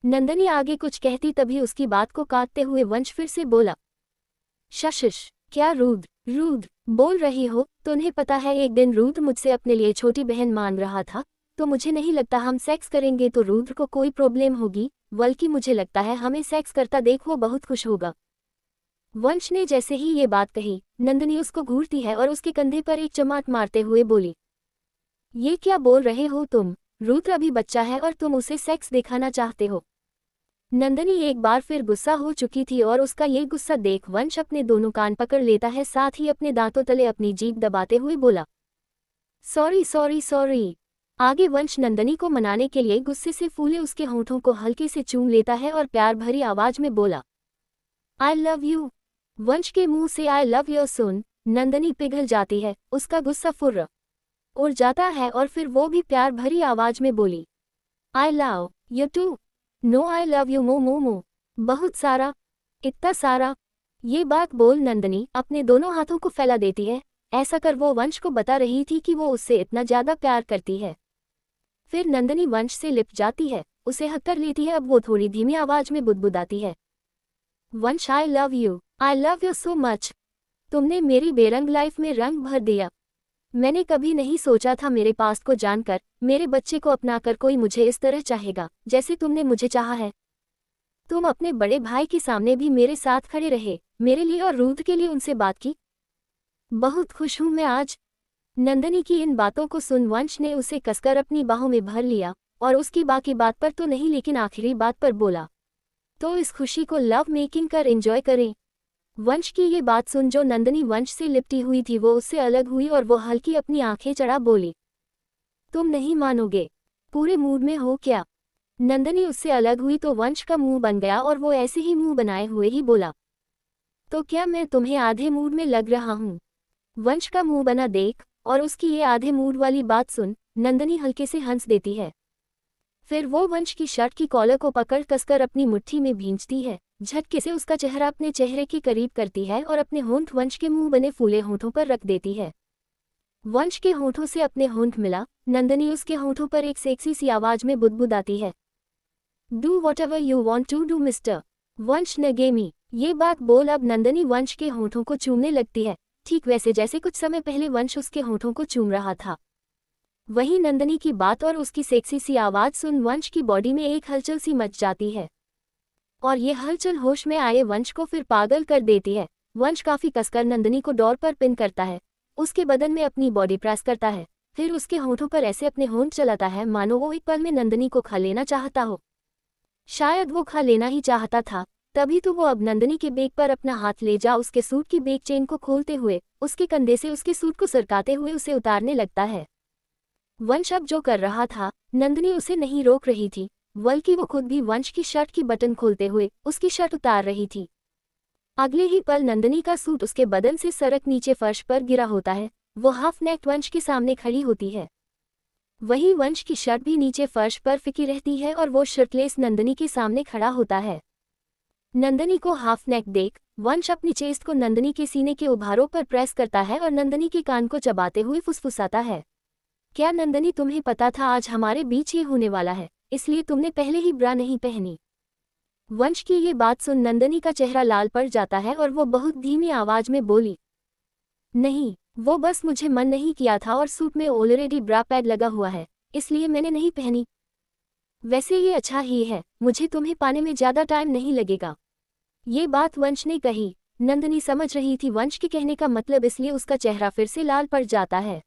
A: नंदनी आगे कुछ कहती तभी उसकी बात को काटते हुए वंश फिर से बोला, शशिश, क्या रूद रूद बोल रही हो? तुम्हें पता है एक दिन रूद मुझसे अपने लिए छोटी बहन मान रहा था, तो मुझे नहीं लगता हम सेक्स करेंगे तो रूद को कोई प्रॉब्लम होगी, बल्कि मुझे लगता है हमें सेक्स करता देख वो बहुत खुश होगा। वंश ने जैसे ही ये बात कही, नंदनी उसको घूरती है और उसके कंधे पर एक चमाट मारते हुए बोली, ये क्या बोल रहे हो तुम? रूद अभी बच्चा है और तुम उसे सेक्स दिखाना चाहते हो। नंदनी एक बार फिर गुस्सा हो चुकी थी और उसका ये गुस्सा देख वंश अपने दोनों कान पकड़ लेता है, साथ ही अपने दांतों तले अपनी जीभ दबाते हुए बोला, सॉरी सॉरी सॉरी। आगे वंश नंदनी को मनाने के लिए गुस्से से फूले उसके होठों को हल्के से चूम लेता है और प्यार भरी आवाज में बोला, आई लव यू। वंश के मुंह से आई लव यू सुन नंदनी पिघल जाती है, उसका गुस्सा फुर्र उड़ जाता है और फिर वो भी प्यार भरी आवाज में बोली, I love you too. No I love you more more मो, बहुत सारा, इतना सारा। ये बात बोल नंदनी अपने दोनों हाथों को फैला देती है। ऐसा कर वो वंश को बता रही थी कि वो उससे इतना ज्यादा प्यार करती है। फिर नंदनी वंश से लिप जाती है, उसे हक कर लेती है। अब वो थोड़ी धीमी आवाज में बुदबुदाती है, वंश आई लव यू सो मच। तुमने मेरी बेरंग लाइफ में रंग भर दिया। मैंने कभी नहीं सोचा था मेरे पास्ट को जानकर, मेरे बच्चे को अपनाकर कोई मुझे इस तरह चाहेगा जैसे तुमने मुझे चाहा है। तुम अपने बड़े भाई के सामने भी मेरे साथ खड़े रहे, मेरे लिए और रूद के लिए उनसे बात की। बहुत खुश हूं मैं आज। नंदनी की इन बातों को सुन वंश ने उसे कसकर अपनी बाहों में भर लिया और उसकी बाकी बात पर तो नहीं लेकिन आखिरी बात पर बोला, तो इस खुशी को लव मेकिंग कर एंजॉय करें। वंश की ये बात सुन जो नंदनी वंश से लिपटी हुई थी वो उससे अलग हुई और वो हल्की अपनी आंखें चढ़ा बोली, तुम नहीं मानोगे, पूरे मूड में हो क्या? नंदनी उससे अलग हुई तो वंश का मुंह बन गया और वो ऐसे ही मुंह बनाए हुए ही बोला, तो क्या मैं तुम्हें आधे मूड में लग रहा हूँ? वंश का मुंह बना देख और उसकी ये आधे मूड वाली बात सुन नंदनी हल्के से हंस देती है। फिर वो वंश की शर्ट की कॉलर को पकड़ कसकर अपनी मुट्ठी में भींचती है, झटके से उसका चेहरा अपने चेहरे के करीब करती है और अपने होंठ वंश के मुंह बने फूले होंठों पर रख देती है। वंश के होंठों से अपने होंठ मिला, नंदनी उसके होंठों पर एक सेक्सी सी आवाज में बुदबुदाती है, do whatever you want to do mister Vansh नगेमी। ये बात बोल अब नंदनी वंश के होंठों को चूमने लगती है, ठीक वैसे जैसे कुछ समय पहले वंश उसके होंठों को चूम रहा था। वहीं नंदनी की बात और उसकी सेक्सी सी आवाज सुन वंश की बॉडी में एक हलचल सी मच जाती है और ये हलचल होश में आए वंश को फिर पागल कर देती है। वंश काफी कसकर नंदनी को डोर पर पिन करता है, उसके बदन में अपनी बॉडी प्रेस करता है फिर उसके होंठों पर ऐसे अपने होंठ चलाता है मानो वो एक पल में नंदिनी को खा लेना चाहता हो। शायद वो खा लेना ही चाहता था, तभी तो वो अब नंदिनी के बेक पर अपना हाथ ले जा उसके सूट की बेक चेन को खोलते हुए उसके कंधे से उसके सूट को सरकाते हुए उसे उतारने लगता है। वंश अब जो कर रहा था, नंदिनी उसे नहीं रोक रही थी, बल्कि वो खुद भी वंश की शर्ट की बटन खोलते हुए उसकी शर्ट उतार रही थी। अगले ही पल नंदिनी का सूट उसके बदन से सरक नीचे फर्श पर गिरा होता है। वो हाफ नेक वंश के सामने खड़ी होती है। वही वंश की शर्ट भी नीचे फर्श पर फिकी रहती है और वो शर्टलेस नंदिनी के सामने खड़ा होता है। नंदिनी को हाफ नेक देख वंश अपनी चेस्ट को नंदिनी के सीने के उभारों पर प्रेस करता है और नंदिनी के कान को चबाते हुए फुसफुसाता है, क्या नंदिनी तुम्हें पता था आज हमारे बीच ये होने वाला है, इसलिए तुमने पहले ही ब्रा नहीं पहनी। वंश की ये बात सुन नंदिनी का चेहरा लाल पड़ जाता है और वो बहुत धीमी आवाज में बोली, नहीं, वो बस मुझे मन नहीं किया था और सूट में ऑलरेडी ब्रा पैड लगा हुआ है, इसलिए मैंने नहीं पहनी। वैसे ये अच्छा ही है, मुझे तुम्हें पाने में ज्यादा टाइम नहीं लगेगा। ये बात वंश ने कही। नंदिनी समझ रही थी वंश के कहने का मतलब, इसलिए उसका चेहरा फिर से लाल पड़ जाता है।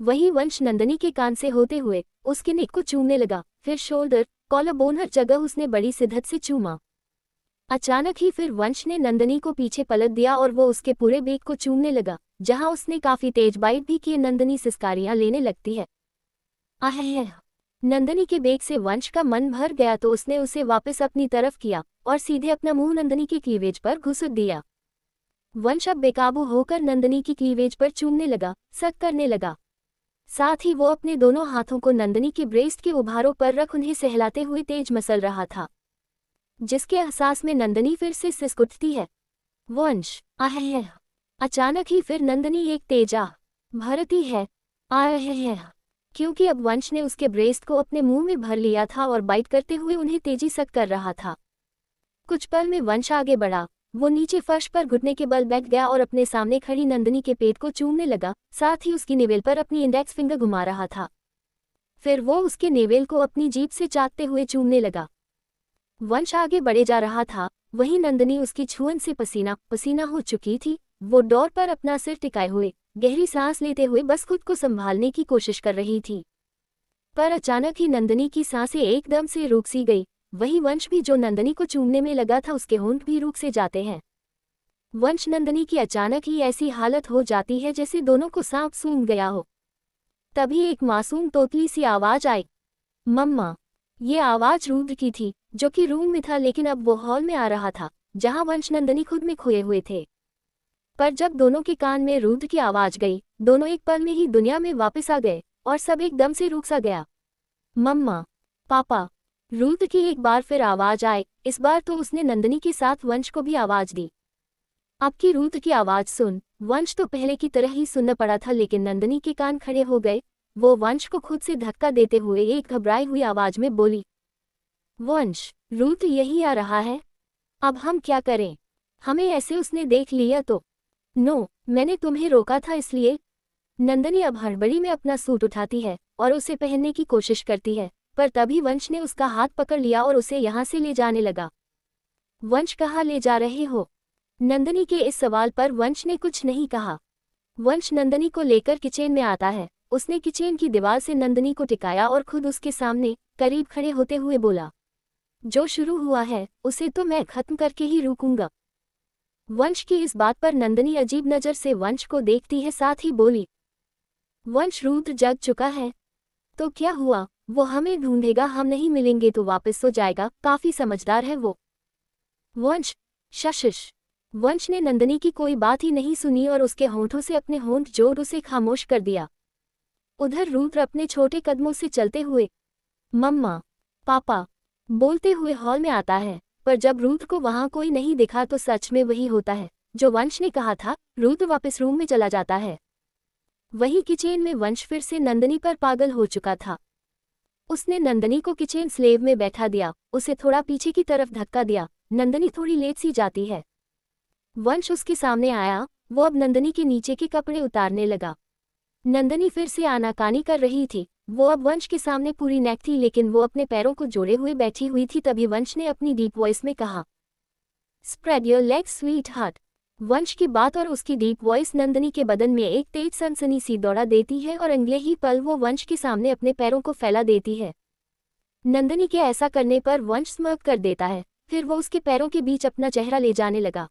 A: वही वंश नंदिनी के कान से होते हुए उसके नेक को चूमने लगा, फिर शोल्डर, कॉलर बोन हर जगह उसने बड़ी शिद्दत से चूमा। अचानक ही फिर वंश ने नंदिनी को पीछे पलट दिया और वो उसके पूरे बेक को चूमने लगा, जहां उसने काफी तेज बाइट भी किए। नंदिनी सिसकारियां लेने लगती है। आह, नंदिनी के बेक से वंश का मन भर गया तो उसने उसे वापस अपनी तरफ किया और सीधे अपना मुंह नंदिनी के क्लीवेज पर घुसक दिया। वंश अब बेकाबू होकर नंदिनी की क्लीवेज पर चूमने लगा, सक करने लगा। साथ ही वो अपने दोनों हाथों को नंदिनी के ब्रेस्ट के उभारों पर रख उन्हें सहलाते हुए तेज मसल रहा था, जिसके एहसास में नंदिनी फिर से सिसक उठती है। वंश, आह, अचानक ही फिर नंदिनी एक तेज आह भरती है, आह, क्योंकि अब वंश ने उसके ब्रेस्ट को अपने मुंह में भर लिया था और बाइट करते हुए उन्हें तेजी सक कर रहा था। कुछ पल में वंश आगे बढ़ा, वो नीचे फर्श पर घुटने के बल बैठ गया और अपने सामने खड़ी नंदिनी के पेट को चूमने लगा, साथ ही उसकी नेवेल पर अपनी इंडेक्स फिंगर घुमा रहा था। फिर वो उसके नेवेल को अपनी जीभ से चाटते हुए चूमने लगा। वंश आगे बढ़े जा रहा था, वहीं नंदिनी उसकी छुअन से पसीना पसीना हो चुकी थी। वो डोर पर अपना सिर टिकाए हुए गहरी सांस लेते हुए बस खुद को संभालने की कोशिश कर रही थी, पर अचानक ही नंदिनी की सांसें एकदम से रुक सी गई। वही वंश भी जो नंदिनी को चूमने में लगा था, उसके होंठ भी रुक से जाते हैं। वंश नंदिनी की अचानक ही ऐसी हालत हो जाती है जैसे दोनों को सांप सूंघ गया हो। तभी एक मासूम तोतली सी आवाज आई, मम्मा। ये आवाज रुद्र की थी, जो कि रूम में था, लेकिन अब वो हॉल में आ रहा था, जहां वंश नंदिनी खुद में खोए हुए थे। पर जब दोनों के कान में रुद्र की आवाज गई, दोनों एक पल में ही दुनिया में वापस आ गए और सब एकदम से रुक सा गया। मम्मा, पापा। रुद्र की एक बार फिर आवाज आए, इस बार तो उसने नंदिनी के साथ वंश को भी आवाज दी। अब की रुद्र की आवाज सुन वंश तो पहले की तरह ही सुनना पड़ा था, लेकिन नंदिनी के कान खड़े हो गए। वो वंश को खुद से धक्का देते हुए एक घबराई हुई आवाज में बोली, वंश, रुद्र यही आ रहा है, अब हम क्या करें? हमें ऐसे उसने देख लिया तो। नो, मैंने तुम्हें रोका था इसलिए। नंदिनी अब हड़बड़ी में अपना सूट उठाती है और उसे पहनने की कोशिश करती है, पर तभी वंश ने उसका हाथ पकड़ लिया और उसे यहाँ से ले जाने लगा। वंश, कहाँ ले जा रहे हो? नंदिनी के इस सवाल पर वंश ने कुछ नहीं कहा। वंश नंदिनी को लेकर किचन में आता है। उसने किचन की दीवार से नंदिनी को टिकाया और खुद उसके सामने करीब खड़े होते हुए बोला, जो शुरू हुआ है उसे तो मैं खत्म करके ही रुकूंगा। वंश की इस बात पर नंदिनी अजीब नजर से वंश को देखती है, साथ ही बोली, वंश, रुद्र जग चुका है तो क्या हुआ? वो हमें ढूंढेगा, हम नहीं मिलेंगे तो वापस हो जाएगा, काफी समझदार है वो। वंश, शशिश। वंश ने नंदिनी की कोई बात ही नहीं सुनी और उसके होंठों से अपने होंठ जोड़ उसे खामोश कर दिया। उधर रुद्र अपने छोटे कदमों से चलते हुए मम्मा, पापा बोलते हुए हॉल में आता है, पर जब रुद्र को वहां कोई नहीं दिखा तो सच में वही होता है जो वंश ने कहा था। रुद्र वापस रूम में चला जाता है। वही किचन में वंश फिर से नंदिनी पर पागल हो चुका था। उसने नंदिनी को किचन स्लेव में बैठा दिया, उसे थोड़ा पीछे की तरफ धक्का दिया। नंदिनी थोड़ी लेट सी जाती है। वंश उसके सामने आया, वो अब नंदिनी के नीचे के कपड़े उतारने लगा। नंदिनी फिर से आनाकानी कर रही थी। वो अब वंश के सामने पूरी नेक थी, लेकिन वो अपने पैरों को जोड़े हुए बैठी हुई थी। तभी वंश ने अपनी डीप वॉइस में कहा, spread your legs sweet heart. वंश की बात और उसकी डीप वॉइस नंदिनी के बदन में एक तेज सनसनी सी दौड़ा देती है और अगले ही पल वो वंश के सामने अपने पैरों को फैला देती है। नंदिनी के ऐसा करने पर वंश स्mirk कर देता है, फिर वो उसके पैरों के बीच अपना चेहरा ले जाने लगा।